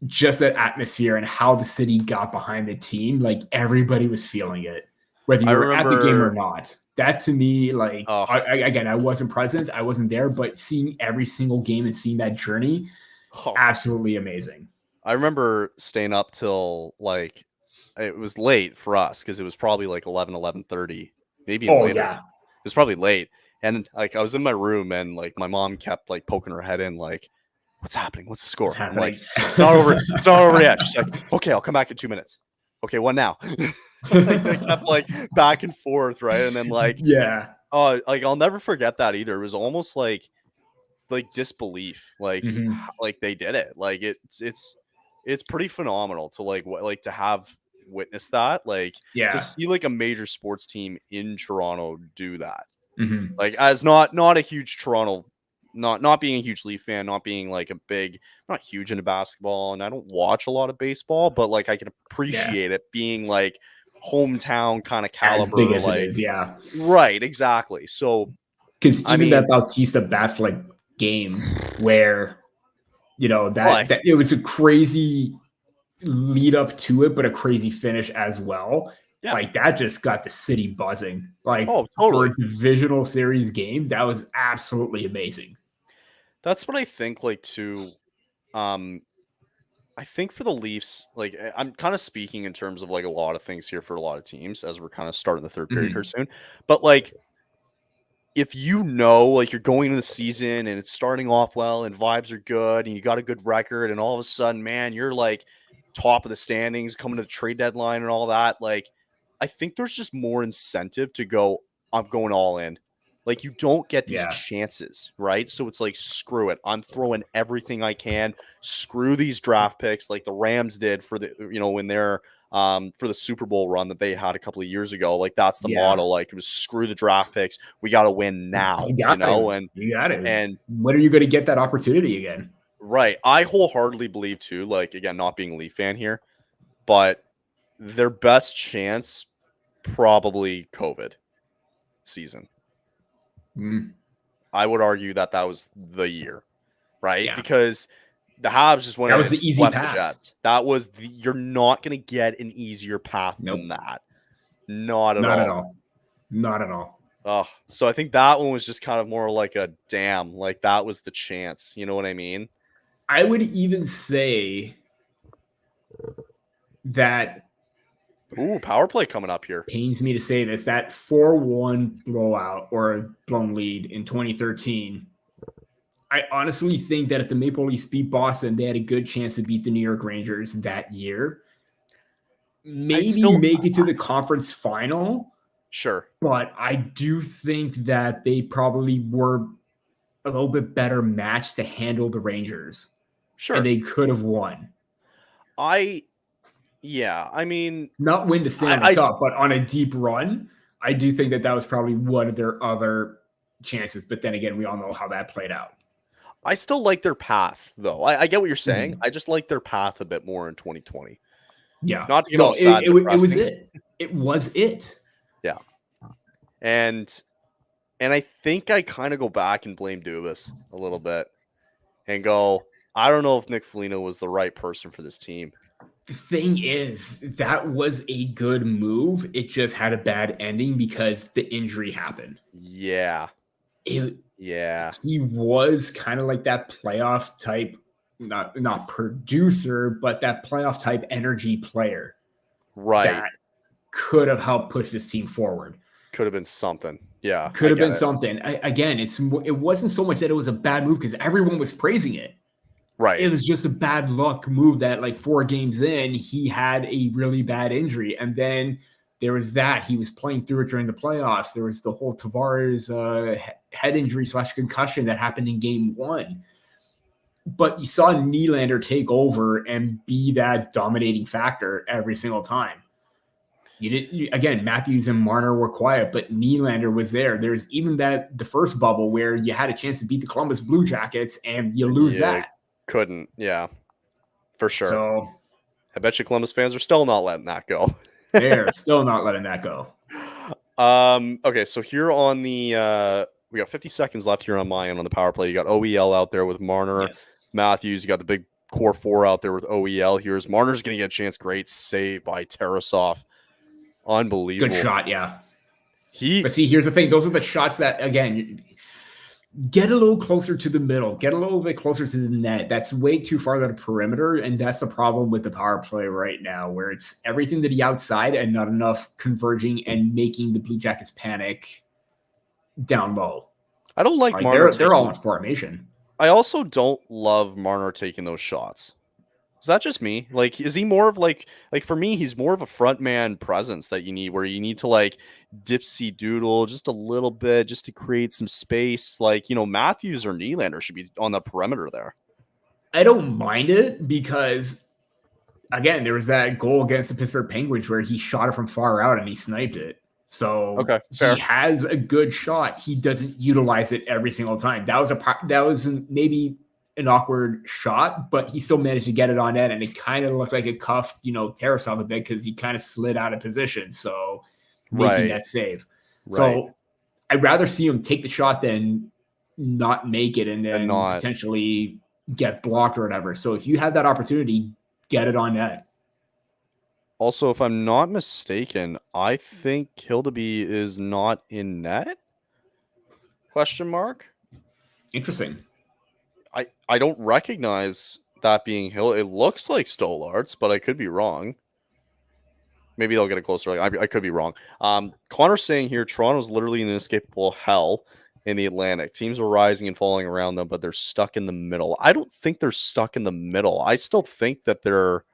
just that atmosphere and how the city got behind the team, like everybody was feeling it, whether you were at the game or not. That to me, like, again, I wasn't present, I wasn't there, but seeing every single game and seeing that journey, absolutely amazing. I remember staying up till like, it was late for us because it was probably like 11:30, maybe even later. Yeah. It was probably late. And like I was in my room and like my mom kept like poking her head in like, what's happening? What's the score? I'm like, it's not over. It's not over yet. She's like, okay, I'll come back in 2 minutes. Okay, what now? Like they kept like back and forth, right? And then like, yeah, like I'll never forget that either. It was almost like disbelief, like like they did it. Like it's pretty phenomenal to like to have witnessed that, like to see like a major sports team in Toronto do that. Like as not a huge Toronto, not being a huge Leaf fan, not being like a big, not huge into basketball, and I don't watch a lot of baseball, but like I can appreciate it being like hometown kind of caliber, as big as like it is, right, exactly. So because even that Bautista Batfleck game where that it was a crazy lead up to it, but a crazy finish as well. Yeah. Like that just got the city buzzing. Like for a divisional series game, that was absolutely amazing. That's what I think, like, too. I think for the Leafs, like, I'm kind of speaking in terms of, like, a lot of things here for a lot of teams as we're kind of starting the third period here soon. But, like, if like, you're going into the season and it's starting off well and vibes are good and you got a good record and all of a sudden, man, you're, like, top of the standings coming to the trade deadline and all that, like, I think there's just more incentive to go, I'm going all in. Like, you don't get these chances, right? So it's like, screw it. I'm throwing everything I can. Screw these draft picks like the Rams did for the, when they're for the Super Bowl run that they had a couple of years ago. Like, that's the model. Like, it was screw the draft picks. We got to win now, and you got it. And when are you going to get that opportunity again? Right. I wholeheartedly believe too, like, again, not being a Leaf fan here, but their best chance, probably COVID season. I would argue that was the year, right? Yeah. Because the Habs just went. That was the easy path. The Jets. That was you're not going to get an easier path than that. Not at all. Not at all. Oh, so I think that one was just kind of more like a damn, like that was the chance. You know what I mean? I would even say that. Ooh, power play coming up here. Pains me to say this, that 4-1 blowout or blown lead in 2013. I honestly think that if the Maple Leafs beat Boston, they had a good chance to beat the New York Rangers that year. Maybe make it to the conference final. Sure. But I do think that they probably were a little bit better matched to handle the Rangers. Sure. And they could have won. Yeah, I mean, not win the Stanley Cup, but on a deep run, I do think that was probably one of their other chances. But then again, we all know how that played out. I still like their path, though. I get what you're saying. I just like their path a bit more in 2020. Yeah, not to get all sad. It was it. It was it. Yeah, and I think I kind of go back and blame Dubas a little bit, and go, I don't know if Nick Foligno was the right person for this team. The thing is, that was a good move. It just had a bad ending because the injury happened. Yeah. He was kind of like that playoff type, not producer, but that playoff type energy player. Right. That could have helped push this team forward. Could have been something. Yeah. Could have been something. It wasn't so much that it was a bad move because everyone was praising it. Right. It was just a bad luck move that, like, 4 games in, he had a really bad injury. And then there was that. He was playing through it during the playoffs. There was the whole Tavares head injury / concussion that happened in game 1. But you saw Nylander take over and be that dominating factor every single time. Again, Matthews and Marner were quiet, but Nylander was there. There's even the first bubble where you had a chance to beat the Columbus Blue Jackets and you lose that. Couldn't, yeah, for sure. So I bet you Columbus fans are still not letting that go. They're still not letting that go. Okay, so here on the we got 50 seconds left here on my end on the power play. You got OEL out there with Marner, Matthews. You got the big core 4 out there with OEL. Here's Marner's going to get a chance. Great save by Tarasov. Unbelievable. Good shot, yeah. But see, here's the thing. Those are the shots that, again, get a little closer to the middle. Get a little bit closer to the net. That's way too far to the perimeter, and that's the problem with the power play right now, where it's everything to the outside and not enough converging and making the Blue Jackets panic down low. I don't like Like Marner. they're all in formation. I also don't love Marner taking those shots. Is that just me? Like, is he more of like for me, he's more of a front man presence that you need, where you need to like dipsy doodle just a little bit just to create some space. Like, Matthews or Nylander should be on the perimeter there. I don't mind it because, again, there was that goal against the Pittsburgh Penguins where he shot it from far out and he sniped it. So okay, fair. He has a good shot. He doesn't utilize it every single time. That was maybe an awkward shot, but he still managed to get it on net, and it kind of looked like it cuffed, Tarasov a bit because he kind of slid out of position. So making that save. Right. So I'd rather see him take the shot than not make it and then potentially get blocked or whatever. So if you have that opportunity, get it on net. Also, if I'm not mistaken, I think Hildeby is not in net? Question mark? Interesting. I don't recognize that being Hill. It looks like Stollarts, but I could be wrong. Maybe they'll get it closer. I could be wrong. Connor's saying here, Toronto's literally in an inescapable hell in the Atlantic. Teams are rising and falling around them, but they're stuck in the middle. I don't think they're stuck in the middle. I still think that they're...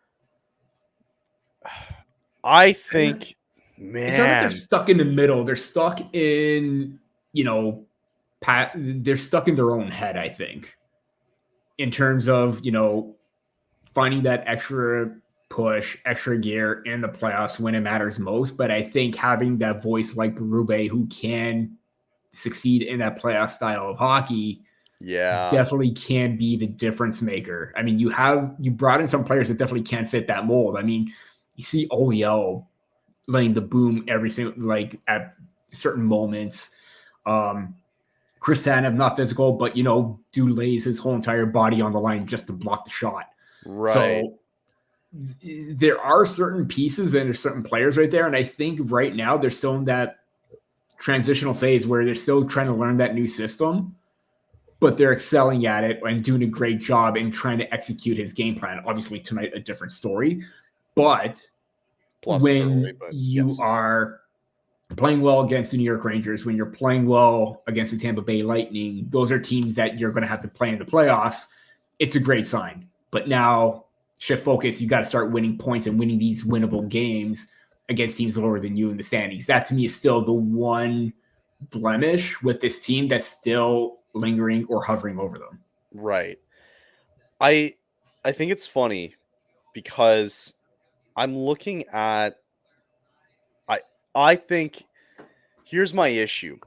I think, man... It's not that they're stuck in the middle. They're stuck in, they're stuck in their own head, I think. In terms of, finding that extra push, extra gear in the playoffs when it matters most. But I think having that voice like Berube who can succeed in that playoff style of hockey definitely can be the difference maker. I mean, you brought in some players that definitely can't fit that mold. I mean, you see OEL letting the boom every single, at certain moments. Chris Tanev, not physical, but, dude lays his whole entire body on the line just to block the shot. Right. So there are certain pieces and there's certain players right there. And I think right now they're still in that transitional phase where they're still trying to learn that new system, but they're excelling at it and doing a great job in trying to execute his game plan. Obviously tonight, a different story, but you are playing well against the New York Rangers, when you're playing well against the Tampa Bay Lightning, those are teams that you're going to have to play in the playoffs. It's a great sign. But now, shift focus, you got to start winning points and winning these winnable games against teams lower than you in the standings. That, to me, is still the one blemish with this team that's still lingering or hovering over them. Right. I think it's funny because I'm looking at... I think here's my issue.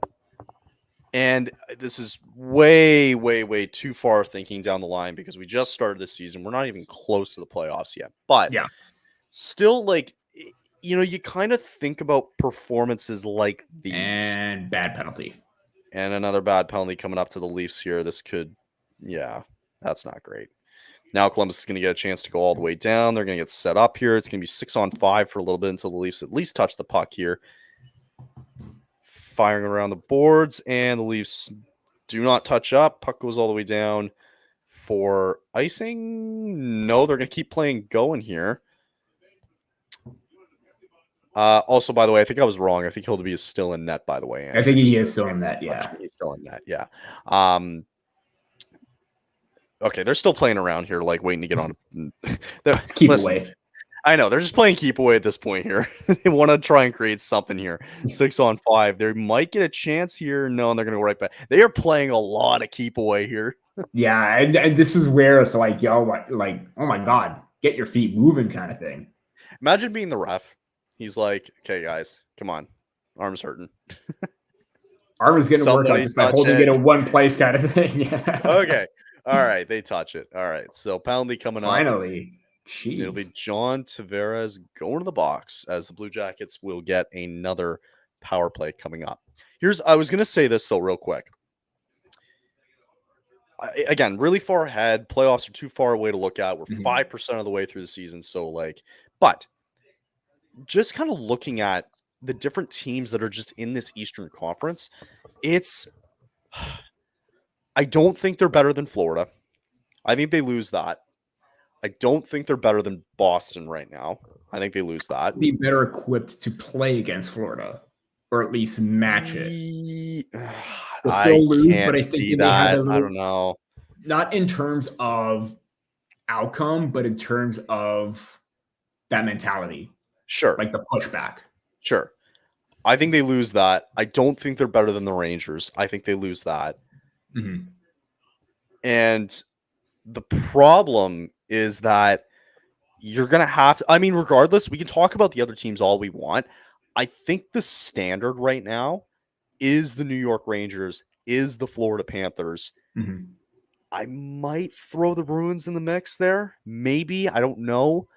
And this is way, way, way too far thinking down the line because we just started this season. We're not even close to the playoffs yet. But still, you kind of think about performances like these. And bad penalty. And another bad penalty coming up to the Leafs here. This could, that's not great. Now Columbus is going to get a chance to go all the way down. They're going to get set up here. It's going to be 6-on-5 for a little bit until the Leafs at least touch the puck here. Firing around the boards, and the Leafs do not touch up. Puck goes all the way down for icing. No, they're going to keep playing going here. Also, by the way, I think I was wrong. I think Hildeby is still in net, by the way. I think he is still in net, He's still in net, Okay, they're still playing around here, waiting to get on. Keep away. I know, they're just playing keep away at this point here. They want to try and create something here. 6-on-5. They might get a chance here. No, and they're going to go right back. They are playing a lot of keep away here. Yeah, and this is where it's oh my God, get your feet moving kind of thing. Imagine being the ref. He's like, okay, guys, come on. Arm's hurting. Arm is getting worked out just by holding it in one place kind of thing. Yeah. Okay. All right. They touch it. All right. So penalty coming up. Finally. Jeez. It'll be John Tavares going to the box as the Blue Jackets will get another power play coming up. I was going to say this, though, real quick. Again, really far ahead. Playoffs are too far away to look at. We're 5% of the way through the season. So, but just kind of looking at the different teams that are just in this Eastern Conference, I don't think they're better than Florida. I think they lose that. I don't think they're better than Boston right now. I think they lose that. Be better equipped to play against Florida or at least match it. They'll I still lose, can't but I think see they may have that. a little, I don't know. not in terms of outcome, but in terms of that mentality, Sure. like the pushback. Sure. I think they lose that. I don't think they're better than the Rangers. I think they lose that. Mm-hmm. And the problem is that you're going to have to, I mean, regardless, we can talk about the other teams all we want. I think the standard right now is the New York Rangers, is the Florida Panthers. Mm-hmm. I might throw the Bruins in the mix there. Maybe. I don't know.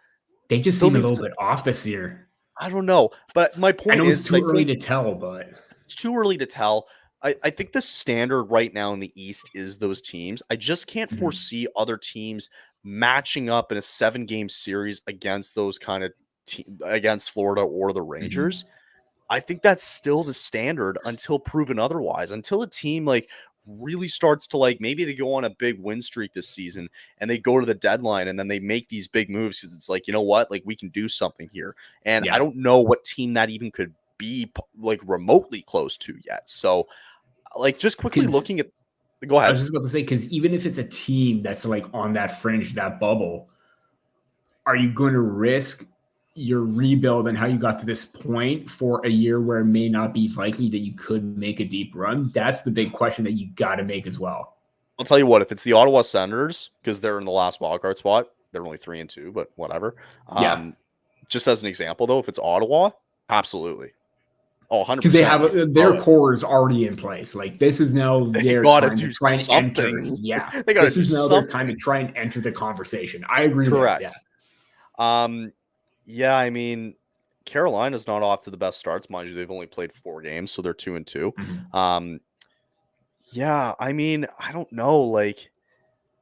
They just Still seem a needs little to, bit off this year. I don't know. But my I point know it's is, too early to tell, but it's too early to tell. I think the standard right now in the East is those teams. I just can't Mhm. foresee other teams matching up in a 7-game series against those kind of against Florida or the Rangers. I think that's still the standard until proven otherwise. Until a team like really starts to like, maybe they go on a big win streak this season and they go to the deadline and then they make these big moves because it's like, you know what, like we can do something here. And I don't know what team that even could be like remotely close to yet. So like just quickly looking at, go I ahead. was just about to say, because even if it's a team that's like on that fringe, that bubble, are you going to risk your rebuild and how you got to this point for a year where it may not be likely that you could make a deep run? That's the big question that you got to make as well. I'll tell you what, if it's the Ottawa Senators, because they're in the last wildcard spot, they're only 3-2, but whatever. Just as an example, though, if it's Ottawa, absolutely. Oh, 100%. Because they have their core is already in place. Like this is now their time to try and enter. Yeah, they got to this is now their time to try and enter the conversation. I agree. Correct. With that. Yeah, I mean, Carolina's not off to the best starts, mind you. They've only played 4 games, so they're 2-2. Yeah, I mean, I don't know. Like,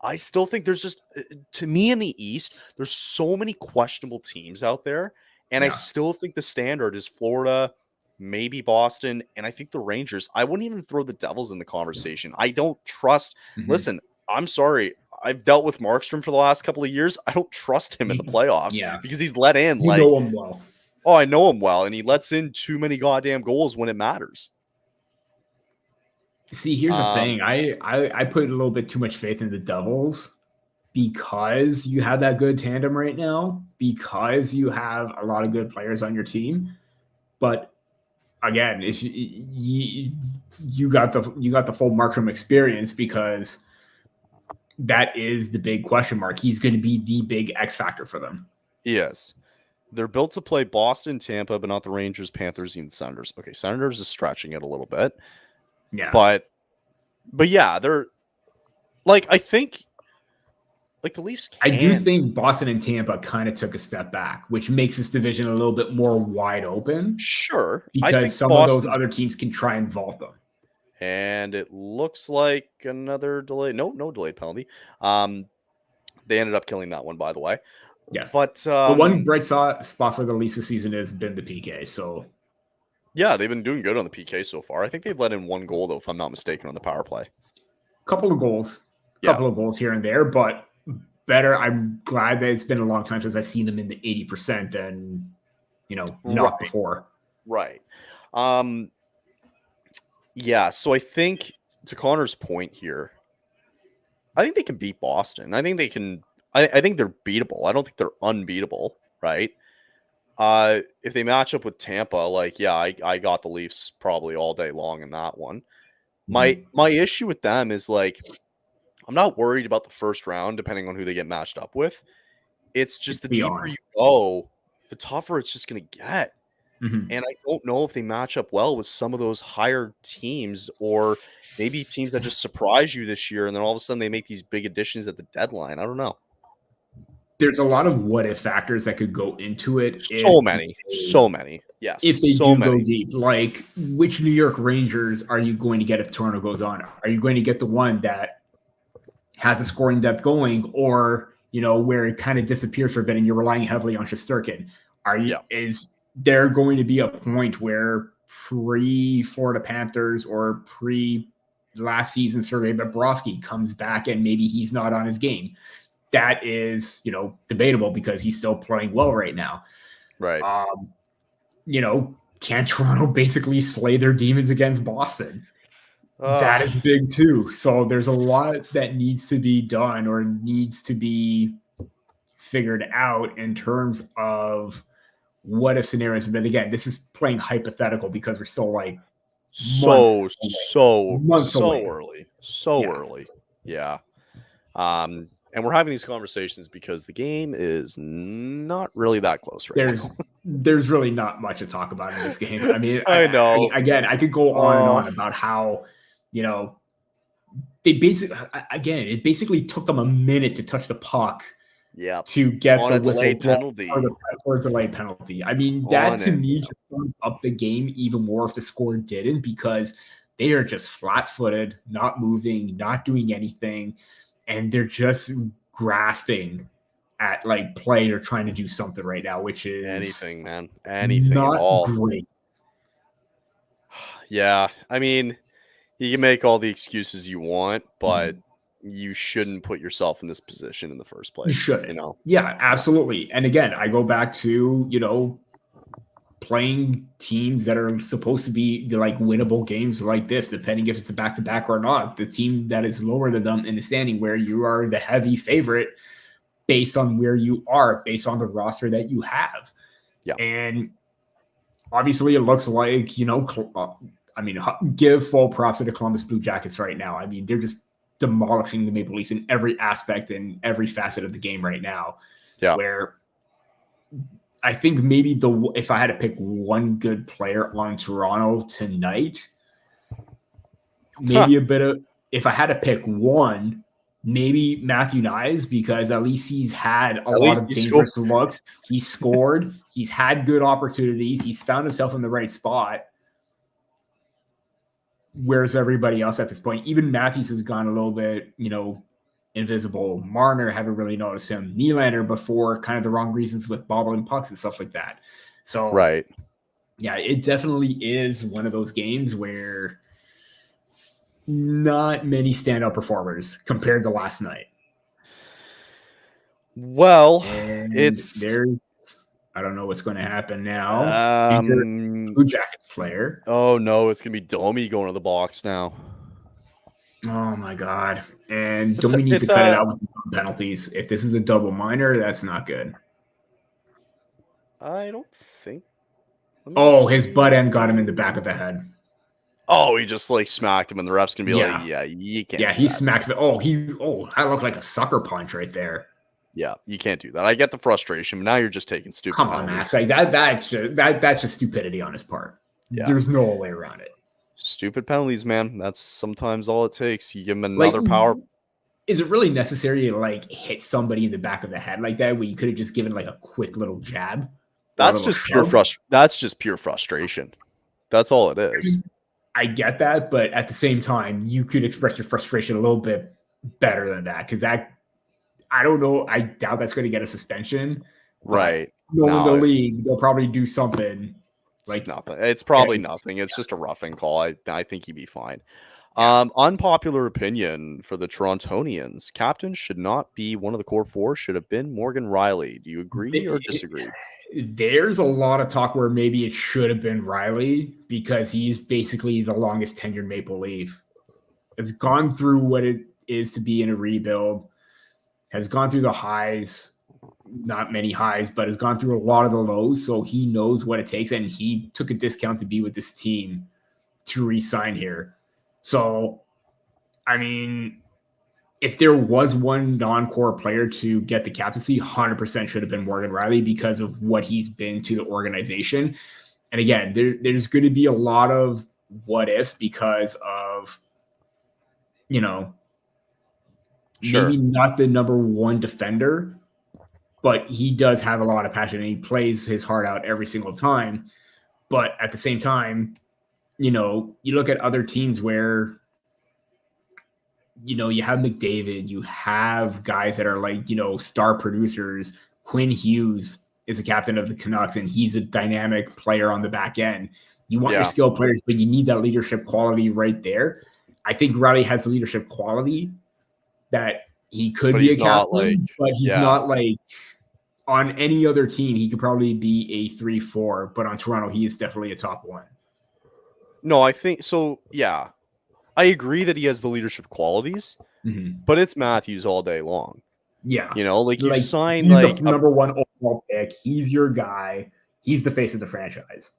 I still think there's just, to me in the East, there's so many questionable teams out there, and I still think the standard is Florida, maybe Boston, and I think the Rangers. I wouldn't even throw the Devils in the conversation. I don't trust. Listen, I'm sorry. I've dealt with Markstrom for the last couple of years. I don't trust him in the playoffs because he's let in you know him well. Oh, I know him well, and he lets in too many goddamn goals when it matters. See, here's the thing. I put a little bit too much faith in the Devils because you have that good tandem right now, because you have a lot of good players on your team. But again, if you got the full Markstrom experience, because that is the big question mark. He's going to be the big X factor for them. Yes. They're built to play Boston, Tampa, but not the Rangers, Panthers, and Senators. Okay, Senators is stretching it a little bit. Yeah. But yeah, they're like, I think like the Leafs can. I do think Boston and Tampa kind of took a step back, which makes this division a little bit more wide open. Sure. Because I think some of those other teams can try and vault them. And it looks like another delay. No delayed penalty. They ended up killing that one, by the way. Yes. But the one bright spot for the Leafs this season has been the PK. So yeah, they've been doing good on the PK so far. I think they've let in 1 goal, though, if I'm not mistaken, on the power play. Couple of goals here and there, but better. I'm glad that it's been a long time since I've seen them in the 80% and, not before. Right. Yeah, so I think, to Connor's point here, I think they can beat Boston. I think they can. I think they're beatable. I don't think they're unbeatable, right? If they match up with Tampa, I got the Leafs probably all day long in that one. My issue with them is I'm not worried about the first round, depending on who they get matched up with. It's just the deeper you go, the tougher it's just going to get. And I don't know if they match up well with some of those higher teams, or maybe teams that just surprise you this year, and then all of a sudden they make these big additions at the deadline. I don't know. There's a lot of what if factors that could go into it. So many. Yes. If they go deep, like which New York Rangers are you going to get if Toronto goes on? Are you going to get the one that has a scoring depth going, or where it kind of disappears for a bit and you're relying heavily on Shesterkin? Is there going to be a point where pre-Florida Panthers or pre-last season Sergei Bobrovsky comes back and maybe he's not on his game? That is, can Toronto basically slay their demons against Boston? That is Ugh. big too. So there's a lot that needs to be done or needs to be figured out in terms of what if scenarios. But again, this is playing hypothetical because we're still like so months away. early. Early. Yeah. And we're having these conversations because the game is not really that close right now. There's really not much to talk about in this game. I mean, I know. I could go on and on about how, it basically took them a minute to touch the puck. Yeah. To get on the a delayed penalty. Or a delayed penalty. I mean, that to me just summed up the game even more if the score didn't, because they are just flat-footed, not moving, not doing anything, and they're just grasping at like play or trying to do something right now, which is anything, man. Anything not at all. Great. Yeah. I mean, you can make all the excuses you want, but you shouldn't put yourself in this position in the first place. You should. Yeah, absolutely. And again, I go back to, playing teams that are supposed to be like winnable games like this, depending if it's a back-to-back or not. The team that is lower than them in the standing, where you are the heavy favorite based on where you are, based on the roster that you have. Yeah. And obviously it looks like, give full props to the Columbus Blue Jackets right now. I mean, they're just demolishing the Maple Leafs in every aspect and every facet of the game right now. Yeah. Where I think maybe if I had to pick one good player on Toronto tonight, maybe if I had to pick one, maybe Matthew Nyes, because at least he's had a lot of dangerous looks. He scored. He's had good opportunities. He's found himself in the right spot. Where's everybody else at this point? Even Matthews has gone a little bit, invisible. Marner, haven't really noticed him. Nylander before, kind of the wrong reasons with bobbling pucks and stuff like that. So, right. Yeah, it definitely is one of those games where not many standout performers compared to last night. Well, I don't know what's going to happen now. Blue Jackets player. Oh no, it's going to be Domi going to the box now. Oh my God. And Domi needs to cut it out with penalties. If this is a double minor, that's not good. I don't think. His butt end got him in the back of the head. Oh, he just smacked him, and the ref's going to be like, yeah, you can't. Yeah, he smacked it. That looked like a sucker punch right there. Yeah, you can't do that. I get the frustration, but now you're just taking stupid penalties. Come on, Max. That's just stupidity on his part. Yeah. There's no way around it. Stupid penalties, man. That's sometimes all it takes. You give him another power. Is it really necessary to hit somebody in the back of the head like that, when you could have just given a quick little jab? That's just pure frustration. That's all it is. I get that, but at the same time, you could express your frustration a little bit better than that, because I don't know. I doubt that's going to get a suspension. Right. Knowing the league, they'll probably do something. It's nothing. It's probably nothing. It's just a roughing call. I think he'd be fine. Unpopular opinion for the Torontonians. Captain should not be one of the core four. Should have been Morgan Rielly. Do you agree or disagree? There's a lot of talk where maybe it should have been Rielly, because he's basically the longest tenured Maple Leaf. Has gone through what it is to be in a rebuild. Has gone through the highs, not many highs, but has gone through a lot of the lows. So he knows what it takes, and he took a discount to be with this team to re-sign here. So, I mean, if there was one non-core player to get the captaincy, 100% should have been Morgan Rielly, because of what he's been to the organization. And again, there's going to be a lot of what ifs because of, maybe not the number one defender, but he does have a lot of passion and he plays his heart out every single time. But at the same time, you look at other teams where, you have McDavid, you have guys that are star producers. Quinn Hughes is a captain of the Canucks, and he's a dynamic player on the back end. You want your skilled players, but you need that leadership quality right there. I think Rielly has the leadership quality that he could be a captain, but he's not on any other team, he could probably be a 3-4, but on Toronto, he is definitely a top 1. No, I think so. Yeah, I agree that he has the leadership qualities, but it's Matthews all day long. Yeah. Like you sign he's like the number 1 overall pick. He's your guy. He's the face of the franchise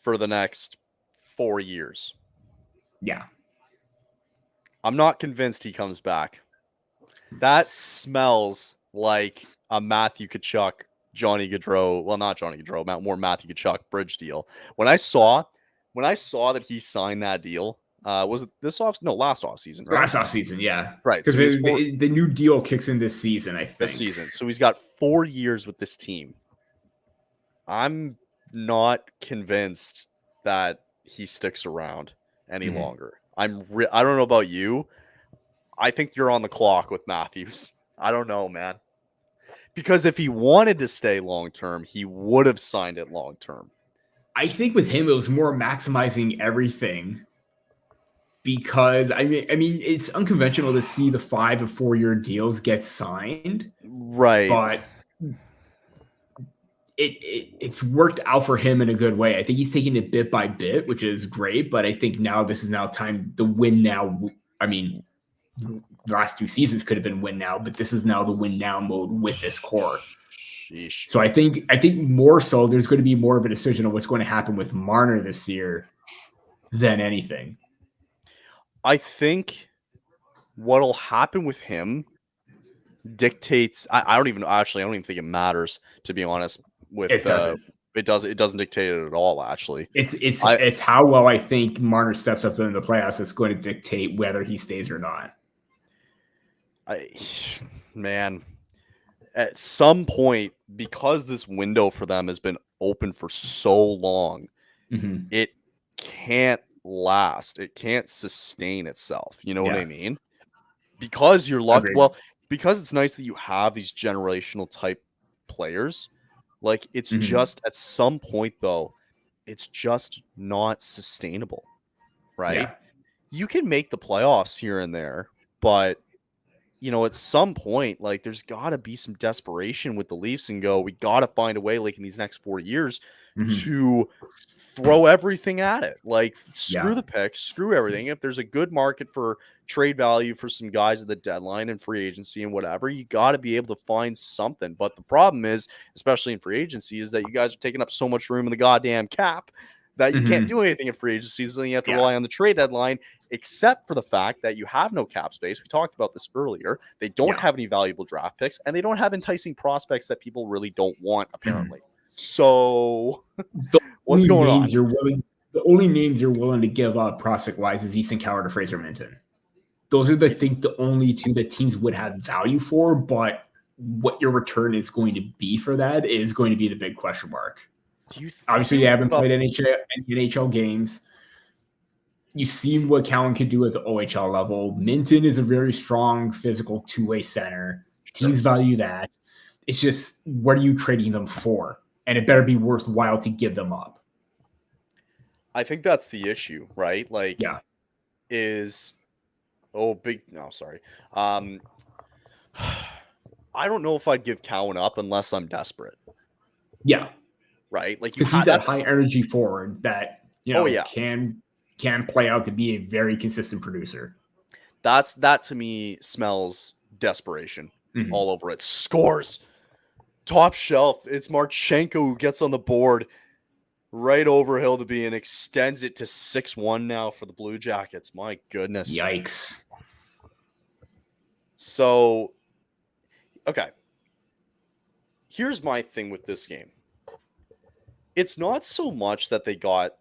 for the next 4 years. Yeah. I'm not convinced he comes back. That smells like a Matthew Tkachuk, Johnny Gaudreau. Well, not Johnny Gaudreau, more Matthew Tkachuk bridge deal. When I saw that he signed that deal, was it this off? No, last off season. Right? Last off season, yeah. Right. Because the new deal kicks in this season, I think. This season. So he's got 4 years with this team. I'm not convinced that he sticks around any longer. I don't know about you. I think you're on the clock with Matthews. I don't know, man. Because if he wanted to stay long term, he would have signed it long term. I think with him, it was more maximizing everything. Because I mean, it's unconventional to see the 5 and 4 year deals get signed, right? But it's worked out for him in a good way. I think he's taking it bit by bit, which is great. But I think this is now time to win now. I mean, the last 2 seasons could have been win now, but this is now the win now mode with this core. Sheesh. So I think more so there's going to be more of a decision on what's going to happen with Marner this year than anything. I think what'll happen with him dictates. I don't even think it matters, to be honest. With it doesn't. It doesn't dictate it at all. Actually, it's how well I think Marner steps up in the playoffs that's going to dictate whether he stays or not. Man, at some point, because this window for them has been open for so long, it can't last. It can't sustain itself. You know what I mean? Because you're lucky. Well, because it's nice that you have these generational type players. Like, it's just at some point, though, it's just not sustainable, right? Yeah. You can make the playoffs here and there, but, at some point, like, there's got to be some desperation with the Leafs and we got to find a way, like, in these next 4 years to throw everything at it. Like, screw the picks, screw everything. If there's a good market for trade value for some guys at the deadline and free agency and whatever, you got to be able to find something. But the problem is, especially in free agency, is that you guys are taking up so much room in the goddamn cap that you can't do anything in free agency, so you have to rely on the trade deadline, except for the fact that you have no cap space. We talked about this earlier. They don't have any valuable draft picks, and they don't have enticing prospects that people really don't want, apparently. So what's going on? The only names you're willing to give up prospect-wise is Easton Coward or Fraser Minton. Those are, the only 2 that teams would have value for, but what your return is going to be for that is going to be the big question mark. Obviously, they haven't played NHL games. You've seen what Cowan can do at the OHL level. Minton is a very strong physical 2-way center. Teams value that. It's just, what are you trading them for? And it better be worthwhile to give them up. I think that's the issue, right? Like, I don't know if I'd give Cowan up unless I'm desperate. Yeah. Right? Like, because he's that high energy forward that, can play out to be a very consistent producer. That to me smells desperation all over it. Scores. Top shelf. It's Marchenko who gets on the board right over Hildeby and extends it to 6-1 now for the Blue Jackets. My goodness. Yikes. So, okay. Here's my thing with this game. It's not so much that they got...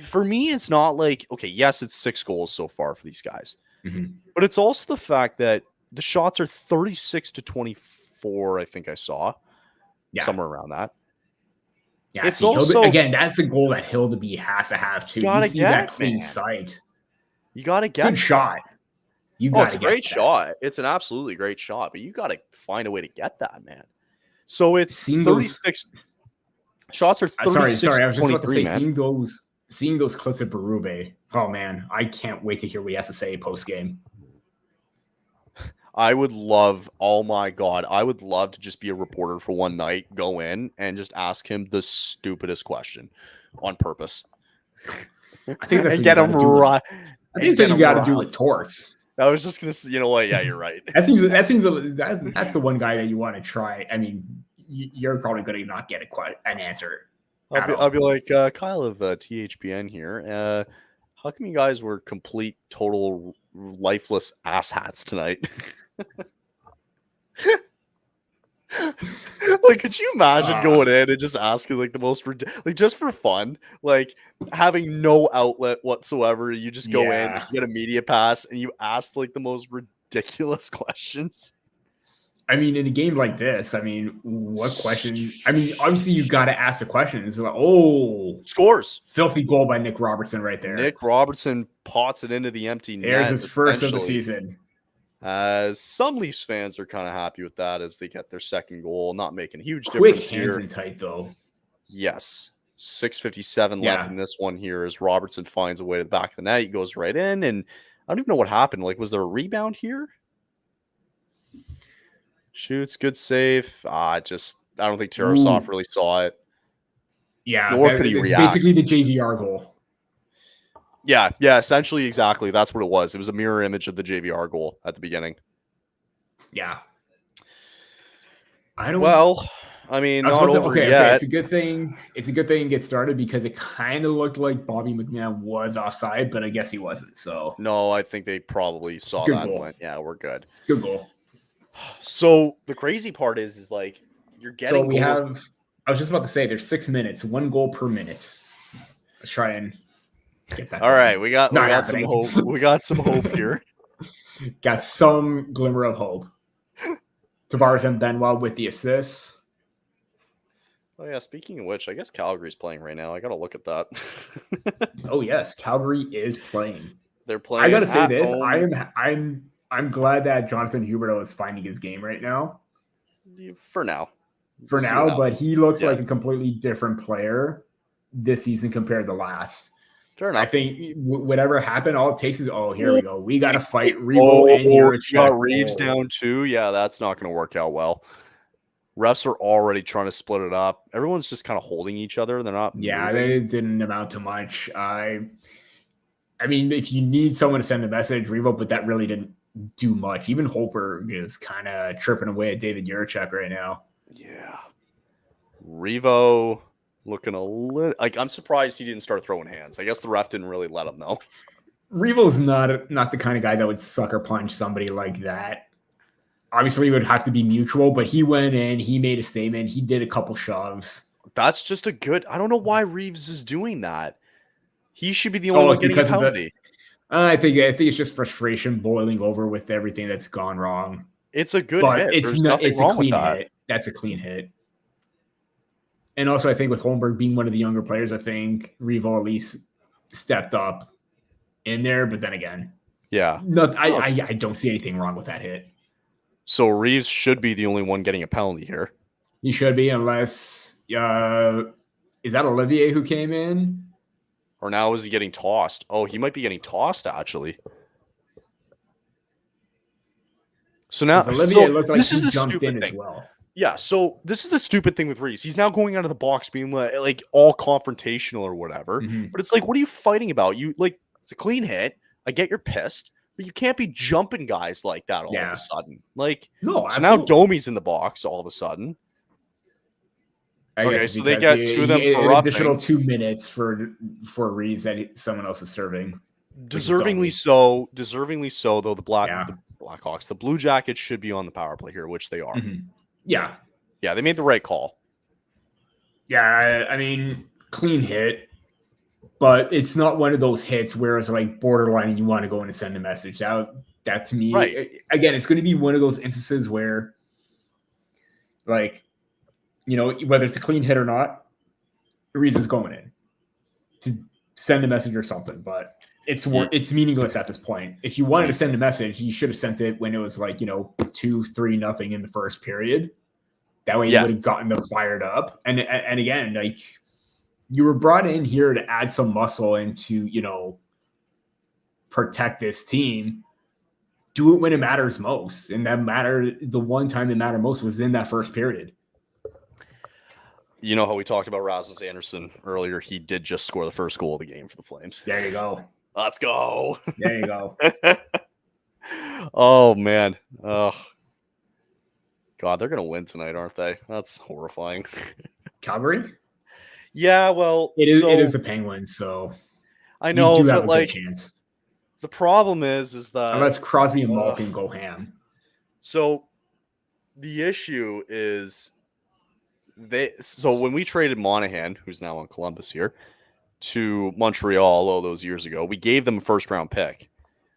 For me, it's not like, okay, yes, it's 6 goals so far for these guys. But it's also the fact that the shots are 36-24, I think I saw. Somewhere around that. Yeah, it's also... Again, that's a goal that Hildeby has to have, too. You see that clean sight. You got to get Good shot. It's a great shot. It's an absolutely great shot, but you got to find a way to get that, man. So it's 36... Shots are 36 Sorry, I was just about to say, man. Seeing those clips of Berube, oh man, I can't wait to hear what he has to say post game. I would love, oh my God, I would love to just be a reporter for one night, go in and just ask him the stupidest question on purpose. I think that's and get him right. I think that's what you got to do with Torts. I was just gonna say, you know what? Yeah, you're right. that's the one guy that you want to try. I mean, you're probably going to not get an answer. I'll be like Kyle of THPN here. How come you guys were complete, total, lifeless asshats tonight? Like, could you imagine going in and just asking like the most like just for fun, like having no outlet whatsoever? You just go in, you get a media pass, and you ask like the most ridiculous questions. I mean, in a game like this, I mean, what question? I mean, obviously you got to ask the question. It's like, scores, filthy goal by Nick Robertson right there. Nick Robertson pots it into the empty net. There's his first of the season. Some Leafs fans are kind of happy with that as they get their second goal, not making a huge Quick difference hands here. and tight though. Yes, 6:57 left in this one here as Robertson finds a way to the back of the net. He goes right in, and I don't even know what happened. Like, was there a rebound here? Shoots, good save. I don't think Tarasov really saw it. Yeah, nor could he react. Basically the JVR goal. Yeah, essentially, exactly. That's what it was. It was a mirror image of the JVR goal at the beginning. Yeah. Well, I mean, not over yet. Okay, it's a good thing. It's a good thing it gets started because it kind of looked like Bobby McMahon was offside, but I guess he wasn't. So no, I think they probably saw good that goal. and went, "Yeah, we're good." Good goal. So the crazy part is like you're getting. So we have. I was just about to say there's 6 minutes, 1 goal per minute. Let's try and get that. All right, we got some hope. We got some hope here. Got some glimmer of hope. Tavares and Benoit with the assists. Oh yeah, speaking of which, I guess Calgary's playing right now. I gotta look at that. Oh yes, Calgary is playing. They're playing. I gotta say this. Home. I'm glad that Jonathan Huberdeau is finding his game right now. For now. But he looks like a completely different player this season compared to last. Fair enough. I think whatever happened, all it takes is, here we go. We got to fight Revo and Juracek. Got Reeves down too. Yeah, that's not going to work out well. Refs are already trying to split it up. Everyone's just kind of holding each other. They're not. Yeah, they didn't amount to much. I mean, if you need someone to send a message, Revo, but that really didn't do much. Even Holper is kind of tripping away at David Juracek right now. Yeah. Revo looking a little like I'm surprised he didn't start throwing hands. I guess the ref didn't really let him know. Revo's not the kind of guy that would sucker punch somebody like that. Obviously, it would have to be mutual, but he went in, he made a statement, he did a couple shoves. That's just a good. I don't know why Reeves is doing that. He should be the only one getting a penalty. I think it's just frustration boiling over with everything that's gone wrong. It's a good hit. It's a clean hit. That's a clean hit. And also, I think with Holmberg being one of the younger players, I think Revo at least stepped up in there. But then again, I don't see anything wrong with that hit. So Reeves should be the only one getting a penalty here. He should be, unless is that Olivier who came in? Or now is he getting tossed? Oh, he might be getting tossed, actually. So now Olivier looked like this is he the jumped stupid in thing. as well. Yeah, so this is the stupid thing with Reeves. He's now going out of the box being like all confrontational or whatever. Mm-hmm. But it's like, what are you fighting about? It's a clean hit. I get you're pissed, but you can't be jumping guys like that all of a sudden. No, so now Domi's in the box all of a sudden. Okay, so they get two of them for an roughing. additional 2 minutes for Reeves that someone else is serving. Deservingly so, though the Blackhawks, the Blue Jackets should be on the power play here, which they are. Mm-hmm. Yeah. Yeah, they made the right call. Yeah, I mean, clean hit, but it's not one of those hits where it's like borderline and you want to go in and send a message. That to me, again, it's going to be one of those instances where, like, whether it's a clean hit or not, the reason's going in to send a message or something, but it's meaningless at this point. If you wanted to send a message, you should have sent it when it was 2-3-0 in the first period. That way you would have gotten them fired up. And again, you were brought in here to add some muscle and to, protect this team. do it when it matters most. And the one time that mattered most was in that first period. You know how we talked about Rasmus Andersson earlier? He did just score the first goal of the game for the Flames. There you go. Let's go. There you go. Oh, man. Oh, God, they're going to win tonight, aren't they? That's horrifying. Calgary? Yeah, well, it is the Penguins, so I know, you do have but a good chance. The problem is that unless Crosby and Malkin go ham. So the issue is so when we traded Monahan, who's now on Columbus here, to Montreal all those years ago, we gave them a first round pick.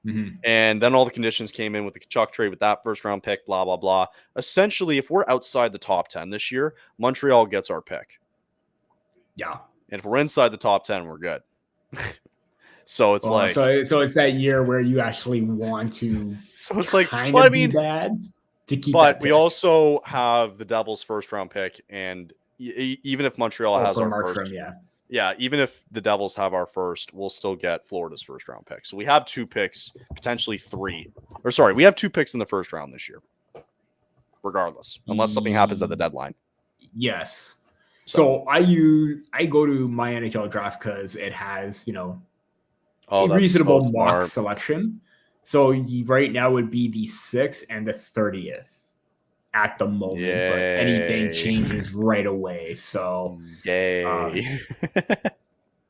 Mm-hmm. And then all the conditions came in with the Kachuk trade with that first round pick, blah, blah, blah. Essentially, if we're outside the top 10 this year, Montreal gets our pick. Yeah. And if we're inside the top 10, we're good. So it's so it's that year where you actually want to. So it's like, kind of be bad to keep. But we also have the Devils' first round pick, and even if Montreal has our first, even if the Devils have our first, we'll still get Florida's first round pick. So we have 2 picks, potentially 3. We have 2 picks in the first round this year, regardless, unless something happens at the deadline. Yes. So I go to my NHL draft because it has, a reasonable mock selection. So right now would be the 6th and the 30th at the moment, but anything changes right away. So yay.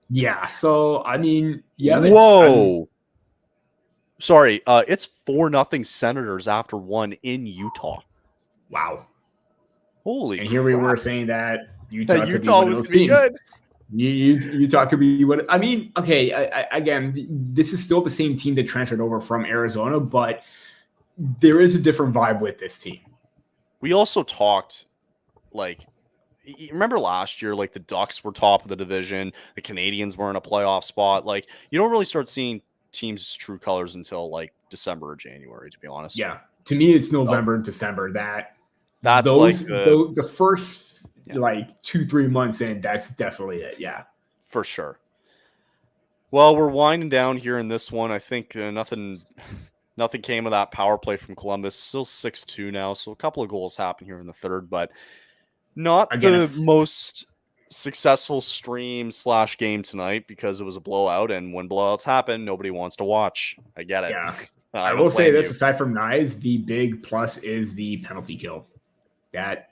Yeah. So I mean, yeah. Whoa. Sorry, it's 4-0 Senators after 1 in Utah. Wow. Holy and here crap. We were saying that Utah was going to be good. Utah could be what I mean. Okay, again, this is still the same team that transferred over from Arizona, but there is a different vibe with this team. We also talked, remember last year, the Ducks were top of the division, the Canadians were in a playoff spot. You don't really start seeing teams' true colors until December or January, to be honest. Yeah, to me, it's November and December. That's the first. 2-3 months in, that's definitely it. Yeah, for sure. Well, we're winding down here in this one. I think nothing came of that power play from Columbus. Still 6-2 now, so a couple of goals happened here in the third, but not the most successful stream/game tonight because it was a blowout, and when blowouts happen, nobody wants to watch. I get it. Yeah, I will say this: aside from knives, the big plus is the penalty kill. That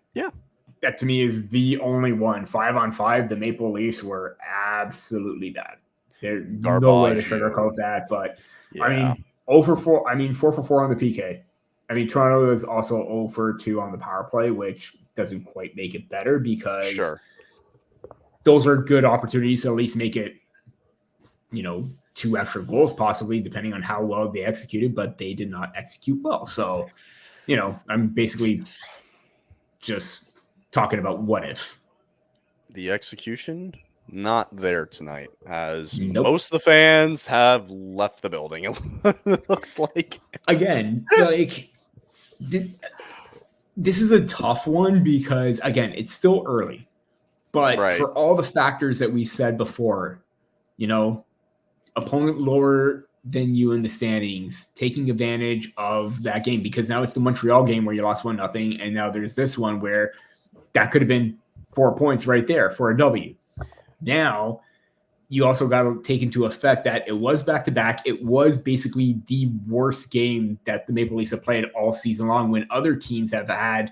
to me is the only one. 5-on-5, the Maple Leafs were absolutely bad. There's no way to sugarcoat that. But I mean, 0 for 4. I mean, 4 for 4 on the PK. I mean, Toronto is also 0 for 2 on the power play, which doesn't quite make it better because those are good opportunities to at least make it, 2 extra goals possibly, depending on how well they executed. But they did not execute well. So, I'm basically just talking about what ifs. The execution not there tonight, as most of the fans have left the building. It looks like again, this is a tough one because again, it's still early, but for all the factors that we said before, opponent lower than you in the standings, taking advantage of that game because now it's the Montreal game where you lost 1-0, and now there's this one where that could have been 4 points right there for a W. Now, you also got to take into effect that it was back-to-back. It was basically the worst game that the Maple Leafs have played all season long when other teams have had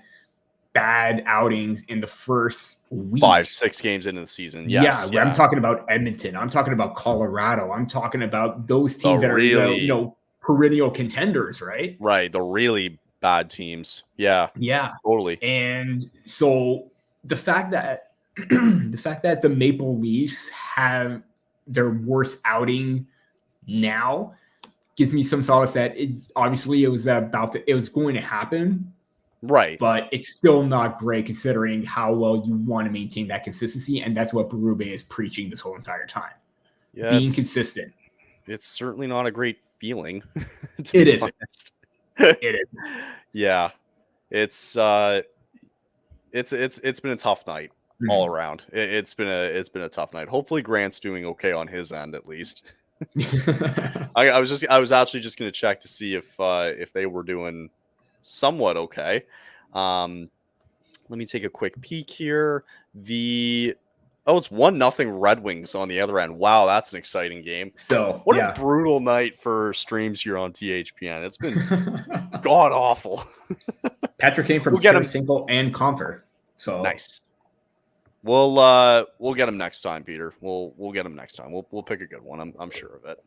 bad outings in the first week. 5-6 games into the season. Yes. Yeah, I'm talking about Edmonton. I'm talking about Colorado. I'm talking about those teams that are perennial contenders, right? Right, the really bad teams. Yeah. Totally. And so the fact that the Maple Leafs have their worst outing now gives me some solace that it was going to happen. Right. But it's still not great considering how well you want to maintain that consistency. And that's what Berube is preaching this whole entire time. Yeah, being consistent. It's certainly not a great feeling. It isn't. It is. Yeah. It's been a tough night all around. It's been a tough night. Hopefully Grant's doing okay on his end at least. I was actually just going to check to see if they were doing somewhat okay. Let me take a quick peek here. It's 1-0 Red Wings on the other end. Wow, that's an exciting game. So What a brutal night for streams here on THPN. It's been god awful. Patrick came from single and Comfer. So nice. We'll get him next time, Peter. We'll get him next time. We'll pick a good one. I'm sure of it.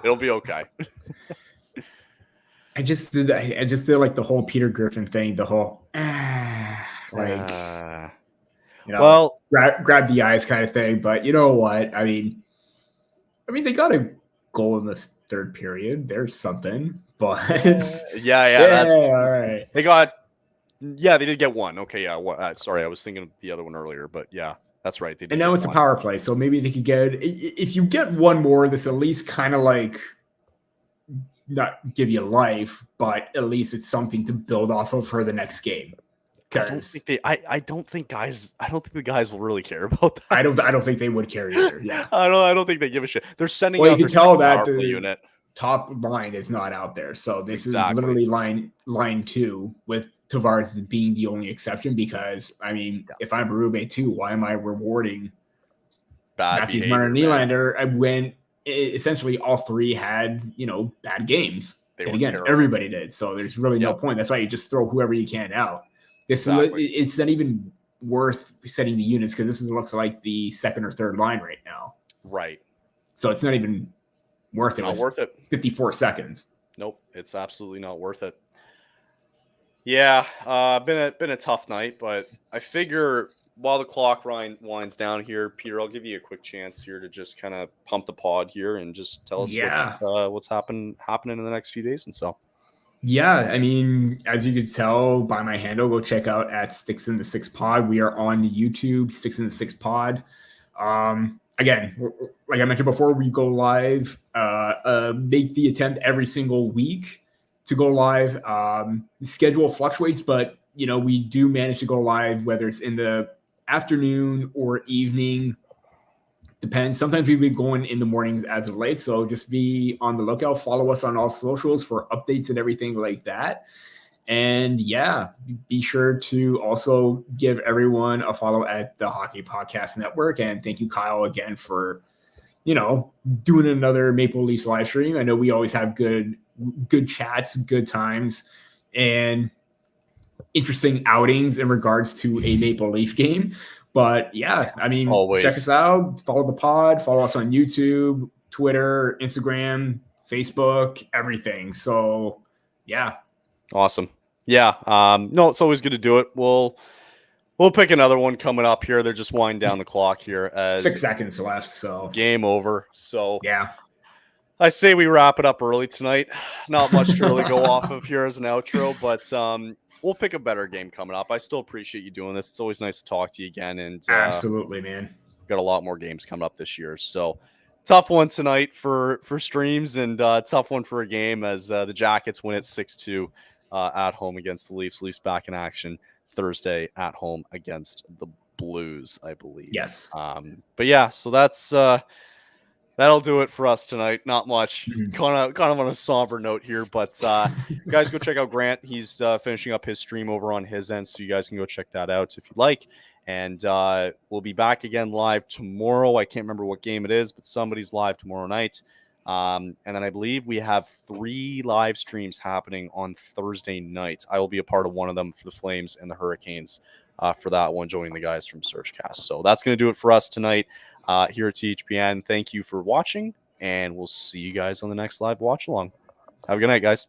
It'll be okay. I just did like the whole Peter Griffin thing, the whole grab the eyes kind of thing. But you know what? I mean, they got a goal in this third period. There's something, but that's all right. They did get one. Okay, sorry, I was thinking of the other one earlier, but yeah, that's right. And now it's a power play, so maybe they could get. If you get one more, this at least kind of like not give you life, but at least it's something to build off of for the next game. I don't think the guys will really care about that. I don't think they would care either. Yeah, I don't think they give a shit. They're sending. Well, out you can tell that the unit. Top line is not out there, so this is literally line 2 with Tavares being the only exception. Because if I'm Berube too, why am I rewarding Matthews, Marner, and Nylander when essentially all three had bad games? And again, terrible. Everybody did, so there's really no point. That's why you just throw whoever you can out. It's not even worth setting the units because this looks like the second or third line right now. Right. So it's not even worth it. Not worth it. 54 seconds. Nope, it's absolutely not worth it. Yeah, been a tough night, but I figure while the clock winds down here, Peter, I'll give you a quick chance here to just kind of pump the pod here and just tell us what's happening in the next few days and so. Yeah, as you can tell by my handle, go check out at Sticks in the Six Pod. We are on YouTube, Sticks in the Six Pod. Again, like I mentioned before, we go live, make the attempt every single week to go live. The schedule fluctuates, but we do manage to go live, whether it's in the afternoon or evening. Depends. Sometimes we've been going in the mornings as of late, so just be on the lookout. Follow us on all socials for updates and everything like that. And yeah, be sure to also give everyone a follow at the Hockey Podcast Network. And thank you, Kyle, again for doing another Maple Leafs live stream. I know we always have good chats, good times, and interesting outings in regards to a Maple Leaf game. But yeah, always. Check us out, follow the pod, follow us on YouTube, Twitter, Instagram, Facebook, everything. So yeah. Awesome. Yeah. No, it's always good to do it. We'll pick another one coming up here. They're just winding down the clock here as 6 seconds left. So game over. So yeah. I say we wrap it up early tonight. Not much to really go off of here as an outro, but we'll pick a better game coming up. I still appreciate you doing this. It's always nice to talk to you again. And absolutely, man. Got a lot more games coming up this year. So tough one tonight for streams and tough one for a game as the Jackets win it 6-2 at home against the Leafs. Leafs back in action Thursday at home against the Blues, I believe. Yes. But yeah, so that's that'll do it for us tonight. Not much. Kind of on a somber note here, but guys, go check out Grant. He's finishing up his stream over on his end, so you guys can go check that out if you'd like. And we'll be back again live tomorrow. I can't remember what game it is, but somebody's live tomorrow night. And then I believe we have 3 live streams happening on Thursday night. I will be a part of one of them for the Flames and the Hurricanes for that one, joining the guys from Searchcast. So that's going to do it for us tonight. Here at THPN. Thank you for watching, and we'll see you guys on the next live watch along. Have a good night, guys.